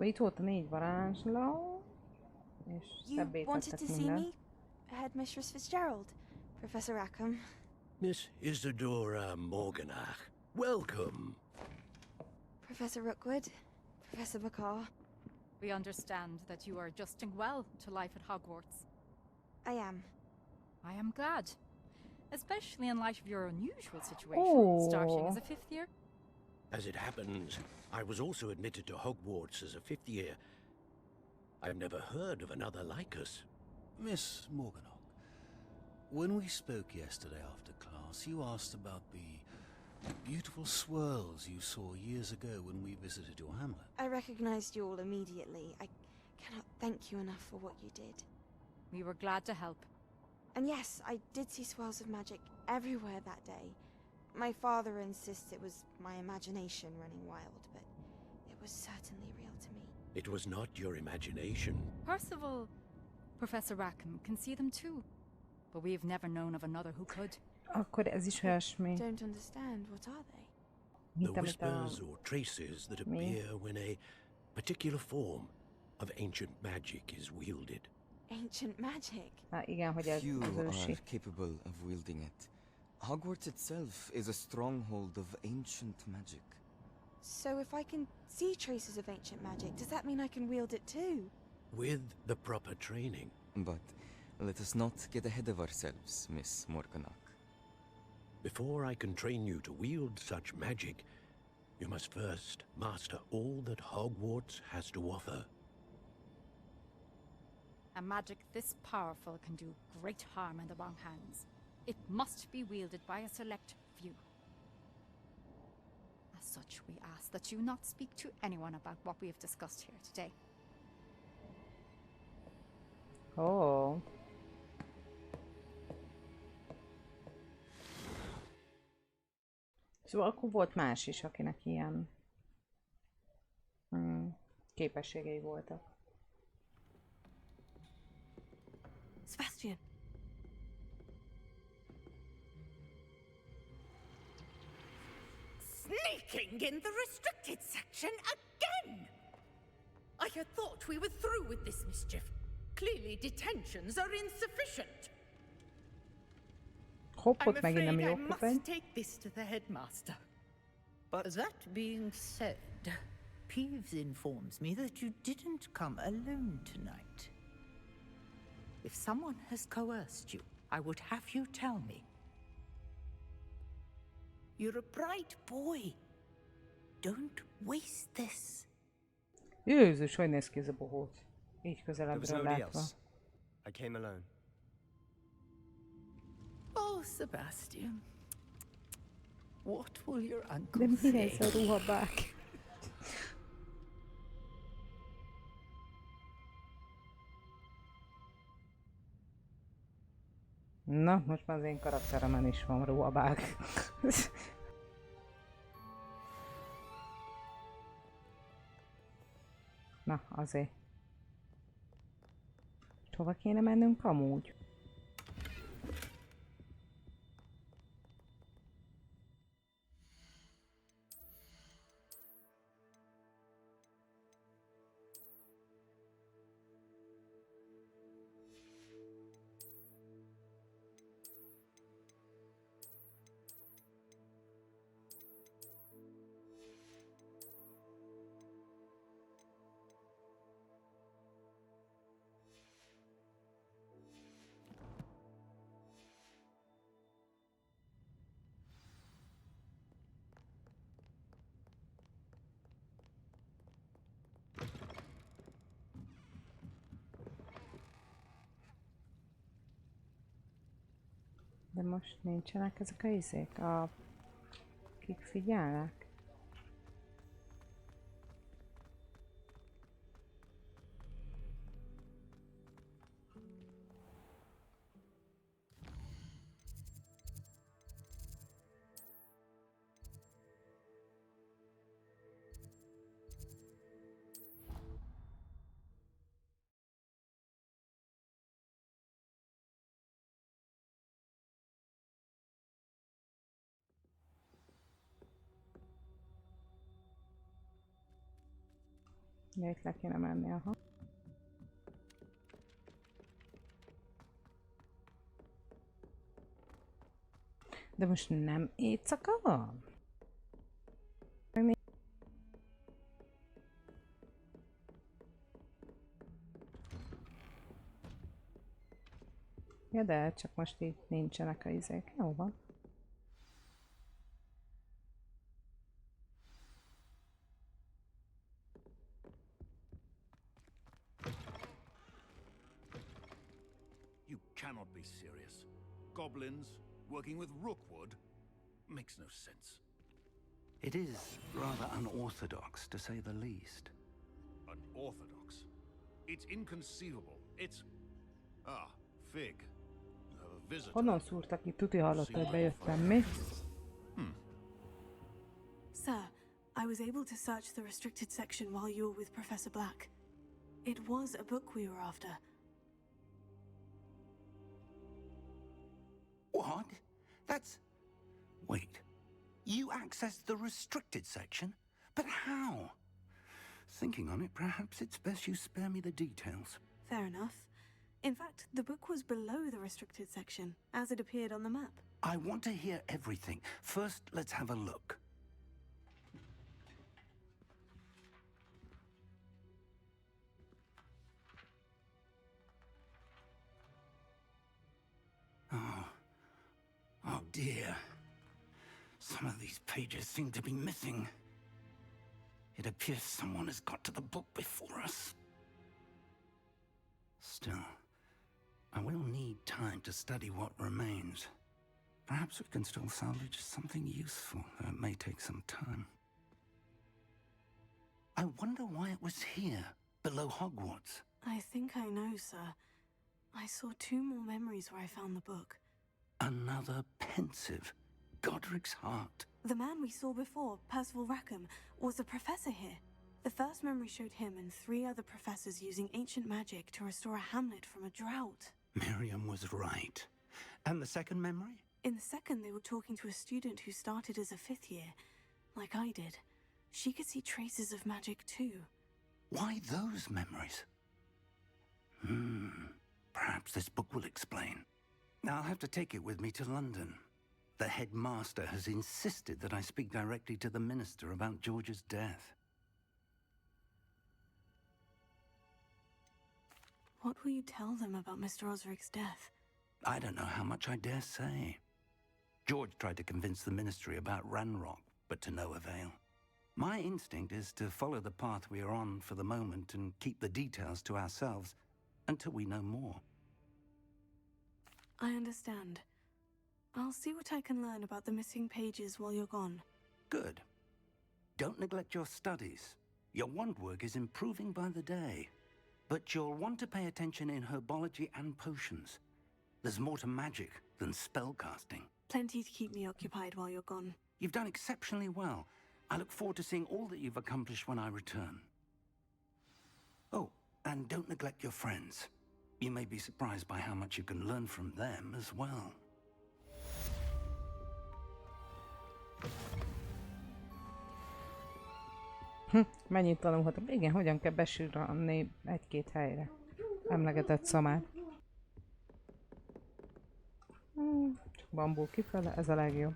Szóval itt volt a 4 varázsló, és You wanted to szebbétettek see me? mindent. Headmistress Fitzgerald, Professor Rackham. Miss Isadora Morganach, welcome. Professor Rookwood, Professor Bakar. We understand that you are adjusting well to life at Hogwarts. I am. I am glad. Especially in light of your unusual situation, starting as a 5th year. As it happens, I was also admitted to Hogwarts as a 5th year. I've never heard of another like us. Miss Morganach, when we spoke yesterday after class, you asked about the beautiful swirls you saw years ago when we visited your hamlet. I recognized you all immediately. I cannot thank you enough for what you did. We were glad to help. And yes, I did see swirls of magic everywhere that day. My father insists it was my imagination running wild, but it was certainly real to me. It was not your imagination. Percival, Professor Rackham can see them too. But we've never known of another who could. Akkor ez is olyasmi. Don't understand. What are they? The whispers or traces that appear when a particular form of ancient magic is wielded. Ancient magic? Igen, hogy ez Few az ősi. are capable of wielding it. Hogwarts itself is a stronghold of ancient magic. So if I can see traces of ancient magic, does that mean I can wield it too? With the proper training. But let us not get ahead of ourselves, Miss Morganach. Before I can train you to wield such magic, you must first master all that Hogwarts has to offer. A magic this powerful can do great harm in the wrong hands. It must be wielded by a select few. As such, we ask that you not speak to anyone about what we have discussed here today. Oh. Szóval akkor volt más is, akinek ilyen képességei voltak. Sebastian. Sneaking in the restricted section again! I had thought we were through with this mischief. Clearly detentions are insufficient. Hoppot megint nem jó I must take this to the headmaster. But that being said, Peeves informs me that you didn't come alone tonight. If someone has coerced you, I would have you tell me. You're a bright boy. Don't waste this. Jézus, hogy néz ki ez a bohóc? Így There was közelebbről nobody látva. else. I came alone. Oh, Sebastian. What will your De uncle mi say? ez a ruhabák? Na, most már az én karakteremen is van ruhabák. Na, azért. Hova kéne mennünk amúgy? De most nincsenek ezek a izék, akik figyelnek? Ja, itt le kéne menni, aha. De most nem éjszaka van? Ja, de csak most így nincsenek a izék. Jó van. You cannot be serious. Goblins working with Rookwood makes no sense. It is rather unorthodox, to say the least. Unorthodox? It's inconceivable. It's... Ah, Fig. You have a visitor. Honnan szúrtak itt? Tuti hallotta, hogy bejöttem, mi? Sir, I was able to search the restricted section while you were with Professor Black. It was a book we were after. What? That's... Wait. You accessed the restricted section? But how? Thinking on it, perhaps it's best you spare me the details. Fair enough. In fact, the book was below the restricted section, as it appeared on the map. I want to hear everything. First, let's have a look. Oh dear. Some of these pages seem to be missing. It appears someone has got to the book before us. Still, I will need time to study what remains. Perhaps we can still salvage something useful, though it may take some time. I wonder why it was here, below Hogwarts. I think I know, sir. I saw 2 more memories where I found the book. Another pensive. Godric's heart. The man we saw before, Percival Rackham, was a professor here. The first memory showed him and 3 other professors using ancient magic to restore a hamlet from a drought. Miriam was right. And the second memory? In the second, they were talking to a student who started as a 5th year, like I did. She could see traces of magic too. Why those memories? Perhaps this book will explain. I'll have to take it with me to London. The headmaster has insisted that I speak directly to the minister about George's death. What will you tell them about Mr. Osric's death? I don't know how much I dare say. George tried to convince the ministry about Ranrock, but to no avail. My instinct is to follow the path we are on for the moment and keep the details to ourselves until we know more. I understand. I'll see what I can learn about the missing pages while you're gone. Good. Don't neglect your studies. Your wand work is improving by the day. But you'll want to pay attention in herbology and potions. There's more to magic than spellcasting. Plenty to keep me occupied while you're gone. You've done exceptionally well. I look forward to seeing all that you've accomplished when I return. Oh, and don't neglect your friends. You may be surprised by how much you can learn from them as well. Mennyit tanulhatom? Igen, hogyan kell besülni 1-2 helyre. Emlegetett szamár. Csak bambú kifele, ez a legjobb.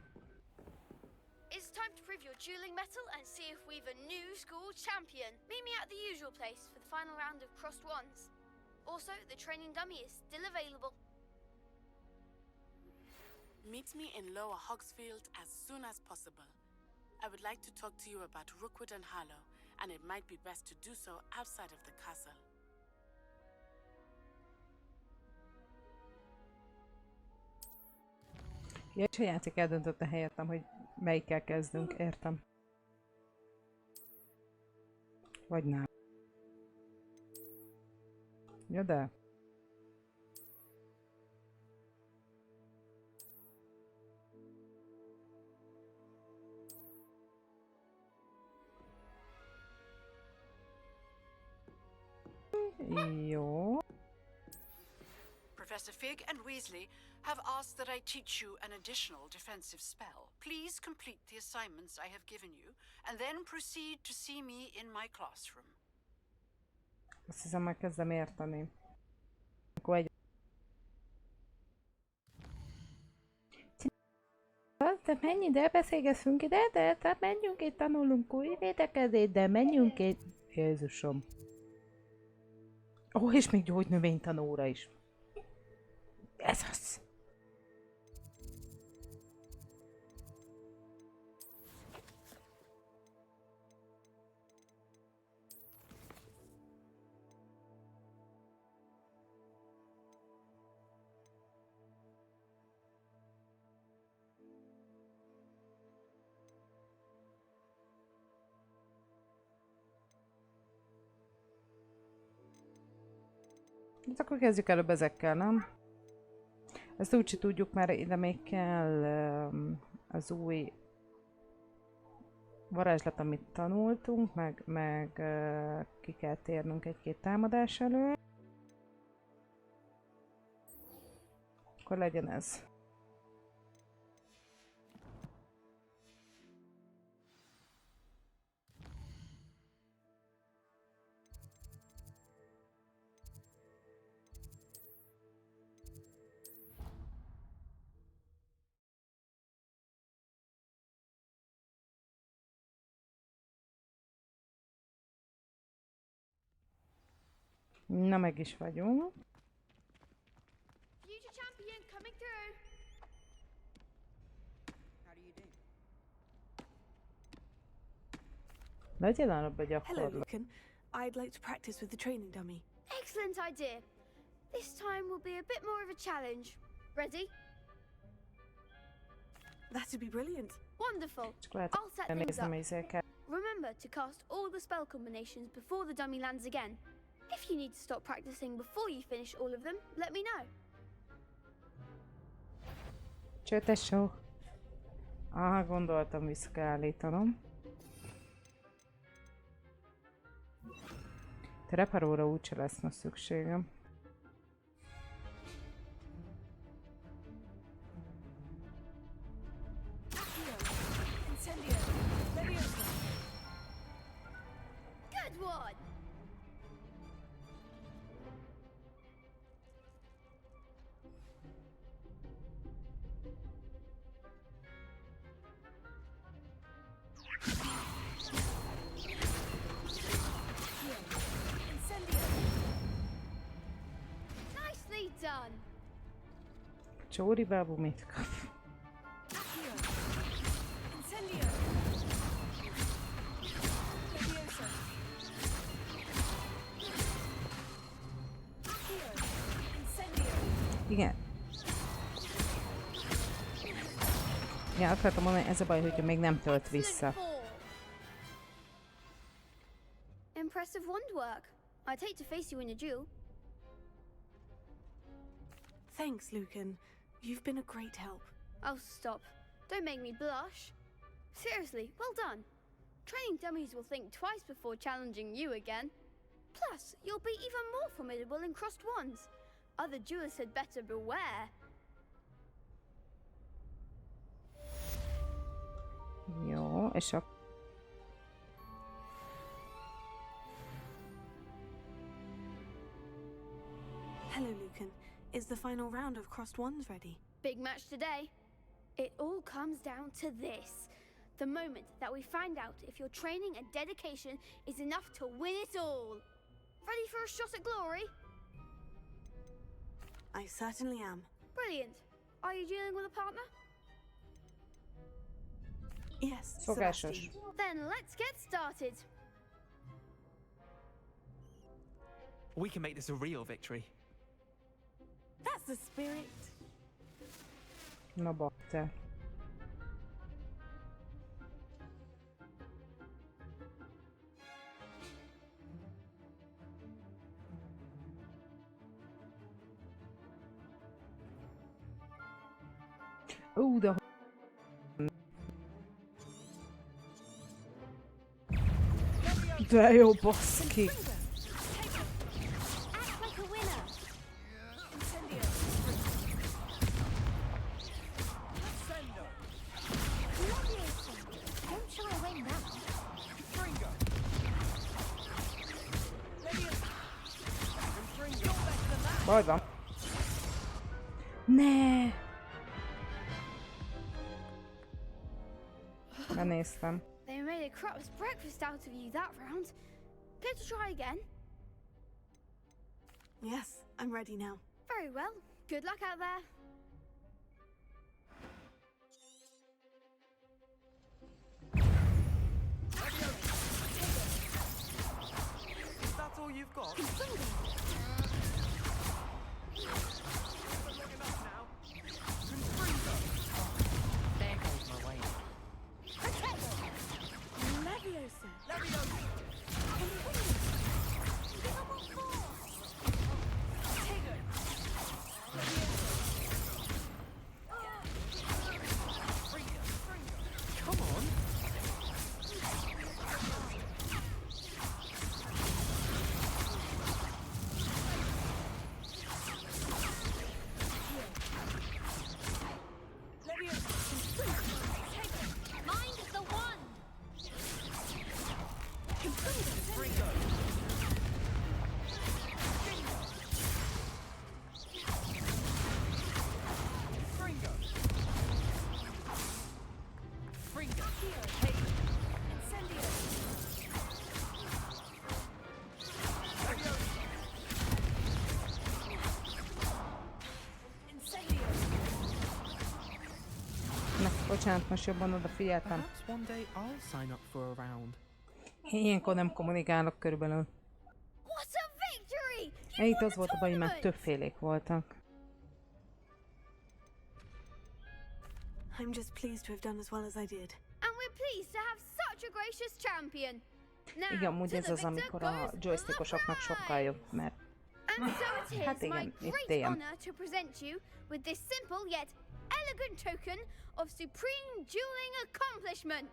It's time to prove your dueling mettle and see if we've a new school champion. Meet me at the usual place for the final round of crossed wands. Also, the training dummy is still available. Meet me in Lower Hogsfield as soon as possible. I would like to talk to you about Rookwood and Harlow, and it might be best to do so outside of the castle. Ja, és a játék eldöntötte helyettem, hogy melyikkel kezdünk, értem. Vagy nem. Ja, de... Jó. Professor Fig and Weasley have asked that I teach you an additional defensive spell. Please complete the assignments I have given you, and then proceed to see me in my classroom. Azt hiszem, már kezdem érteni. Akkor egy... De menj ide, beszélgessünk ide, de menjünk itt, tanulunk új védekezést, de menjünk itt. Jézusom. Ó, és még gyógynövénytanóra is. Ez az. Hát akkor kezdjük előbb ezekkel, nem? Ezt úgyse tudjuk, mert ide még kell az új varázslat, amit tanultunk, meg ki kell térnünk egy-két támadás elő. Akkor legyen ez. Na, meg is vagyunk. Future champion coming through. How do you do? Legyen arra Hello, gyakorlat. Lucan. I'd like to practice with the training dummy. Excellent idea. This time will be a bit more of a challenge. Ready? That would be brilliant. Wonderful. Csak lehet I'll set things néznem up. ezeket. Remember to cast all the spell combinations before the dummy lands again. If you need to stop practicing before you finish all of them, let me know. Cső, tesó. Gondoltam, vissza kell állítanom. Te reparóra úgyse lesz ma szükségem. Good one. Nicely done. Csóri bábú mit kap? Igen. Ja, akartam mondani, ez a baj, hogyha még nem tölt vissza. Impressive wand work. I'd hate to face you in a duel. Thanks, Lucan. You've been a great help. Oh, stop. Don't make me blush. Seriously, well done. Training dummies will think twice before challenging you again. Plus, you'll be even more formidable in crossed wands. Other duelists had better beware. Jó, és a... Hello, Lucan. Is the final round of crossed wands ready? Big match today. It all comes down to this. The moment that we find out if your training and dedication is enough to win it all. Ready for a shot at glory? I certainly am. Brilliant. Are you dealing with a partner? Yes, Szokásos. Sebastian. Then let's get started. We can make this a real victory. That's the spirit. Na bakte. De... De jó, baszki. Hogy van? Ne! Benéztem. They made a crap's breakfast out of you that round. Care to try again? Yes, I'm ready now. Very well. Good luck out there. That's all you've got? There goes my way. Leviosa. Come on. Mind the one! Na, bocsánat, most jobban odafigyeltem. Perhaps one day I'll sign up for a round. Én ilyenkor nem kommunikálok körülbelül. What a victory! Itt az volt a baj, hogy már többfélék voltak. I'm just pleased to have done as well as I did. And we're pleased to have such a gracious champion. Now, Igen, amúgy to ez the az, victor amikor goes a joystickosoknak sokkal jobb, mert... And so it Hát is my igen, itt great ilyen. honor to present you with this simple yet elegant token of supreme dueling accomplishment.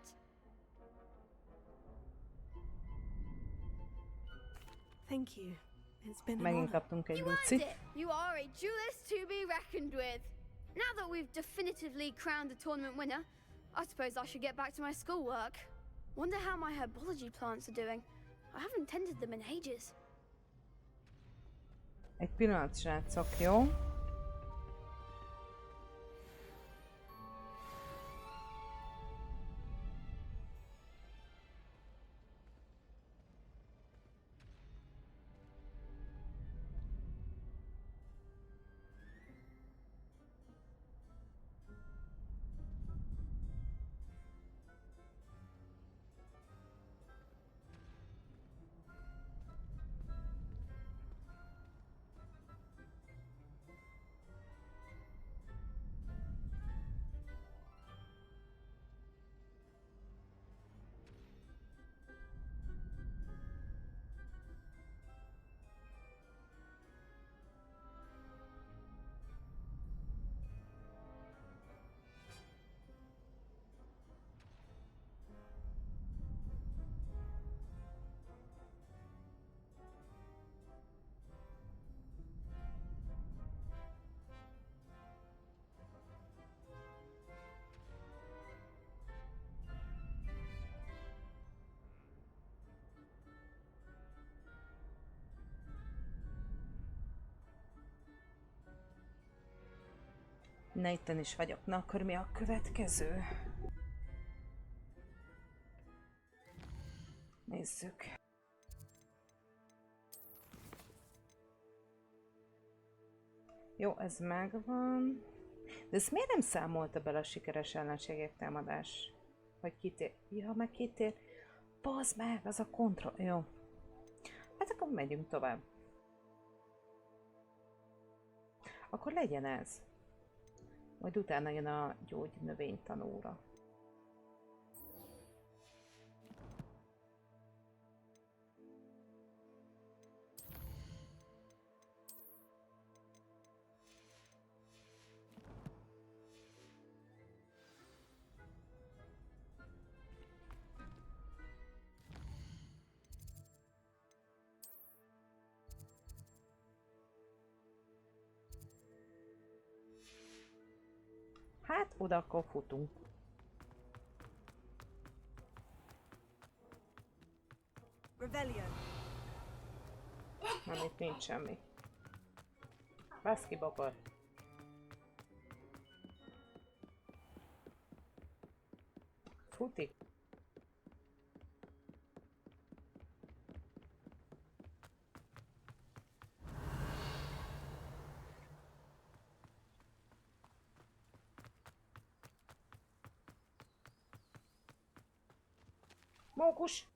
Thank you. It's been an Megint honor. kaptunk egy You earned lucit. it. You are a duelist to be reckoned with. Now that we've definitively crowned the tournament winner, I suppose I should get back to my schoolwork. Wonder how my herbology plants are doing. I haven't tended them in ages. Egy pillanat, srácok, jó? Na, itten is vagyok. Na, akkor mi a következő? Nézzük. Jó, ez megvan. De ezt miért nem számolta bele a sikeres ellenségek támadás? Hogy kitér? Ja, meg kitér. Bazd meg, az a kontroll. Jó. Hát akkor megyünk tovább. Akkor legyen ez. Majd utána jön a gyógynövénytanóra. Hát, oda akkor futunk. Revelio. Nem, itt nincs semmi. Baszki bokor. Futik. Mókus!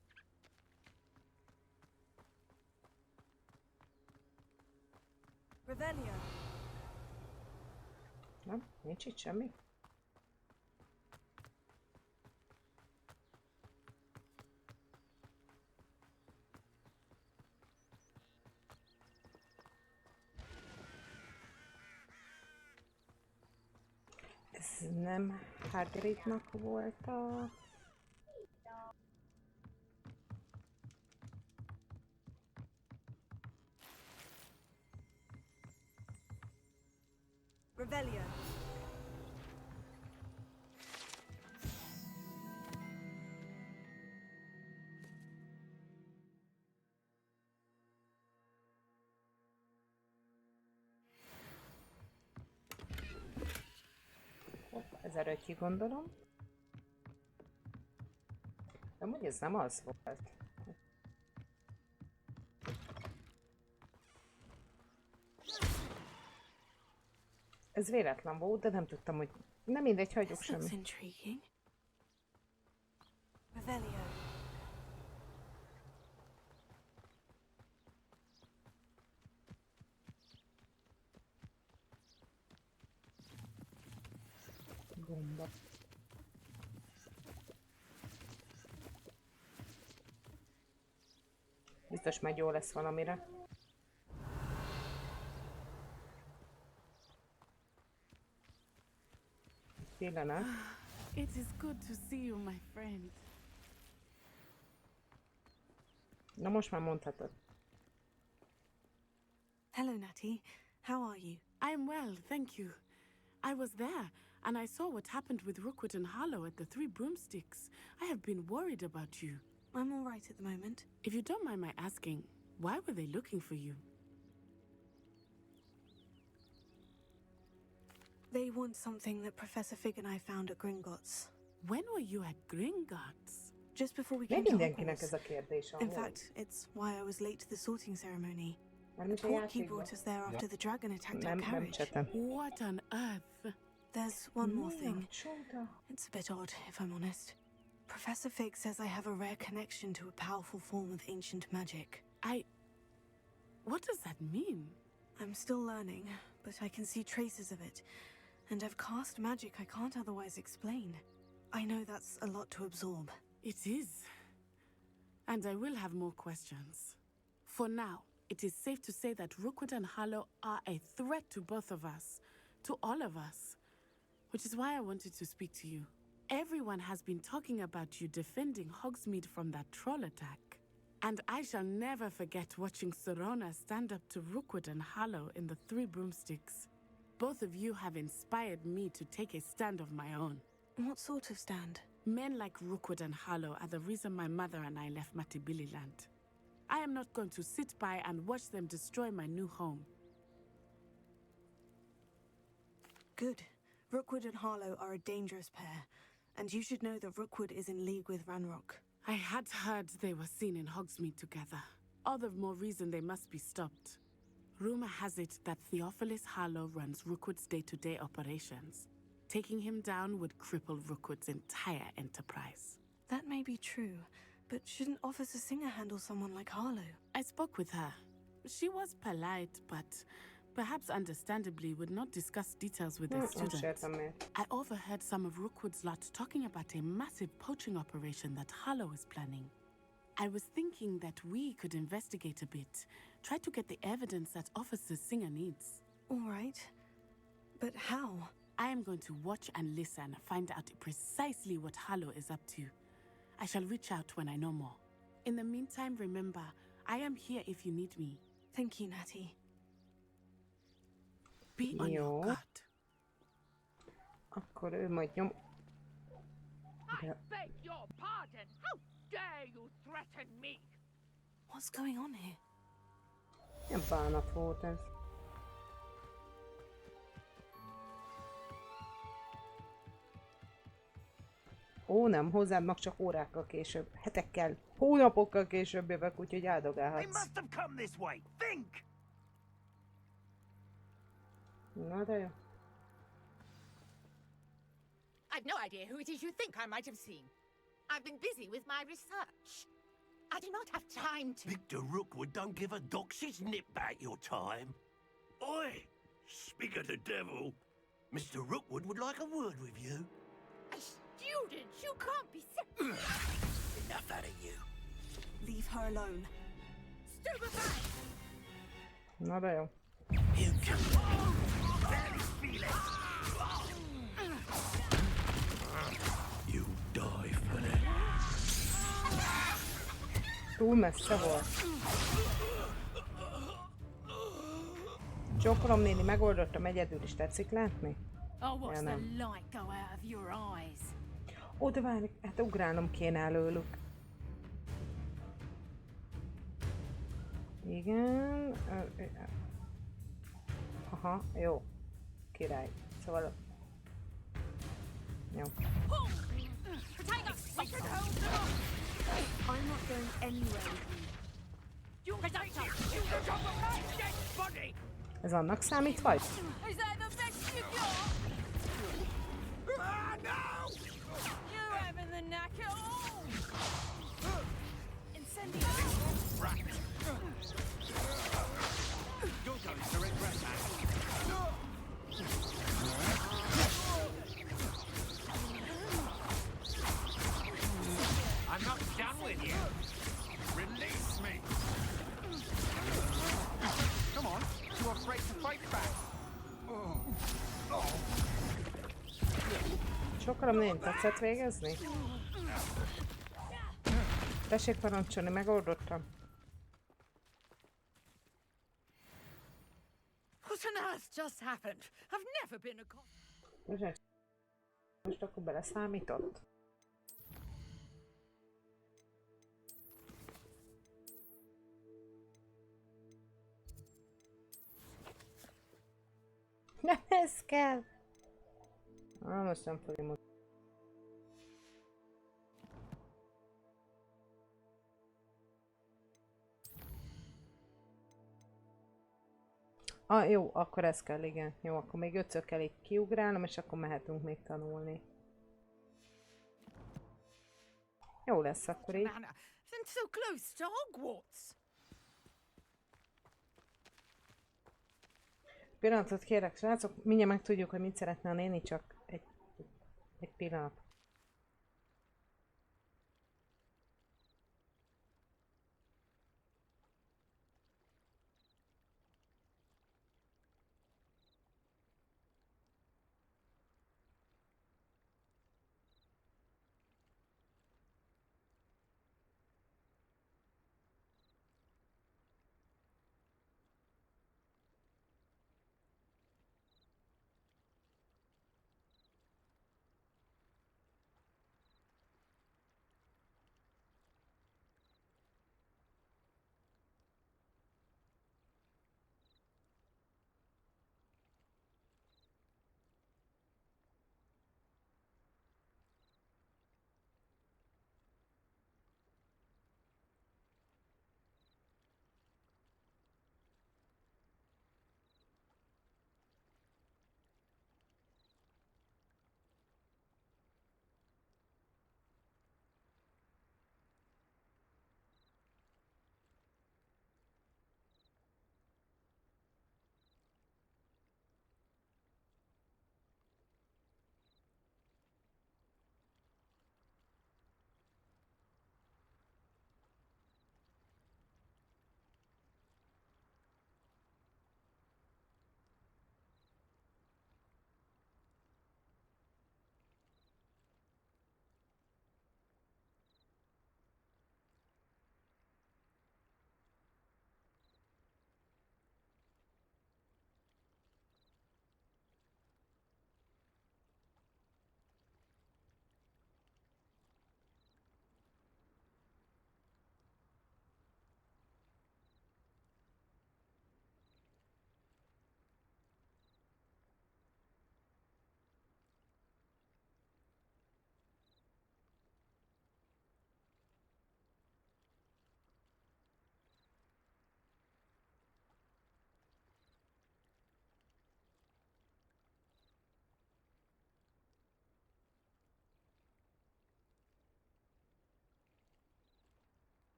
Revelio. Nem, nincs itt semmi. Ez nem Hagridnak volt a... Revelio. Hoppá, ez erőtjű gondolom. De amúgy ez nem az volt. Ez véletlen volt, de nem tudtam, hogy... Nem mindegy, hagyjuk semmi. Intriguing. Revelio. Gomba. Biztos majd jó lesz valamire. Pillanat. It is good to see you, my friend. Na most már mondhatod. Hello, Natty. How are you? I'm well, thank you. I was there, and I saw what happened with Rookwood and Harlow at the Three Broomsticks. I have been worried about you. I'm all right at the moment. If you don't mind my asking, why were they looking for you? They want something that Professor Fig and I found at Gringotts. When were you at Gringotts? Just before we Még came to mindenkinek Hogwarts. ez a kérdése. In amúgy. fact, it's why I was late to the sorting ceremony. Mármint a Portkey játékban. brought us there after the dragon attacked our Nem carriage. csetem. What on earth? There's one more Mi a thing. csoda? It's a bit odd, if I'm honest. Professor Fig says I have a rare connection to a powerful form of ancient magic. What does that mean? I'm still learning, but I can see traces of it. And I've cast magic I can't otherwise explain. I know that's a lot to absorb. It is. And I will have more questions. For now, it is safe to say that Rookwood and Harlow are a threat to both of us. To all of us. Which is why I wanted to speak to you. Everyone has been talking about you defending Hogsmeade from that troll attack. And I shall never forget watching Serona stand up to Rookwood and Harlow in the Three Broomsticks. Both of you have inspired me to take a stand of my own. What sort of stand? Men like Rookwood and Harlow are the reason my mother and I left Matibililand. I am not going to sit by and watch them destroy my new home. Good. Rookwood and Harlow are a dangerous pair, and you should know that Rookwood is in league with Ranrock. I had heard they were seen in Hogsmeade together. All the more reason they must be stopped. Rumor has it that Theophilus Harlow runs Rookwood's day-to-day operations. Taking him down would cripple Rookwood's entire enterprise. That may be true, but shouldn't Officer Singer handle someone like Harlow? I spoke with her. She was polite, but perhaps understandably would not discuss details with the students. I overheard some of Rookwood's lot talking about a massive poaching operation that Harlow is planning. I was thinking that we could investigate a bit, try to get the evidence that Officer Singer needs. All right. But how? I am going to watch and listen, find out precisely what Harlow is up to. I shall reach out when I know more. In the meantime, remember, I am here if you need me. Thank you, Natty. Be on your guard. Akkor ő majd nyom... I beg your pardon! How dare you threaten me? What's going on here? Milyen bánat volt ez? Ó, nem, hozzád meg csak órákkal később. Hetekkel, hónapokkal később jövök, úgyhogy áldogálhatsz. Na de jó. I've no idea who it is you think I might have seen. I've been busy with my research. I do not have time to... Victor Rookwood don't give a doxy's nip back your time. Oi! Speak of the devil. Mr. Rookwood would like a word with you. A student? You can't be Enough out of you. Leave her alone. Stupefy! Na de jó. You can... Barely feel it. You die for it. Túl messze volt. Csókolom néni, megoldottam, egyedül is tetszik látni? Oh, watch Ja, the nem. light go out of your eyes. Ó, de várj, hát ugrálnom kéne előlük. Igen. Aha, jó. Király. Szóval... Jó. I'm not going anywhere with you. Ez annak számít vagy? Is that the best you got? Ah, no! You're having the knack at all! Incendio! You're going to regret that. I'm not done with you. Release me. Come on, too afraid to fight back. Sokarom nem tetszett végezni? Tessék parancsolni, megoldottam. What on earth just happened? I've never been a... Most akkor beleszámított? Nem ez kell! Most nem fogja mondani. Jó, akkor ez kell, igen. Jó, akkor még 5-ször kell itt kiugrálnom, és akkor mehetünk még tanulni. Jó lesz akkor így. And so close to Hogwarts. Pillanatot kérek, srácok, mindjárt megtudjuk, hogy mit szeretne a néni, csak egy pillanat.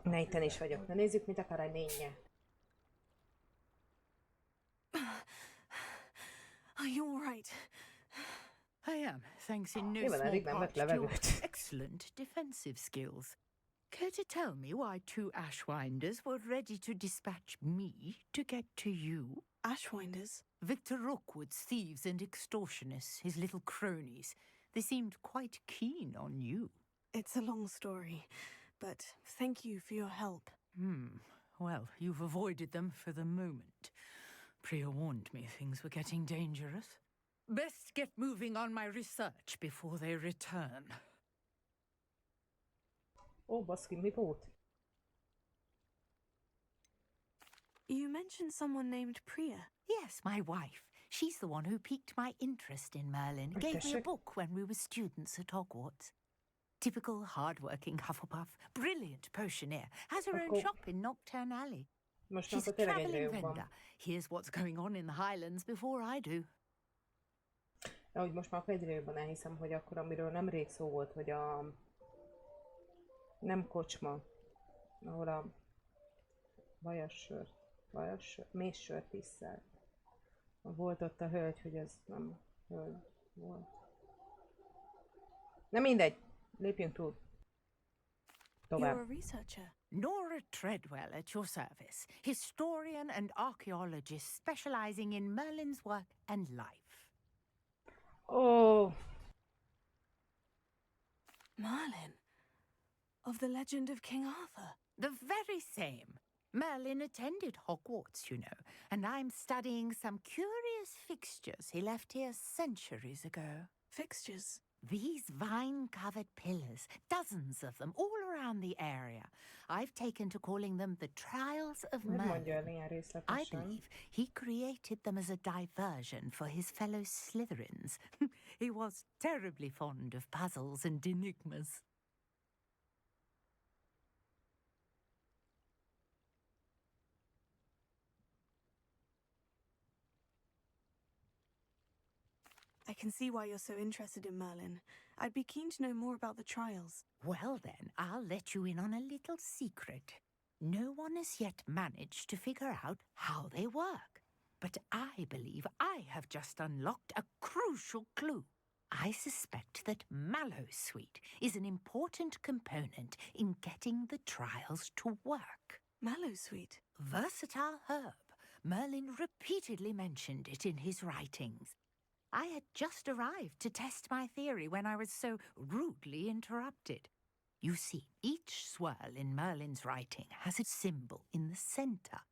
Na, itten is vagyok. Na nézzük, mit akar a nénye. Are you all right? I am, thanks in no Nyilván small elég nem part vett to your levegőt. excellent defensive skills. Care to tell me why 2 Ashwinders were ready to dispatch me to get to you? Ashwinders? Victor Rookwood's thieves and extortionists, his little cronies. They seemed quite keen on you. It's a long story, but thank you for your help. Well, you've avoided them for the moment. Priya warned me things were getting dangerous. Best get moving on my research before they return. Ó, baszki, mi volt? You mentioned someone named Priya. Yes, my wife. She's the one who piqued my interest in Merlin. Gave me a book when we were students at Hogwarts. Typical hard-working Hufflepuff. Brilliant potioneer. Has her own shop in Nocturne Alley. She's a traveling vendor. Here's what's going on in the Highlands before I do. De hogy most már akkor egyre jobban elhiszem, hogy akkor amiről nemrég szó volt, hogy a... Nem kocsma, ahol a méz sört isszák. Volt ott a hölgy, hogy ez nem hölgy volt. Na mindegy, lépjünk túl. Tovább. You're a researcher. Nora Treadwell at your service. Historian and archaeologist specializing in Merlin's work and life. Oh. Merlin? Of the legend of King Arthur? The very same. Merlin attended Hogwarts, you know, and I'm studying some curious fixtures he left here centuries ago. Fixtures? These vine-covered pillars, dozens of them, all around the area. I've taken to calling them the Trials of Merlin. I believe he created them as a diversion for his fellow Slytherins. He was terribly fond of puzzles and enigmas. I can see why you're so interested in Merlin. I'd be keen to know more about the trials. Well then, I'll let you in on a little secret. No one has yet managed to figure out how they work. But I believe I have just unlocked a crucial clue. I suspect that Mallowsweet is an important component in getting the trials to work. Mallowsweet? Versatile herb. Merlin repeatedly mentioned it in his writings. I had just arrived to test my theory when I was so rudely interrupted. You see, each swirl in Merlin's writing has a symbol in the centre.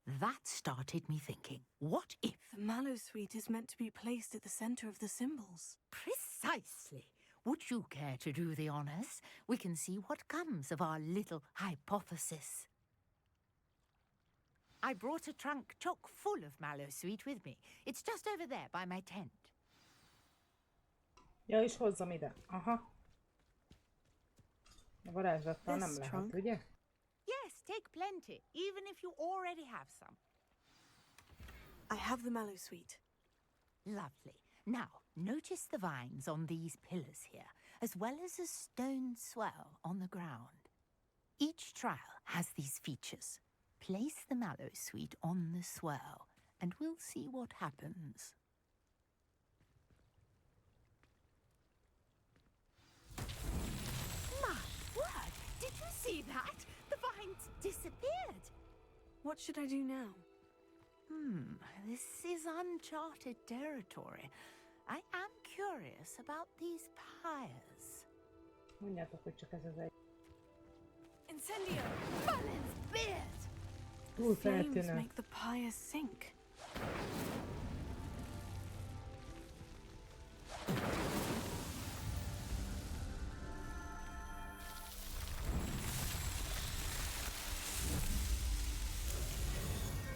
That started me thinking, what if... The Mallowsweet is meant to be placed at the centre of the symbols. Precisely. Would you care to do the honours? We can see what comes of our little hypothesis. I brought a trunk chock full of Mallowsweet with me. It's just over there by my tent. Ja, és hozzam ide. Aha. A varázslattal nem lehet, ugye? Yes, take plenty, even if you already have some. I have the Mallowsweet. Lovely. Now, notice the vines on these pillars here, as well as a stone swell on the ground. Each trial has these features. Place the Mallowsweet on the swirl, and we'll see what happens. My word! Did you see that? The vines disappeared! What should I do now? This is uncharted territory. I am curious about these pyres. Mondjátok, hogy csak ez az egy. Incendio! Merlin's beard! Túl Flames feltűnő. make the pyre sink.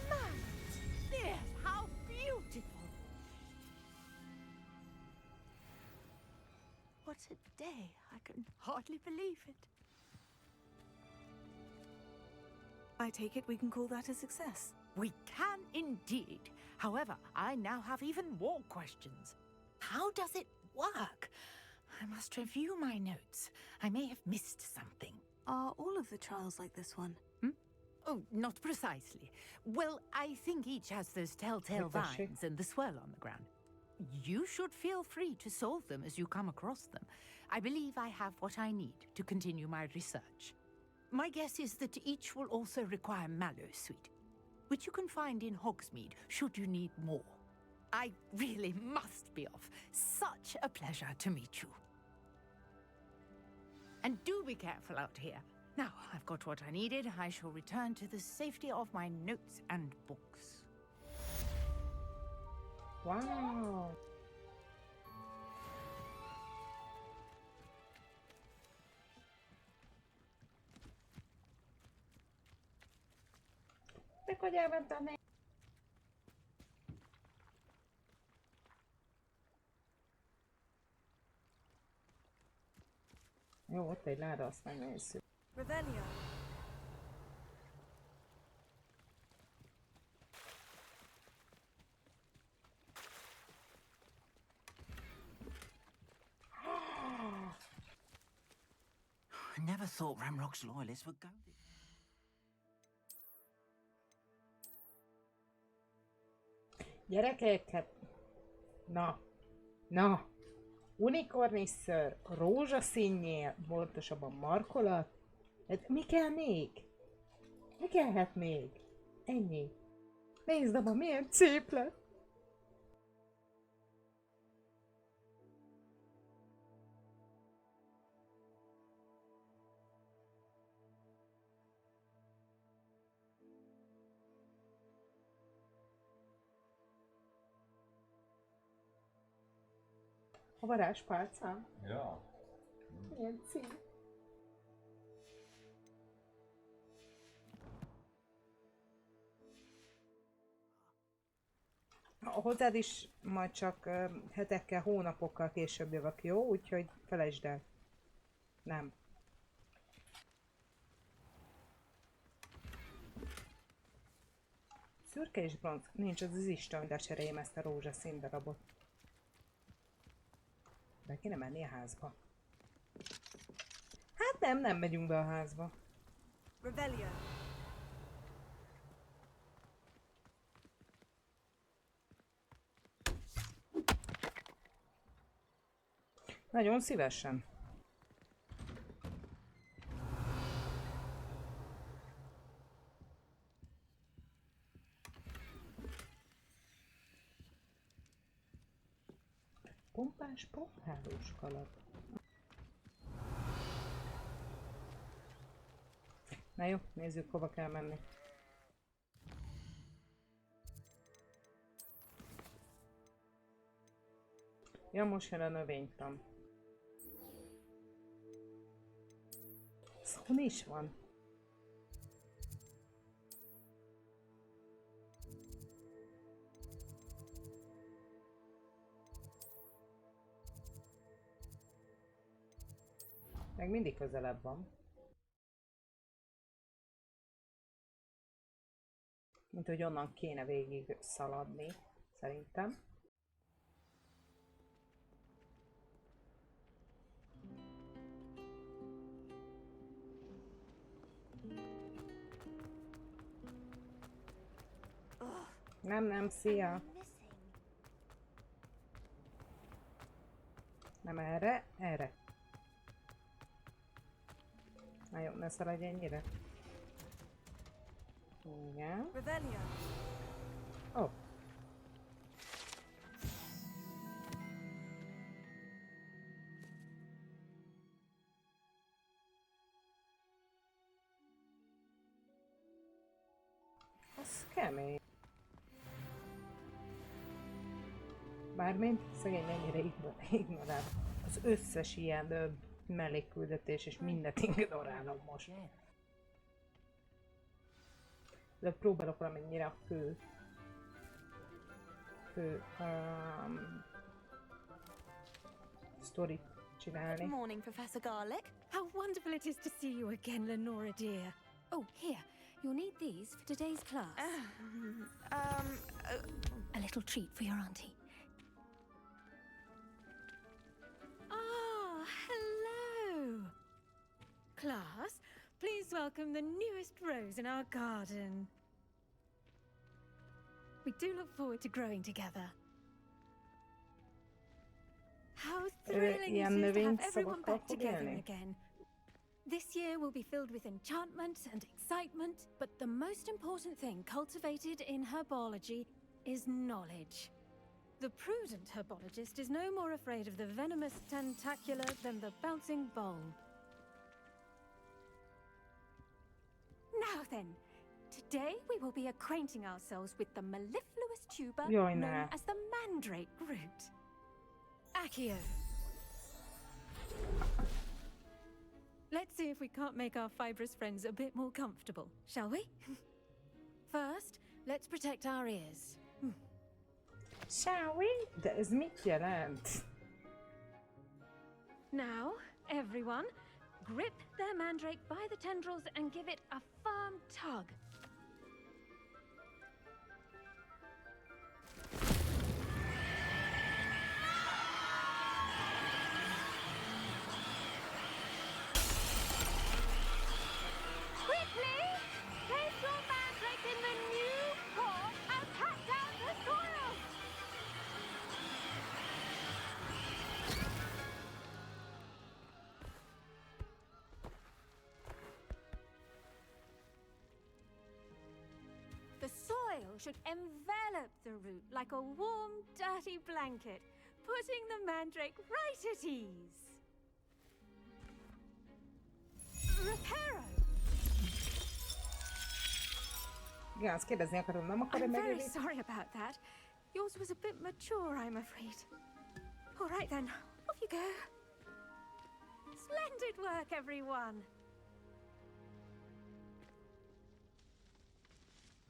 Merlin's beard! How beautiful! What a day! I can hardly believe it. I take it we can call that a success. We can indeed. However, I now have even more questions. How does it work? I must review my notes. I may have missed something. Are all of the trials like this one? Oh, not precisely. Well, I think each has those telltale vines and the swirl on the ground. You should feel free to solve them as you come across them. I believe I have what I need to continue my research. My guess is that each will also require mallow sweet, which you can find in Hogsmeade should you need more. I really must be off. Such a pleasure to meet you. And do be careful out here. Now, I've got what I needed. I shall return to the safety of my notes and books. Wow. Mikor elmentem én? Jó, ott egy láda, azt megnézzük. Revelio. I never thought Ramrock's loyalists would go this. Gyerekek, hát... Na! Unikorniször, rózsaszínjél, pontosabban markolat. Hát mi kell még? Mi kellhet még? Ennyi. Nézd abba, milyen szép lett! A varázspálcám? Ja. Milyen szép. Hozzád is majd csak hetekkel, hónapokkal később jövök, jó? Úgyhogy felejtsd el. Nem. Szürke és bronz. Nincs az az Isten, de cseréljem ezt a rózsaszín darabot. Be kéne menni a házba. Hát nem megyünk be a házba. Revelio. Nagyon szívesen. Pompás, pompálós kalap. Na jó, nézzük, hova kell menni. Ja, most jön a növénytan. Szóval is van. Meg mindig közelebb van. Mint hogy onnan kéne végig szaladni, szerintem. Nem, szia! Nem erre, erre. Na jó, ne szaladj ennyire. Igen. Oh. Az kemény. Bármint szegény ennyire ignorál. Az összes ilyen mellékküldetés és mindent ignorálom most. De próbálok valamennyire a fő sztorit csinálni. Good morning, Professor Garlick. How wonderful it is to see you again, Lenora dear. Oh, here. You'll need these for today's class. A little treat for your auntie. Ah, hello. Class, welcome the newest rose in our garden. We do look forward to growing together. How thrilling it is to have everyone back together again. This year will be filled with enchantment and excitement, but the most important thing cultivated in herbology is knowledge. The prudent herbologist is no more afraid of the venomous tentacular than the bouncing bulb. Now then, today we will be acquainting ourselves with the mellifluous tuber known as the mandrake root. Accio. Let's see if we can't make our fibrous friends a bit more comfortable, shall we? First, let's protect our ears. Shall we? De ez mit jelent? Now, everyone, grip their mandrake by the tendrils and give it a firm tug. Quickly! Place your mandrake in the new pot and cut down the soil! The soil should envelop the root like a warm, dirty blanket, putting the mandrake right at ease. Reparo! Igen, azt kérdezni akarom, nem akarod I'm very megélni? sorry about that. Yours was a bit mature, I'm afraid. All right then, off you go. Splendid work, everyone.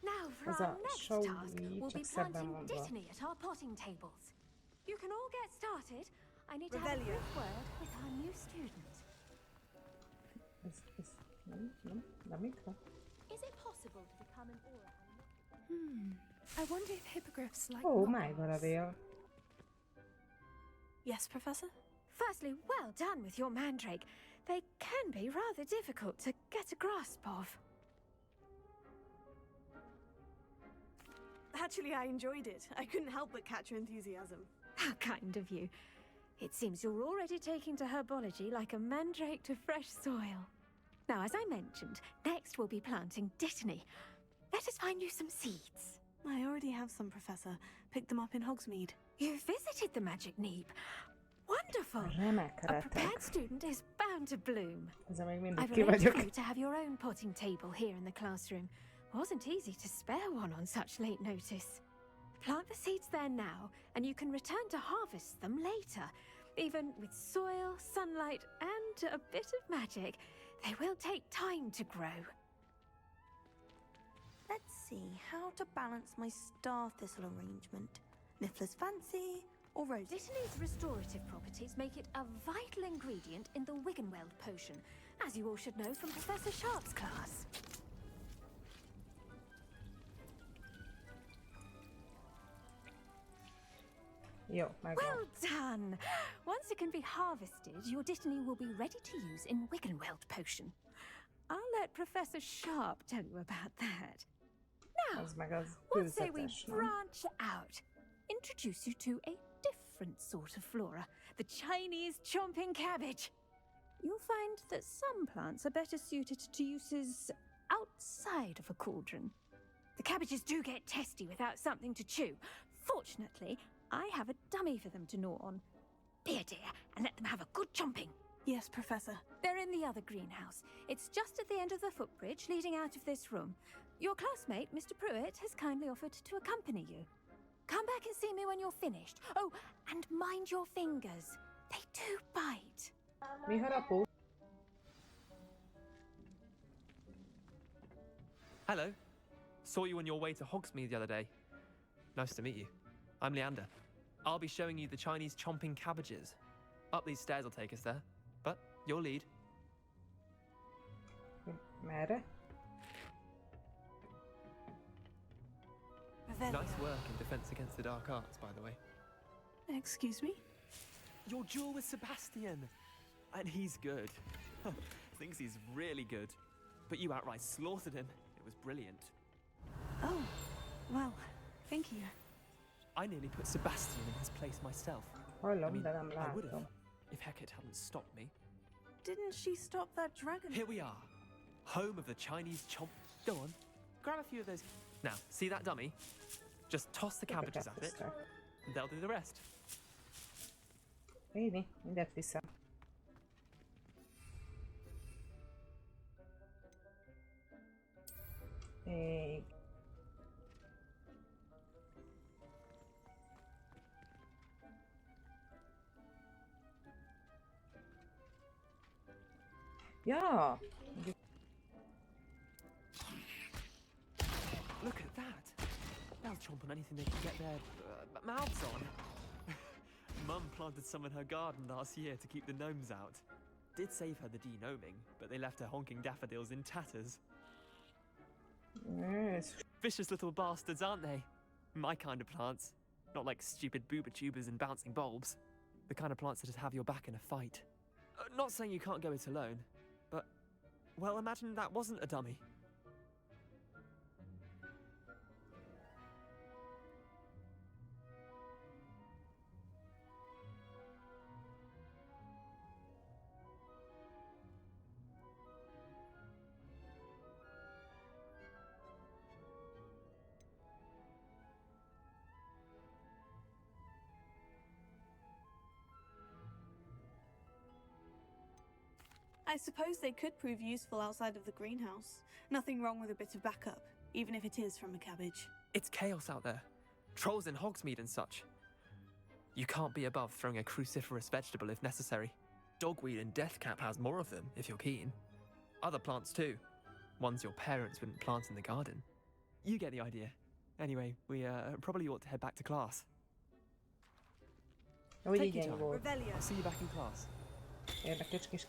Now for Ez our a next show task, így we'll csak be szebben planting mondva. dittany at our potting tables. You can all get started. I need to have a Revelio. quick word with our new student. Ez nem itt van. Is it possible to become an aura and I wonder if hippogriffs like Oh, knockoffs. my God, Yes, Professor? Firstly, well done with your mandrake. They can be rather difficult to get a grasp of. Actually, I enjoyed it. I couldn't help but catch your enthusiasm. How kind of you. It seems you're already taking to herbology like a mandrake to fresh soil. Now, as I mentioned, next we'll be planting dittany. Let us find you some seeds. I already have some, Professor. Picked them up in Hogsmeade. You visited the Magic Neep. Wonderful. Remek A prepared student is bound to bloom. Ezzel még mindig I've ki arranged for vagyok. you to have your own potting table here in the classroom. Wasn't easy to spare one on such late notice. Plant the seeds there now, and you can return to harvest them later. Even with soil, sunlight, and a bit of magic, they will take time to grow. Let's see how to balance my star thistle arrangement. Niffler's fancy or rose? Dittany's restorative properties make it a vital ingredient in the Wiggenweld potion, as you all should know from Professor Sharp's class. Jó, megvan. Well done! Once it can be harvested, your dittany will be ready to use in Wiggenweld potion. I'll let Professor Sharp tell you about that. Now, Az meg az what say we bőzetes, nem? branch out? Introduce you to a different sort of flora, the Chinese chomping cabbage. You'll find that some plants are better suited to uses outside of a cauldron. The cabbages do get testy without something to chew. Fortunately, I have a dummy for them to gnaw on. Be a dear and let them have a good chomping. Yes, Professor. They're in the other greenhouse. It's just at the end of the footbridge leading out of this room. Your classmate, Mr. Pruitt, has kindly offered to accompany you. Come back and see me when you're finished. Oh, and mind your fingers. They do bite. Mi harapó? Hello. Saw you on your way to Hogsmeade the other day. Nice to meet you. I'm Leander. I'll be showing you the Chinese chomping cabbages. Up these stairs will take us there. But you'll lead. Merre? Nice work in Defense Against the Dark Arts, by the way. Excuse me? Your duel with Sebastian. And he's good. Thinks he's really good. but you outright slaughtered him. It was brilliant. Oh, well, thank you. I nearly put Sebastian in his place myself. Hallom, de nem I would have, látom. if Hecate hadn't stopped me. Didn't she stop that dragon? Here we are, home of the Chinese chomp. Go on, grab a few of those. Now, see that dummy? Just toss the cabbages at it, and they'll do the rest. Éni, mindent viszem. Még. Ja! Look at that. They'll chomp on anything they can get their mouths on. Mum planted some in her garden last year to keep the gnomes out. Did save her the de-gnoming, but they left her honking daffodils in tatters. Yes. Vicious little bastards, aren't they? My kind of plants. Not like stupid booba tubers and bouncing bulbs. The kind of plants that'd have your back in a fight. Not saying you can't go it alone, but, well, imagine that wasn't a dummy. I suppose they could prove useful outside of the greenhouse. Nothing wrong with a bit of backup, even if it is from a cabbage. It's chaos out there. Trolls in Hogsmeade and such. You can't be above throwing a cruciferous vegetable if necessary. Dogweed and Deathcap has more of them, if you're keen. Other plants too. Ones your parents wouldn't plant in the garden. You get the idea. Anyway, we probably ought to head back to class. Take your time. I'll see you back in class. Érdekes kis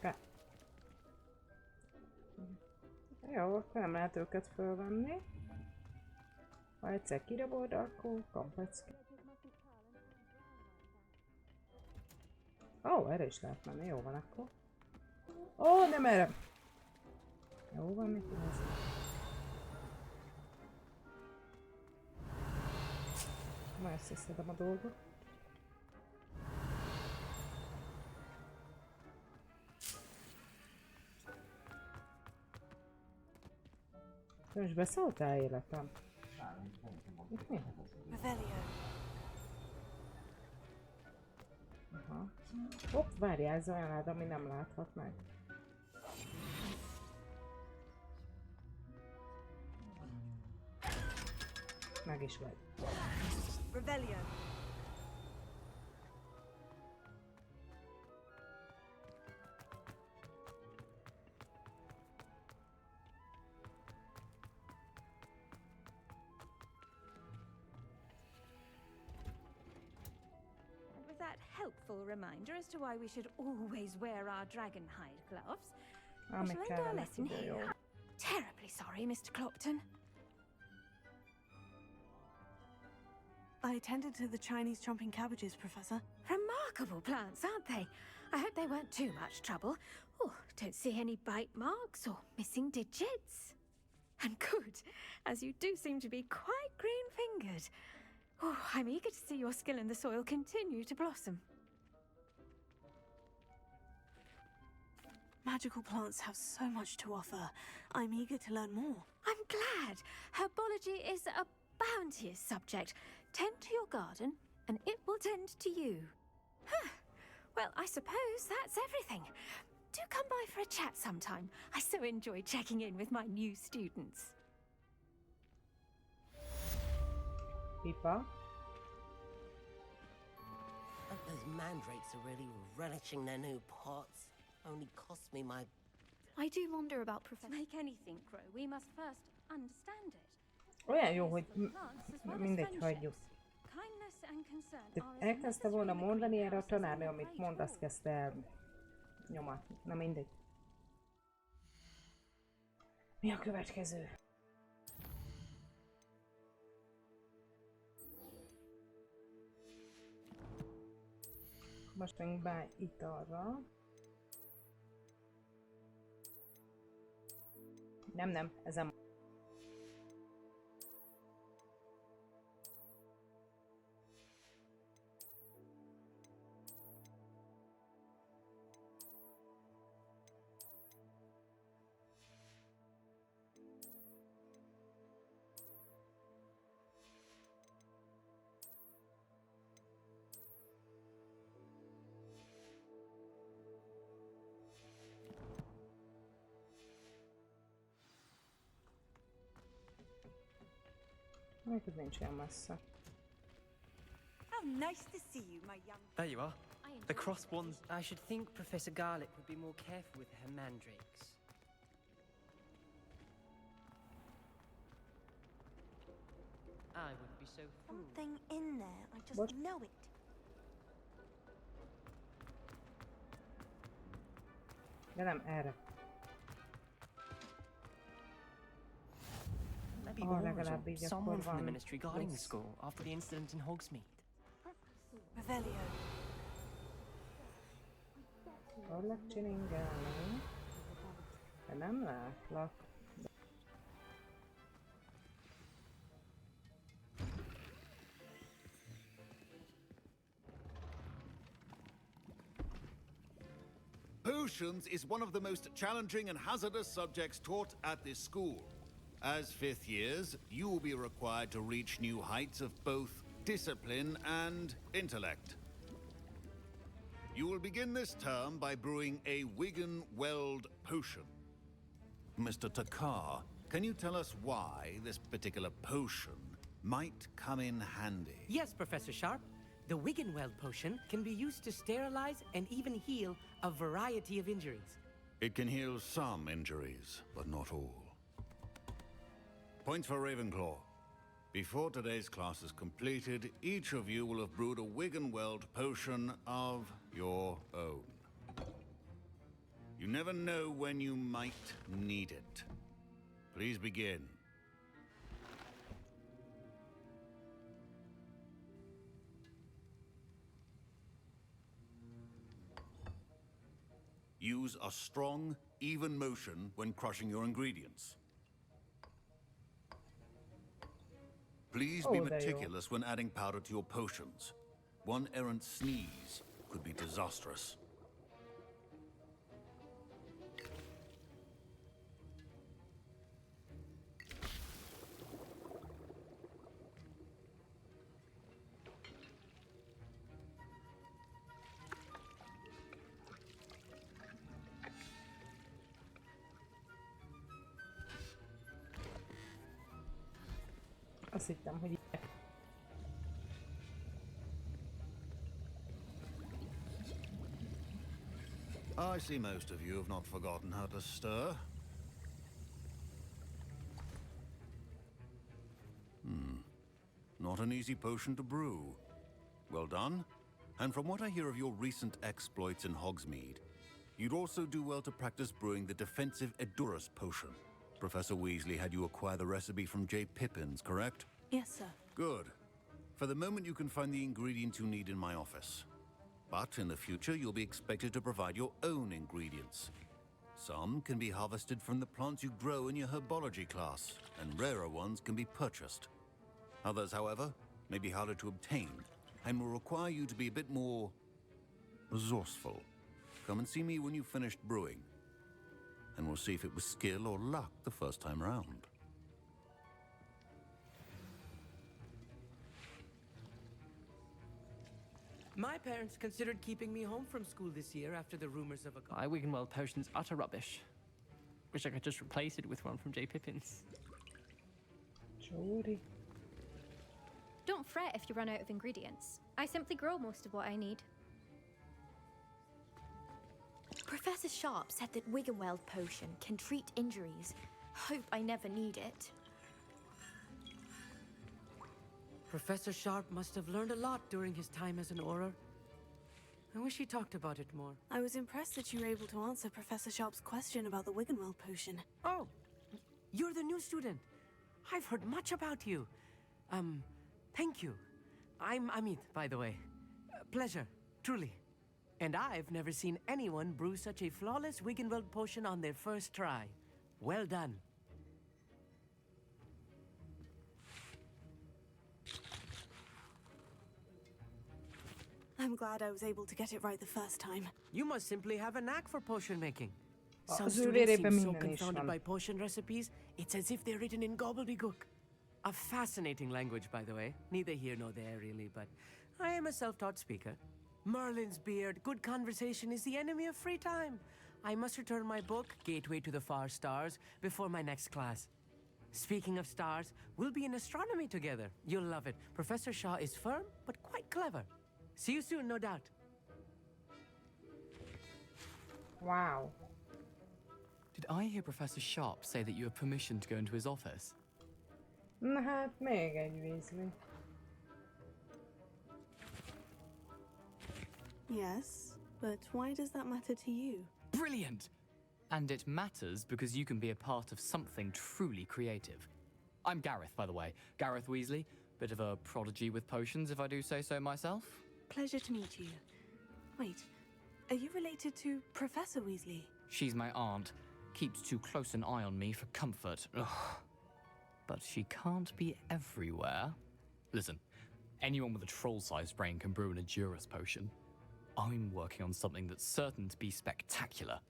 Jó, akkor nem lehet őket fölvenni. Ha egyszer kirabod, akkor kaphatsz ki. Ó, erre is lehet menni, jó van akkor. Ó, nem erre! Jó van, mit tudsz? Ma összeszedem a dolgot. Most beszóltál életem? Itt mi? Aha. Hopp, várjál, ez olyan lád, ami nem láthat meg. Meg is vagy. Revelio. That helpful reminder as to why we should always wear our dragon hide gloves. We shall end our lesson here. Terribly sorry, Mr. Clopton. I tended to the Chinese chomping cabbages, Professor. Remarkable plants, aren't they? I hope they weren't too much trouble. Oh, don't see any bite marks or missing digits. And good, as you do seem to be quite green-fingered. Oh, I'm eager to see your skill in the soil continue to blossom. Magical plants have so much to offer. I'm eager to learn more. I'm glad. Herbology is a bounteous subject. Tend to your garden, and it will tend to you. Huh. Well, I suppose that's everything. Do come by for a chat sometime. I so enjoy checking in with my new students. Pipa. Those mandrakes are really relishing their new pots. Only cost me my... I do wonder about Professor... To make anything grow, we must first understand it. Olyan jó, hogy mindegy, hagyjuk. Elkezdte volna mondani erre a tanárnő, amit mond, azt kezdte el nyomatni. Na mindegy. Mi a következő? Most megyünk be italra. Nem, ez a... Még ez nincs olyan messze. How nice to see you, my young... There you are. The crossed ones. I should think Professor Garlick would be more careful with her mandrakes. I would be so foolish. Something in there. I just What? know it. De nem erre. Maybe Oh, Aurors legalább or így someone akkor from the van ministry guarding the plusz. school after the incident in Hogsmeade. Revelio. Hallak csiningálni. De nem látlak. Potions is one of the most challenging and hazardous subjects taught at this school. As fifth years, you will be required to reach new heights of both discipline and intellect. You will begin this term by brewing a Wigan-Weld potion. Mr. Takar, can you tell us why this particular potion might come in handy? Yes, Professor Sharp. The Wiggenweld potion can be used to sterilize and even heal a variety of injuries. It can heal some injuries, but not all. Points for Ravenclaw. Before today's class is completed, each of you will have brewed a Wiggenweld potion of your own. You never know when you might need it. Please begin. Use a strong, even motion when crushing your ingredients. Please be Oh, there you are. meticulous when adding powder to your potions. One errant sneeze could be disastrous. Azt hittem, hogy így. I see most of you have not forgotten how to stir. Not an easy potion to brew. Well done. And from what I hear of your recent exploits in Hogsmeade, you'd also do well to practice brewing the defensive Edurus potion. Professor Weasley had you acquire the recipe from J. Pippin's, correct? Yes, sir. Good. For the moment, you can find the ingredients you need in my office. But in the future, you'll be expected to provide your own ingredients. Some can be harvested from the plants you grow in your herbology class, and rarer ones can be purchased. Others, however, may be harder to obtain, and will require you to be a bit more resourceful. Come and see me when you've finished brewing, and we'll see if it was skill or luck the first time round. My parents considered keeping me home from school this year after the rumors of a... My Wiggenweld potion's utter rubbish. Wish I could just replace it with one from J. Pippin's. Jody. Don't fret if you run out of ingredients. I simply grow most of what I need. Professor Sharp said that Wiggenweld potion can treat injuries. Hope I never need it. Professor Sharp must have learned a lot during his time as an Auror. I wish he talked about it more. I was impressed that you were able to answer Professor Sharp's question about the Wiggenweld potion. Oh, you're the new student. I've heard much about you. Thank you. I'm Amit, by the way. Pleasure, truly. And I've never seen anyone brew such a flawless Wiggenweld potion on their first try. Well done. I'm glad I was able to get it right the first time. You must simply have a knack for potion making. Az Some ő students vérében seem so minden is confounded van. by potion recipes, it's as if they're written in gobbledygook. A fascinating language, by the way. Neither here nor there, really, but I am a self-taught speaker. Merlin's beard, good conversation is the enemy of free time. I must return my book, Gateway to the Far Stars, before my next class. Speaking of stars, we'll be in astronomy together. You'll love it. Professor Shaw is firm, but quite clever. See you soon, no doubt. Wow. Did I hear Professor Sharp say that you have permission to go into his office? Na hát, még egy Weasley. Yes, but why does that matter to you? Brilliant! And it matters because you can be a part of something truly creative. I'm Gareth, by the way. Gareth Weasley. Bit of a prodigy with potions, if I do say so myself. Pleasure to meet you. Wait, are you related to Professor Weasley? She's my aunt. Keeps too close an eye on me for comfort. Ugh. But she can't be everywhere. Listen, anyone with a troll-sized brain can brew an Edurus potion. I'm working on something that's certain to be spectacular.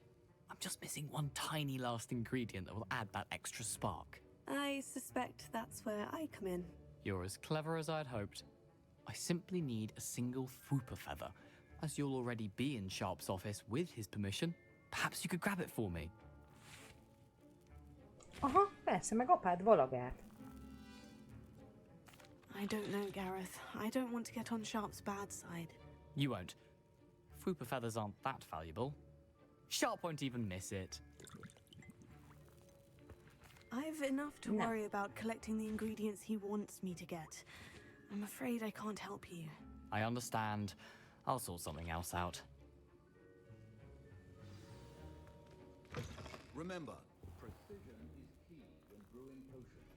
I'm just missing one tiny last ingredient that will add that extra spark. I suspect that's where I come in. You're as clever as I'd hoped. I simply need a single Fwooper feather. As you'll already be in Sharp's office with his permission, perhaps you could grab it for me. Aha, persze, meg apád valagát. I don't know, Gareth. I don't want to get on Sharp's bad side. You won't. Fwooper feathers aren't that valuable. Sharp won't even miss it. I've enough to worry about collecting the ingredients he wants me to get. I'm afraid I can't help you. I understand. I'll sort something else out. Remember, precision is key when brewing potions.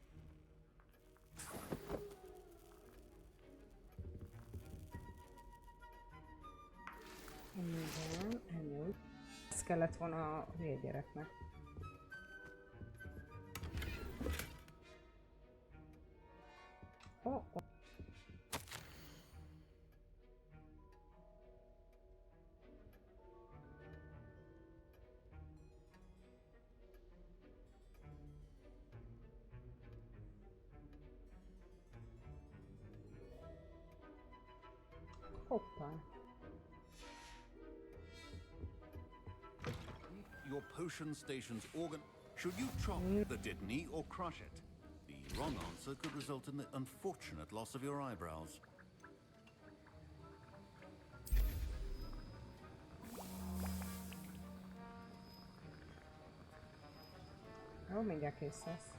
Igen, ennyi. Ez kellett volna a vérgyereknek. Oh, oh. Hoppá. Your potion station's organ. Should you chop the Dittany or crush it? The wrong answer could result in the unfortunate loss of your eyebrows. Jó, mindjárt kész lesz.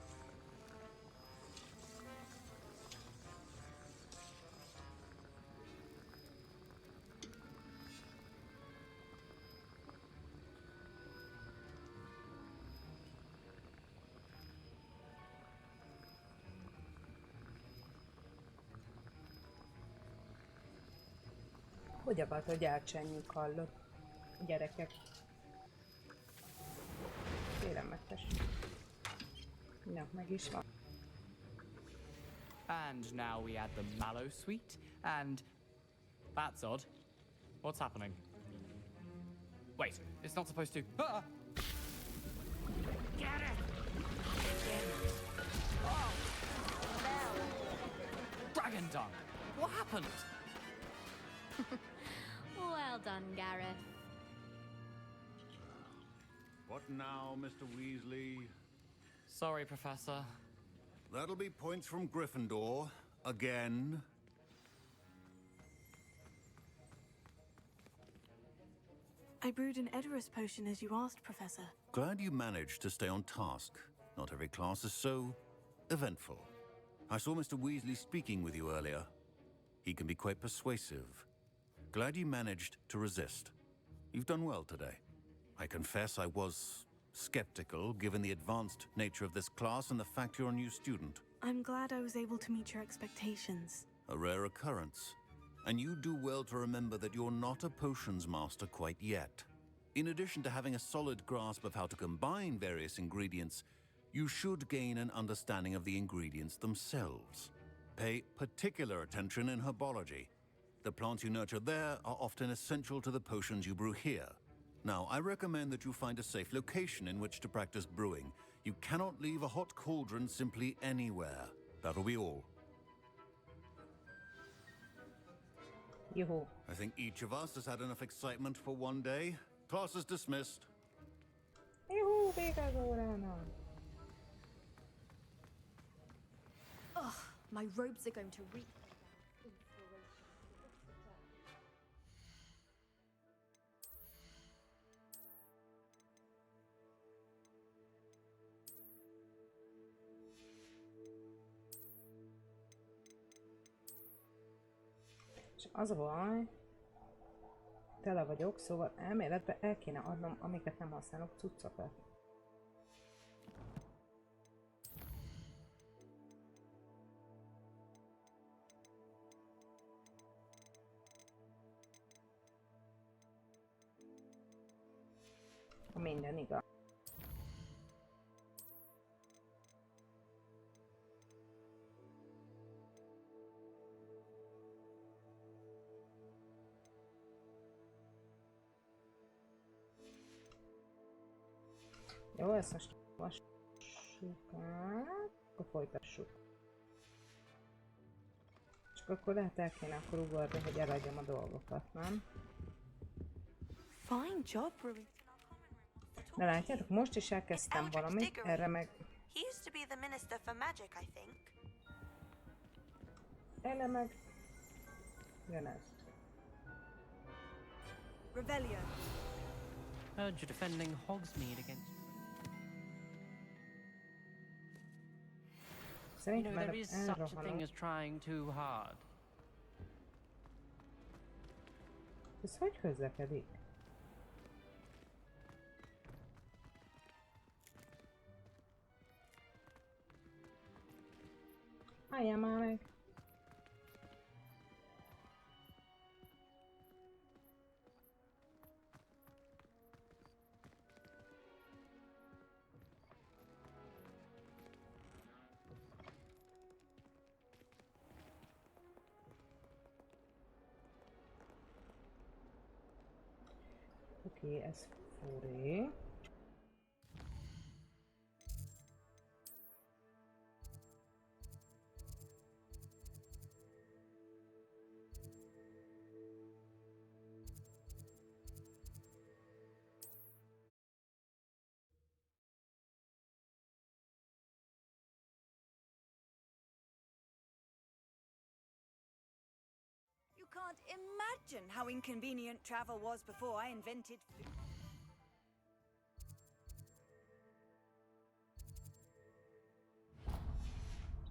Hogy akart, hogy elcsenjük, hallott? Gyerekek. Félelmetes. Na, meg is van. And now we add the mallow sweet, and... That's odd. What's happening? Wait, it's not supposed to... Ah! Get it! Dragon tongue! What happened? Well done, Gareth. What now, Mr. Weasley? Sorry, Professor. That'll be points from Gryffindor. Again. I brewed an Edurus potion as you asked, Professor. Glad you managed to stay on task. Not every class is so eventful. I saw Mr. Weasley speaking with you earlier. He can be quite persuasive. Glad you managed to resist. You've done well today. I confess I was skeptical, given the advanced nature of this class and the fact you're a new student. I'm glad I was able to meet your expectations. A rare occurrence. And you do well to remember that you're not a potions master quite yet. In addition to having a solid grasp of how to combine various ingredients, you should gain an understanding of the ingredients themselves. Pay particular attention in herbology. The plants you nurture there are often essential to the potions you brew here. Now, I recommend that you find a safe location in which to practice brewing. You cannot leave a hot cauldron simply anywhere. That'll be all. Juhu. I think each of us has had enough excitement for one day. Class is dismissed. Juhu, vége az órának. Ugh, my robes are going to reek. És az a baj, tele vagyok, szóval elméletben el kéne adnom, amiket nem használok, cuccokat. Minden igaz. Jó, ezt most olvassuk át, akkor folytassuk. Csak akkor lehet el kéne akkor ugorni, hogy eladjam a dolgokat, nem? Fine job, Ruby. De látjátok, most is elkezdtem valamit, erre meg... He used to be the Minister for Magic, I think. Erre meg... Jön ez. Rebellion. Heard you're defending Hogsmeade against... You know, there is such a thing as trying too hard. Ez hogy közlekedik? Álljál már meg! Oké, ez furé. You can't imagine how inconvenient travel was before I invented food.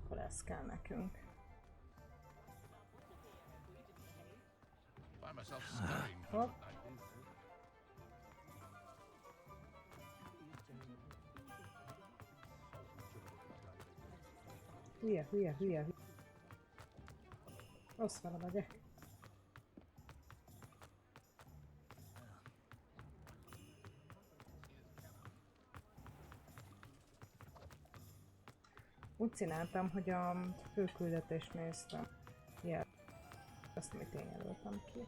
Akkor ez kell nekünk. Hopp. Hülye, hülye, hülye, hülye. Rossz vele vagyok. Úgy csináltam, hogy a főküldetést néztem. Ja, azt mit én jelöltem ki.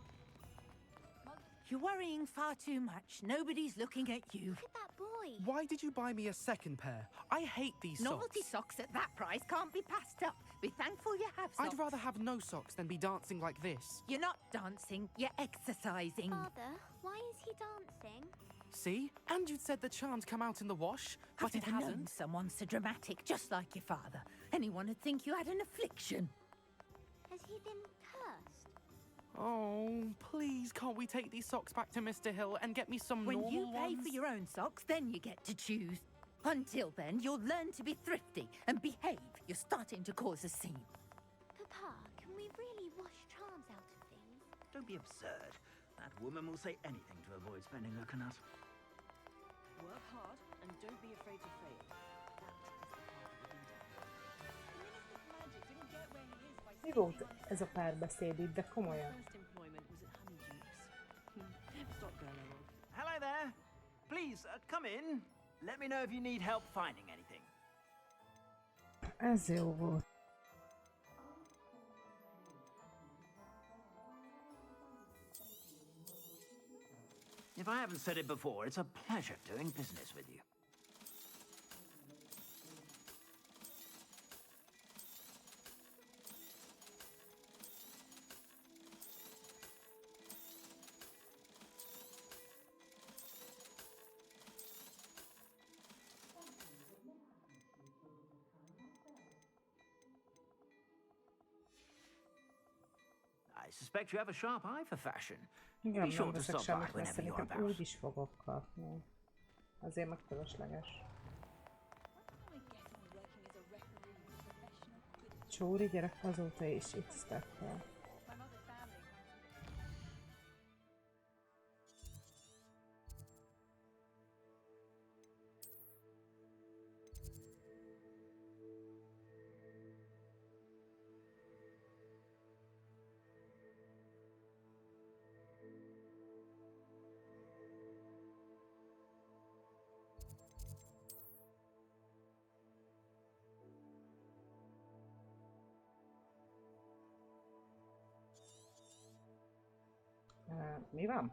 You're worrying far too much. Nobody's looking at you. Look at that boy. Why did you buy me a second pair? I hate these Novelty socks. socks at that price can't be passed up. Be thankful you have socks. I'd rather have no socks than be dancing like this. You're not dancing, you're exercising. Father, why is he dancing? See? And you'd said the charms come out in the wash, but it I've never known hasn't. someone so dramatic, just like your father. Anyone would think you had an affliction. Has he been cursed? Oh, please, can't we take these socks back to Mr. Hill and get me some When normal you pay ones? for your own socks, then you get to choose. Until then, you'll learn to be thrifty and behave. You're starting to cause a scene. Papa, can we really wash charms out of things? Don't be absurd. That woman will say anything to avoid spending her canut. Work hard and don't be afraid to fail. That is the path of the leader. Minister for Magic didn't get where he is by Mi volt ez a párbeszéd itt, de komolyan? first employment was at Honeydukes. Stop girl, Errol. Hello there. Please, come in. Let me know if you need help finding anything. Ez jó volt. If I haven't said it before, it's a pleasure doing business with you. I suspect you have a sharp eye for fashion. Igen, Be sure nem to veszek stop by semmit, mert whenever you're szerintem about. úgy is fogok kapni. Azért meg fölösleges. Csóri gyerek azóta is X-tettel. Mi van?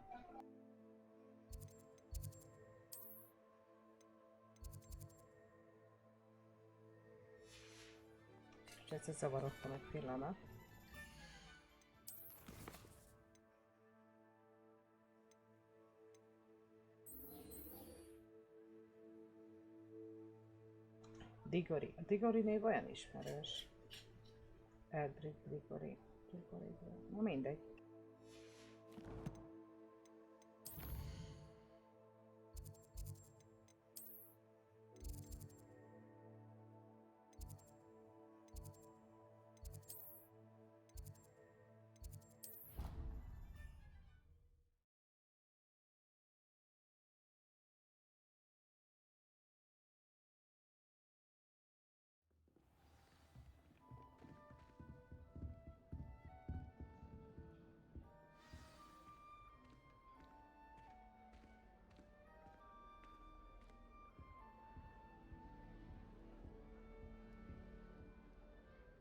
És egyszer zavarodtam egy pillanat. Digori. A Digori név olyan ismerős. Eldrick Digori. Na mindegy.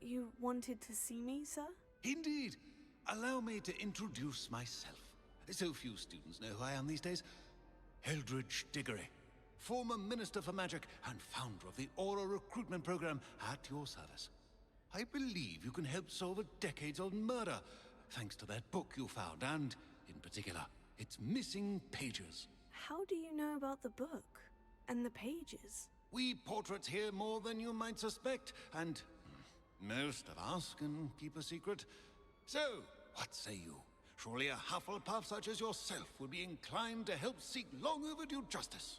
You wanted to see me, sir? Indeed. Allow me to introduce myself. So few students know who I am these days. Eldridge Diggory, former Minister for Magic and founder of the Aura Recruitment Program at your service. I believe you can help solve a decades-old murder, thanks to that book you found, and, in particular, its missing pages. How do you know about the book? And the pages? We portraits hear more than you might suspect, and most of us can keep a secret. So, what say you? Surely a Hufflepuff such as yourself would be inclined to help seek long overdue justice.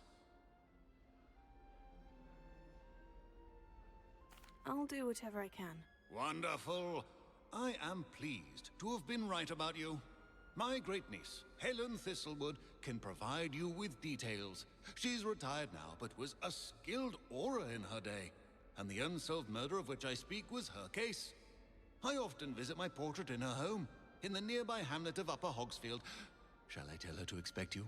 I'll do whatever I can. Wonderful. I am pleased to have been right about you. My great niece, Helen Thistlewood, can provide you with details. She's retired now, but was a skilled aura in her day. And the unsolved murder of which I speak was her case. I often visit my portrait in her home, in the nearby hamlet of Upper Hogsfield. Shall I tell her to expect you?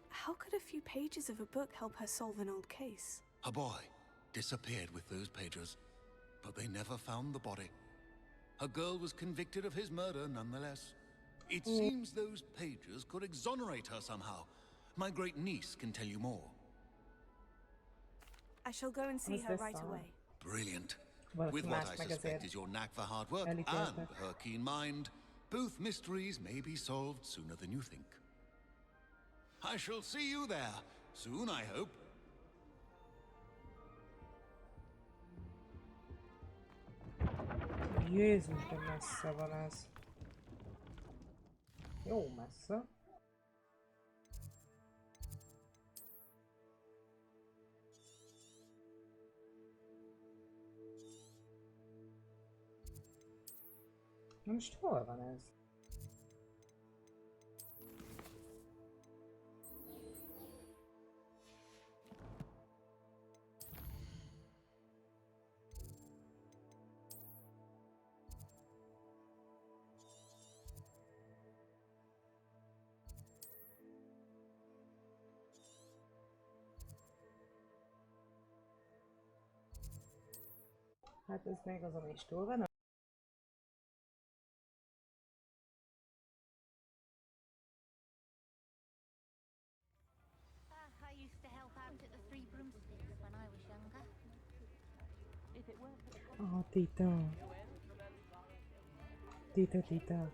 How could a few pages of a book help her solve an old case? A boy disappeared with those pages, but they never found the body. A girl was convicted of his murder nonetheless. It seems those pages could exonerate her somehow. My great niece can tell you more. I shall go and see her right away. Brilliant. With what I suspect is your knack for hard work and her keen mind, both mysteries may be solved sooner than you think. I shall see you there. Soon, I hope. Jézus, de messze van ez. Jó messze. Most hol van ez? Hát ez még azon is túl van. I used to help out at the Three Broomsticks when I was younger. Oh, Tita. Tita.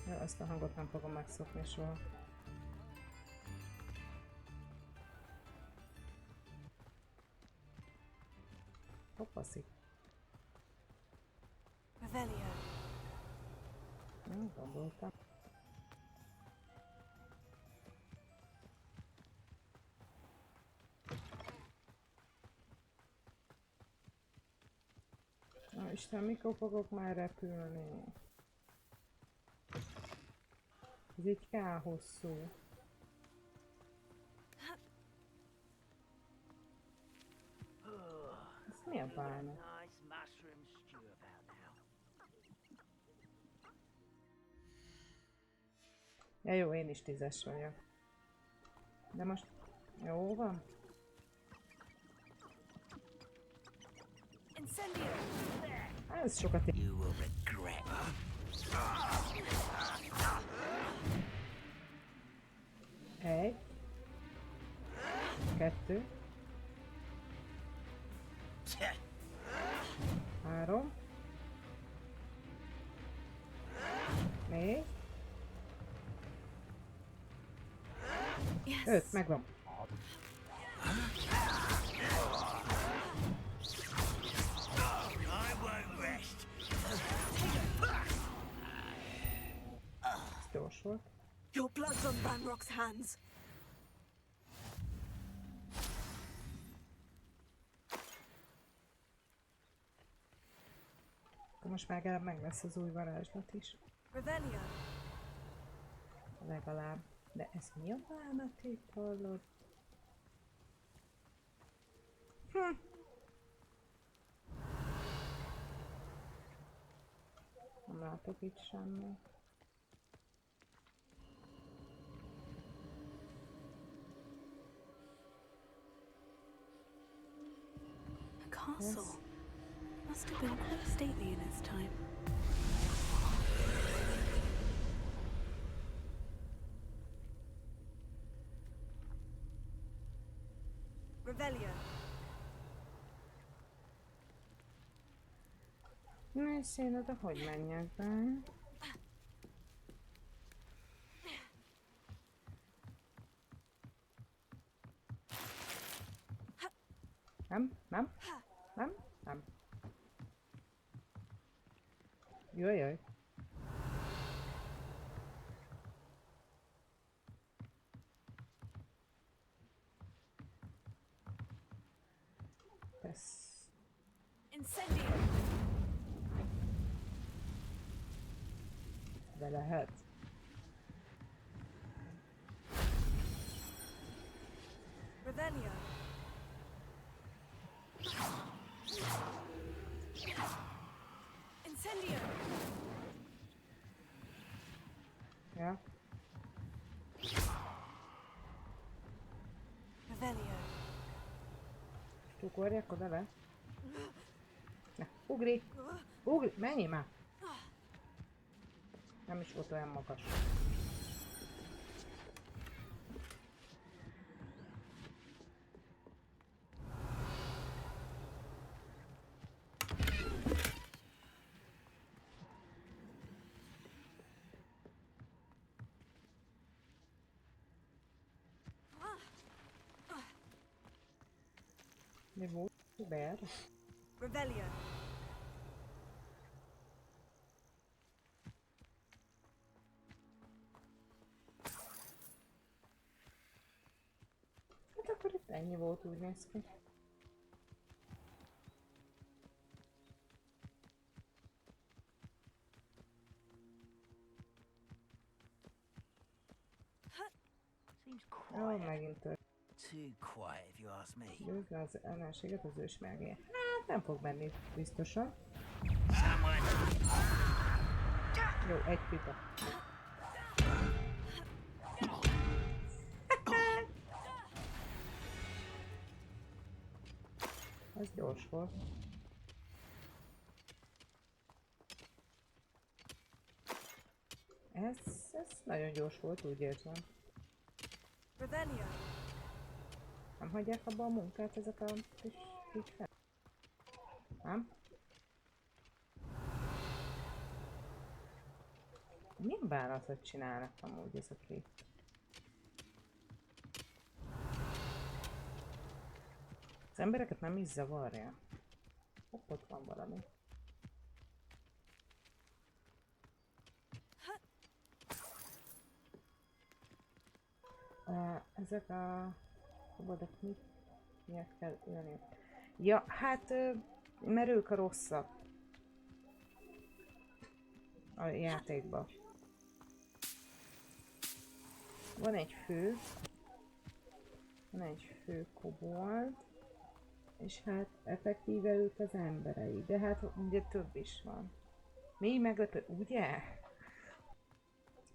Ja, azt a hangot nem fogom megszokni soha. Hoppaszik. Revelio. Nem gondoltam. Na Isten, mikor fogok már repülni? Ez így kell hosszú. Ez mi a bálna? Nice mushroom stew about now. Ja jó, én is 10-es vagyok. De most jó van? Ez sokat ér. You will regret. 1, 2, 3, 4, 5, megvan. Gyors volt. Your blood's on Ranrock's hands. Most már meg lesz az új varázslat is. Revelio. Legalább. De ez mi a bánat itt hallod? Nem látok itt semmi. A castle. Yes. Must have been quite stately in its time. Revelio. Na és én oda hogy menjek be? Nem. Jaj. Incendio. De lehet. Revelio. Incendio. Ja. Revelio. Ugorjak oda le. Ne, ugri! Menjél már! Nem is volt olyan magas. Mi volt? Bear? Revelio. Hát akkor itt ennyi volt, úgy néz ki. Seems Ó, quiet. megint tört. Too quiet, if you ask me. Győzni az ellenséget az ősmergé. Hát nem fog menni, biztosan. Jó, egy pipa. Ez gyors volt. Ez nagyon gyors volt, úgy érzem. Nem hagyják abba a munkát ezek a kis ügyfelek? Nem? Milyen bánatot csinálnak amúgy ez a két? Az embereket nem is zavarja. Hopp, ott van valami. Ezek a szabadok miért kell ülni? Ja, hát mert ők a rosszak a játékban. Van egy fő kobold, és hát effektíve ők az emberei, de hát ugye több is van. Mi meglepő, ugye?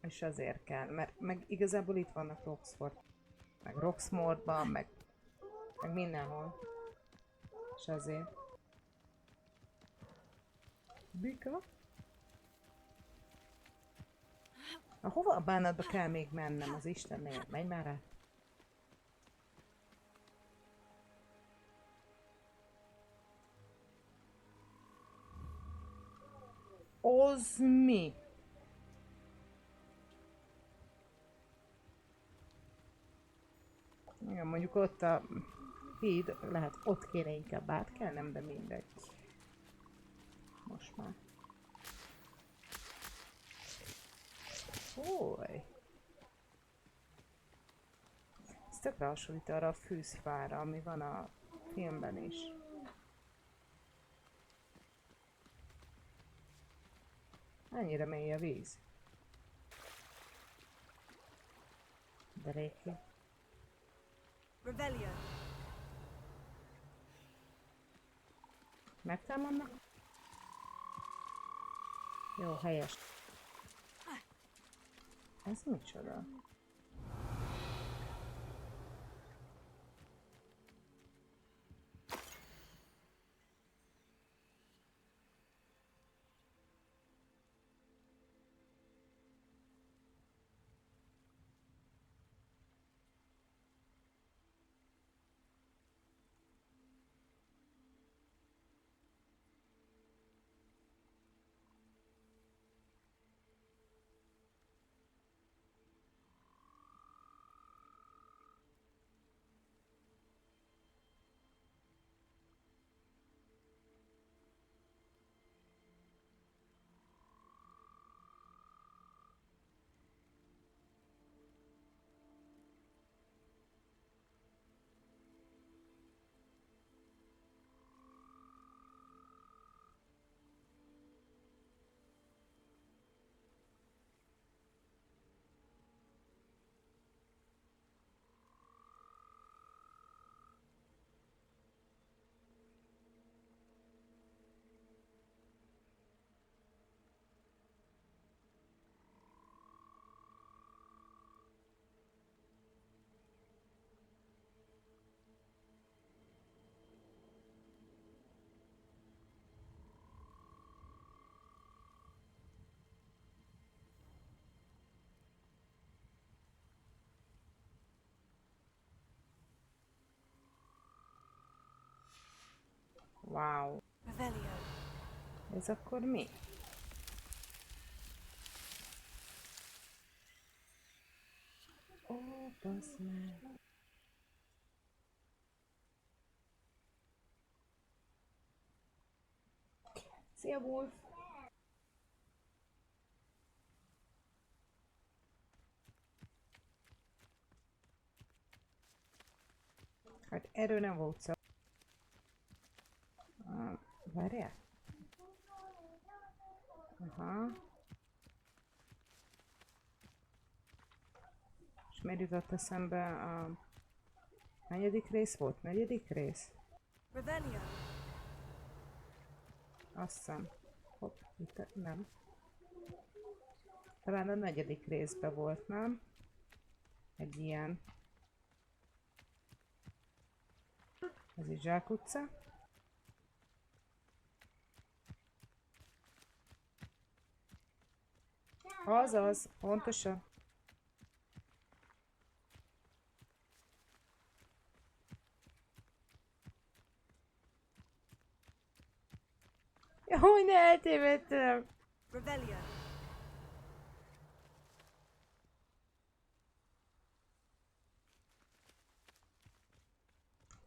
És azért kell, mert meg igazából itt vannak Roxford, meg Roxmore-ban, meg mindenhol. És azért. Bika? Hova a bánatba kell még mennem, az Istennél? Menj már rá! Az mi? Igen, mondjuk ott a híd, lehet ott kéne inkább átkelnem, de mindegy. Most már. Fúj! Ez tökre hasonlít arra a fűzfára, ami van a filmben is. Ennyire mély a víz. De réki. Rebellion. Megtámadnak? Jó, helyes. Ez micsoda? Wow. Ez akkor mi? Ó, bassz meg. Szia, Wolf! Hát erről nem volt szó. Várjál? Aha. És miért jutott eszembe a... Negyedik rész volt? Negyedik rész? Rebellion. Azt hiszem. Hopp, itt nem. Talán a negyedik részben volt, nem? Egy ilyen. Ez is zsákutca. Azaz, pontosan. Jaj, ne eltévedtem! Revelio.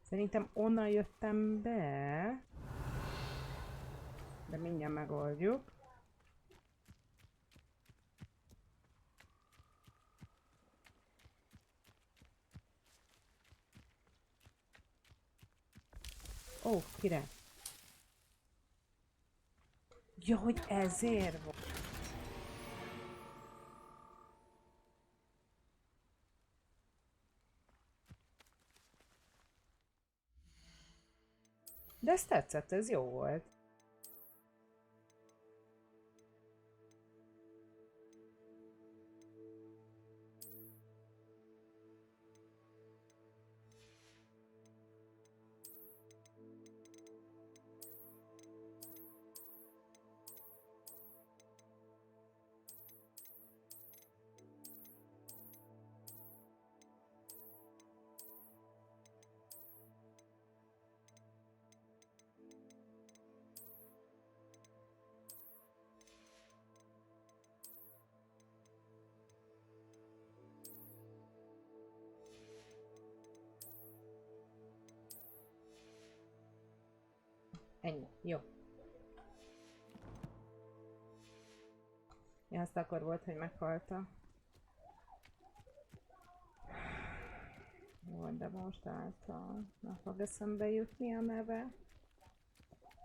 Szerintem onnan jöttem be. De mindjárt megoldjuk. Ó, király. Ja, hogy ezért volt. De ez tetszett, ez jó volt. Ennyi, jó. Ja, azt akkor volt, hogy meghalta. Jó, de most által nem fog eszembe jutni a neve.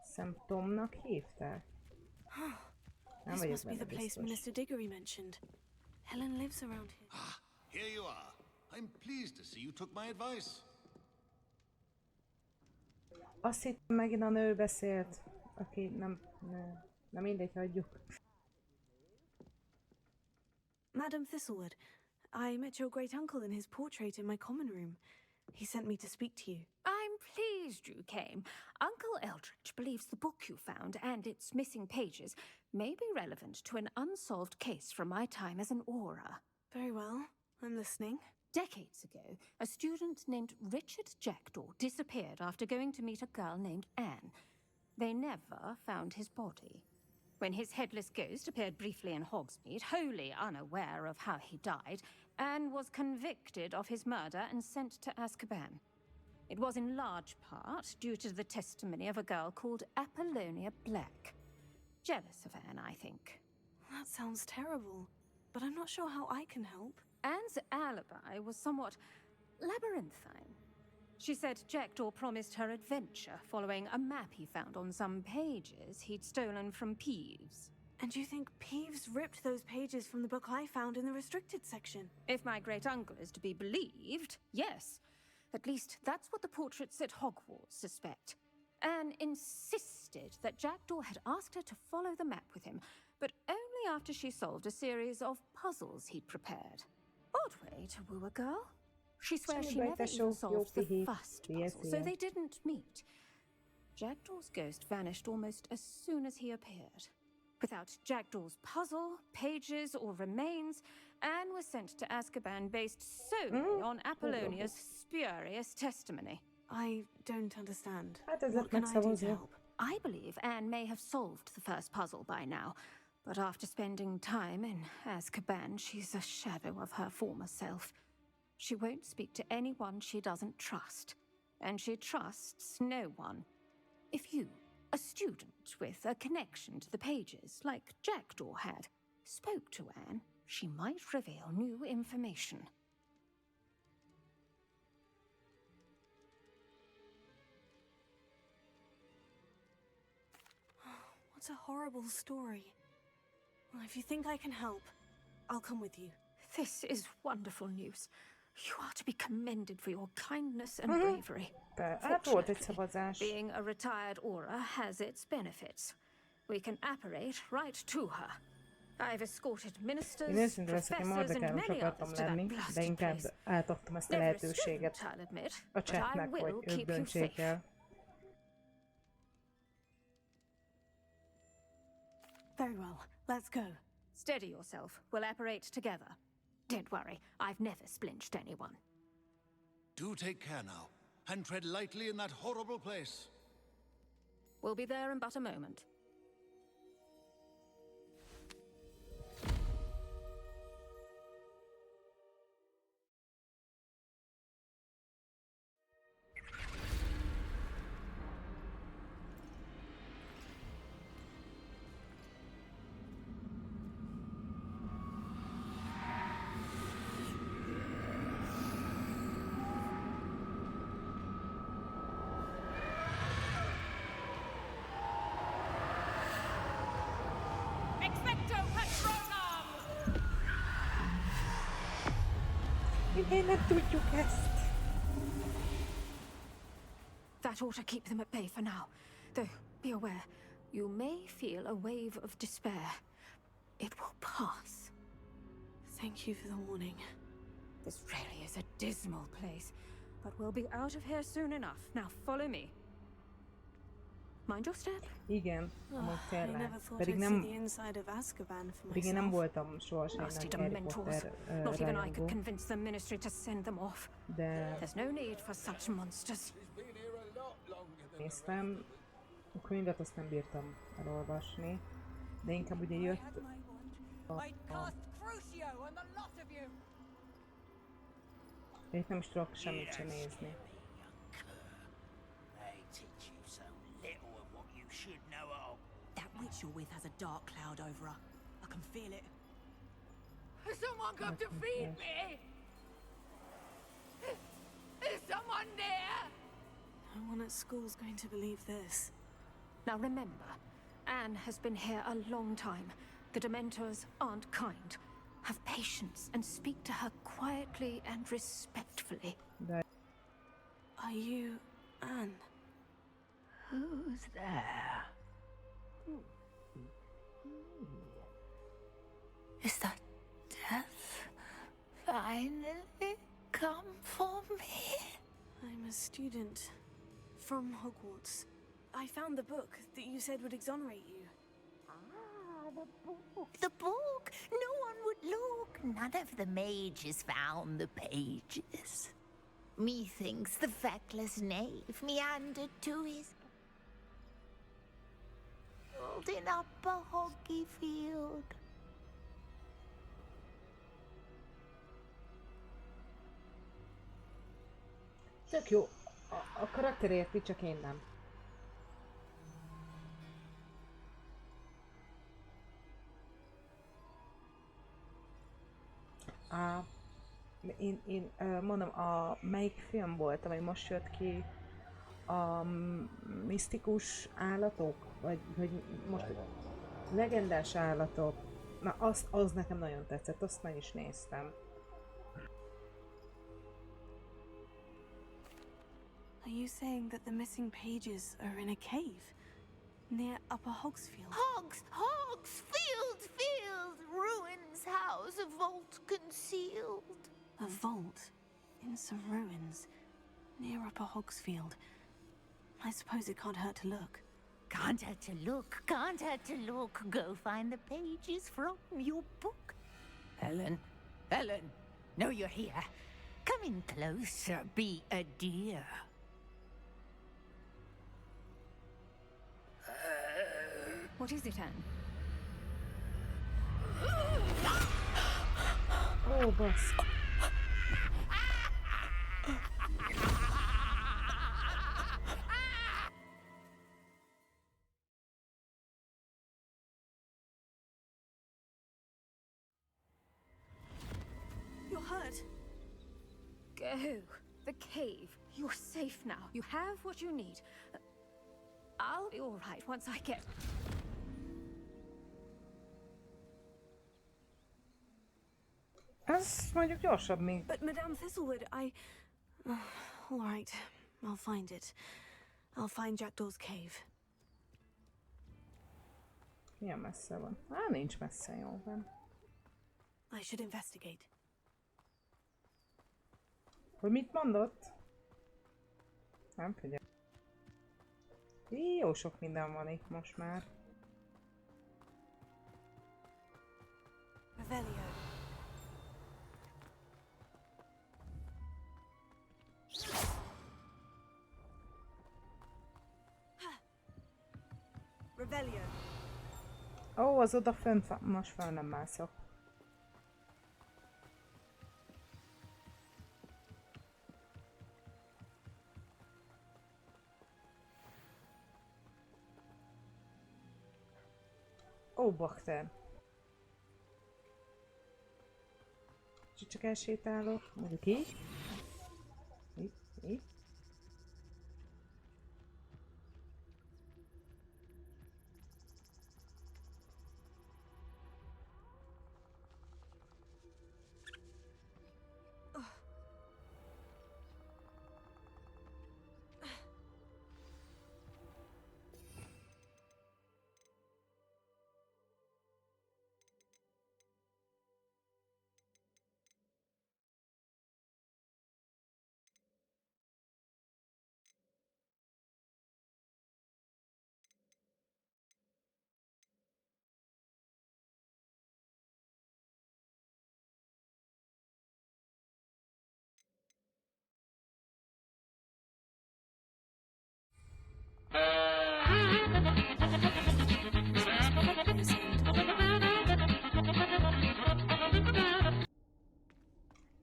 Hiszem Tomnak hívták. Nem This vagyok must be benne the place biztos. Minister Diggory mentioned. Helen lives around here. Here you are. I'm pleased to see you took my advice. Azt hittem megint a nő beszélt, aki nem mindegy, hagyjuk. Madam Thistlewood, I met your great uncle in his portrait in my common room. He sent me to speak to you. I'm pleased you came. Uncle Eldridge believes the book you found and its missing pages may be relevant to an unsolved case from my time as an aura. Very well, I'm listening. Decades ago, a student named Richard Jackdaw disappeared after going to meet a girl named Anne. They never found his body. When his headless ghost appeared briefly in Hogsmeade, wholly unaware of how he died, Anne was convicted of his murder and sent to Azkaban. It was in large part due to the testimony of a girl called Apollonia Black. Jealous of Anne, I think. That sounds terrible, but I'm not sure how I can help. Anne's alibi was somewhat labyrinthine. She said Jackdaw promised her adventure following a map he found on some pages he'd stolen from Peeves. And you think Peeves ripped those pages from the book I found in the restricted section? If my great-uncle is to be believed, yes. At least that's what the portraits at Hogwarts suspect. Anne insisted that Jackdaw had asked her to follow the map with him, but only after she solved a series of puzzles he'd prepared. Odd way to woo a girl. She swears she never even solved the first puzzle, so they didn't meet. Jackdaw's ghost vanished almost as soon as he appeared. Without Jackdaw's puzzle, pages, or remains, Anne was sent to Azkaban based solely on Apollonia's spurious testimony. I don't understand. What can I do to help? I believe Anne may have solved the first puzzle by now, but after spending time in Azkaban, she's a shadow of her former self. She won't speak to anyone she doesn't trust, and she trusts no one. If you, a student with a connection to the pages, like Jackdaw had, spoke to Anne, she might reveal new information. What a horrible story. Well, if you think I can help, I'll come with you. This is wonderful news. You are to be commended for your kindness and bravery. Fortunately, being a retired aura has its benefits. We can apparate right to her. I've escorted ministers, professors, and many others to that blasted place. Never a student, I'll admit, but I will keep you safe. Very well, let's go. Steady yourself. We'll apparate together. Don't worry, I've never splinched anyone. Do take care now, and tread lightly in that horrible place. We'll be there in but a moment. Miért nem tudjuk ezt? That ought to keep them at bay for now. Though, be aware, you may feel a wave of despair. It will pass. Thank you for the warning. This really is a dismal place, but we'll be out of here soon enough. Now follow me. Mind your step. Igen, amúgy I tényleg. never thought Pedig I'd see nem, the inside of Azkaban for pedig én nem myself. voltam sohasem Nasty nagy Harry dementors. Potter Not even I rajongó, could convince the ministry to send them off. de There's no need for such monsters. néztem. A könyvet azt nem bírtam elolvasni, de inkább ugye jött itt nem is tudok semmit sem nézni. They teach you so little of what you should know of. That witch you're with has a dark cloud over her. I can feel it. Has someone come to feed me? Is someone near? No one at school's going to believe this. Now remember, Anne has been here a long time. The Dementors aren't kind. Have patience and speak to her quietly and respectfully. Are you Anne? Who's there? Is that death finally come for me? I'm a student from Hogwarts. I found the book that you said would exonerate you. The book. The book! No one would look. None of the mages found the pages. Methinks the feckless knave meandered to his in Upper Hoggy Field. Tök jó. A karakter érti, csak én nem. Én mondom, melyik film volt, amely most jött ki? A misztikus állatok? Vagy most legendás állatok? Na, az nekem nagyon tetszett, azt meg is néztem. Are you saying that the missing pages are in a cave near Upper Hogsfield? Hogsfield! Ruins house, a vault concealed. A vault in some ruins near Upper Hogsfield. I suppose it can't hurt to look. Can't hurt to look, can't hurt to look. Go find the pages from your book. Helen, know you're here. Come in closer, be a dear. What is it, Anne? Ó, bassz. You're hurt. Go. The cave. You're safe now. You have what you need. I'll be all right once I get... Ez mondjuk gyorsabb még. But Madame Thistlewood, all right, I'll find it. I'll find Jackdaw's cave. Milyen messze van? Nincs messze, jó van. I should investigate. Hogy mit mondott? Nem figyelj. Jó sok minden van itt most már. Revelio. Revelio. Ó, az oda fönt van. Most fel nem mászok. Ó, bakter. Csak elsétálok. Mondjuk így. Így.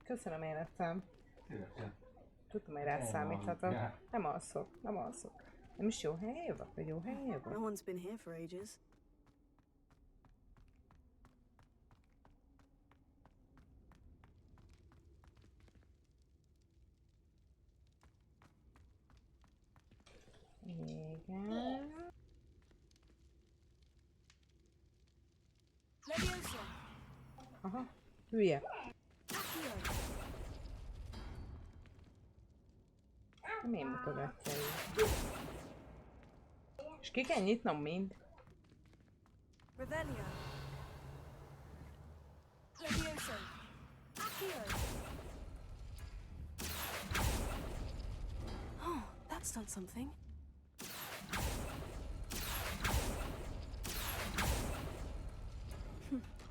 Köszönöm, életem. Tudtam, hogy rászámíthatok. Nem alszok. Nem is jó helyen jövök, vagy jó helyen jövök? No one's been here for ages. Igen. Leviosa. Aha, hülye. Miért mutogatja így? És ki kell nyitnom mind? Revelio. Leviosa. Accio. Oh, that's done something.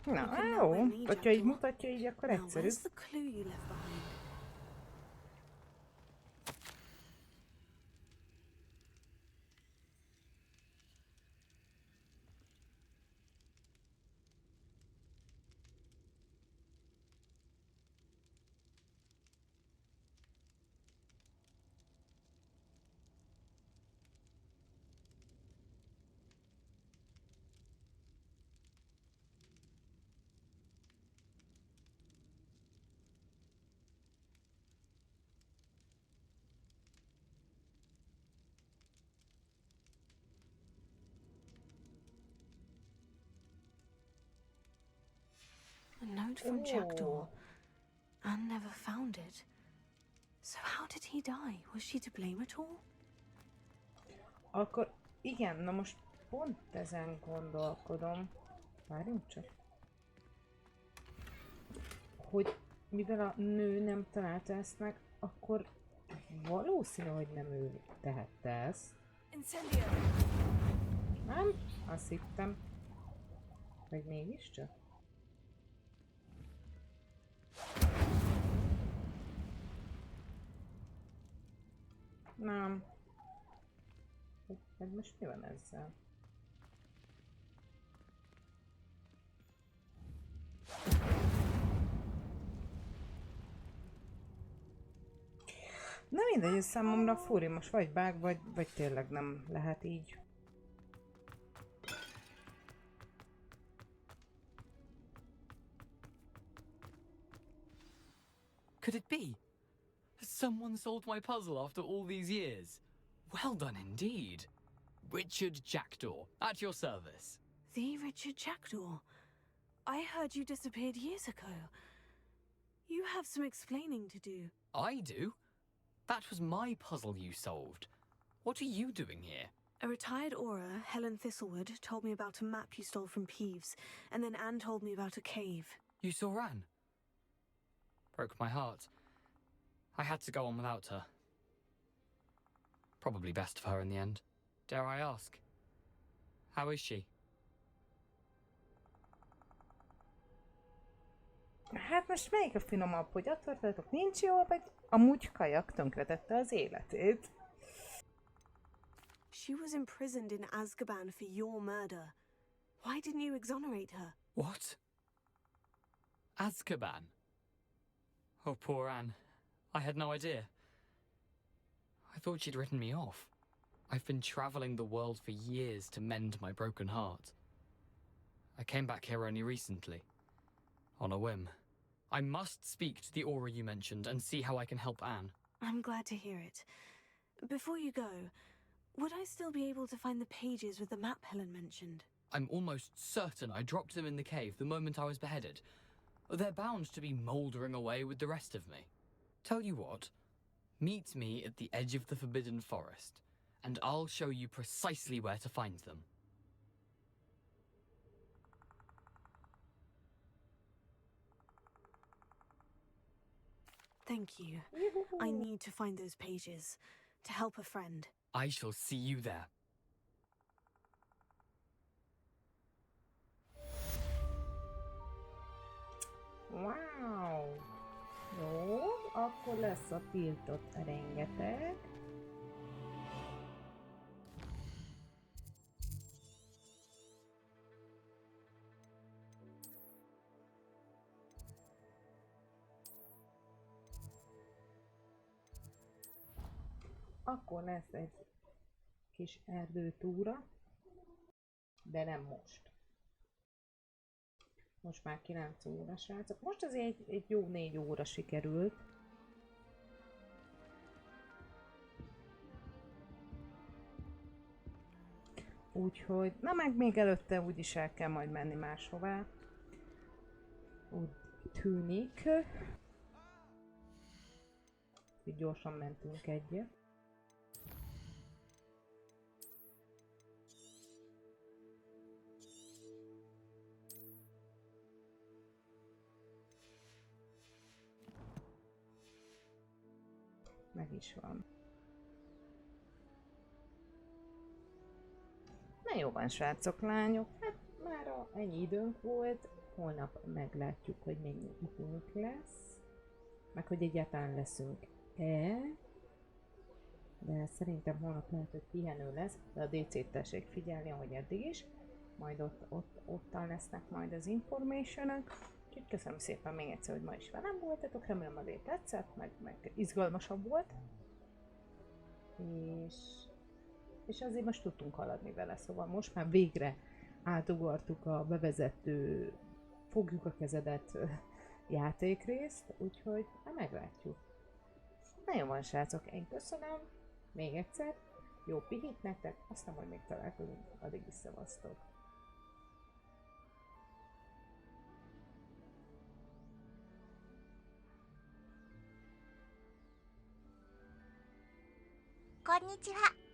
Na, jó. Hogyha így mutatja így, akkor Now, egyszerű. where's the clue you left behind? A note from Jackdaw. Anne never found it. So how did he die? Was she to blame at all? Akkor igen, na most pont ezen gondolkodom. Várjunk csak. Hogy mivel a nő nem találta ezt meg, akkor valószínű, hogy nem ő tehette ezt. Incendio. Nem? Azt hittem. Vagy mégiscsak? Nem. Hát most mi van ezzel? Na mindegy, ez számomra furi, most vagy bug, vagy tényleg nem lehet így. Could it be? Has someone solved my puzzle after all these years? Well done indeed. Richard Jackdaw, at your service. The Richard Jackdaw. I heard you disappeared years ago. You have some explaining to do. I do? That was my puzzle you solved. What are you doing here? A retired aura, Helen Thistlewood, told me about a map you stole from Peeves, and then Anne told me about a cave. You saw Anne? Broke my heart. I had to go on without her. Probably best for her in the end. Dare I ask? How is she? Hát most melyik a finomabb, hogy a tortátok nincs jó, vagy amúgy kajak tönkretette az életét? She was imprisoned in Azkaban for your murder. Why didn't you exonerate her? What? Azkaban? Oh, poor Anne. I had no idea. I thought she'd written me off. I've been traveling the world for years to mend my broken heart. I came back here only recently, on a whim. I must speak to the aura you mentioned and see how I can help Anne. I'm glad to hear it. Before you go, would I still be able to find the pages with the map Helen mentioned? I'm almost certain I dropped them in the cave the moment I was beheaded. They're bound to be mouldering away with the rest of me. Tell you what, meet me at the edge of the Forbidden Forest, and I'll show you precisely where to find them. Thank you. I need to find those pages to help a friend. I shall see you there. Wow! Jó, akkor lesz a tiltott rengeteg. Akkor lesz egy kis erdőtúra, de nem most. Most már 9 óra, srácok. Most azért egy jó 4 óra sikerült. Úgyhogy, na meg még előtte úgyis el kell majd menni máshová. Úgy tűnik. Így gyorsan mentünk egyet. Meg is van. Na jó van, srácok, lányok. Hát már ennyi időnk volt. Holnap meglátjuk, hogy mennyi időnk lesz. Meg hogy egyáltalán leszünk-e. De szerintem holnap lehet, hogy pihenő lesz. De a DC-t tessék figyelni, ahogy eddig is. Majd ottan lesznek majd az informationok. Úgyhogy köszönöm szépen még egyszer, hogy ma is velem voltatok. Remélem azért tetszett, meg izgalmasabb volt. És azért most tudtunk haladni vele, szóval most már végre átugortuk a bevezető fogjuk a kezedet játékrészt, úgyhogy meglátjuk. Na jó van, srácok, én köszönöm még egyszer, jó pihit nektek, aztán majd még találkozunk, addig is szevasztok. Konnichiwa.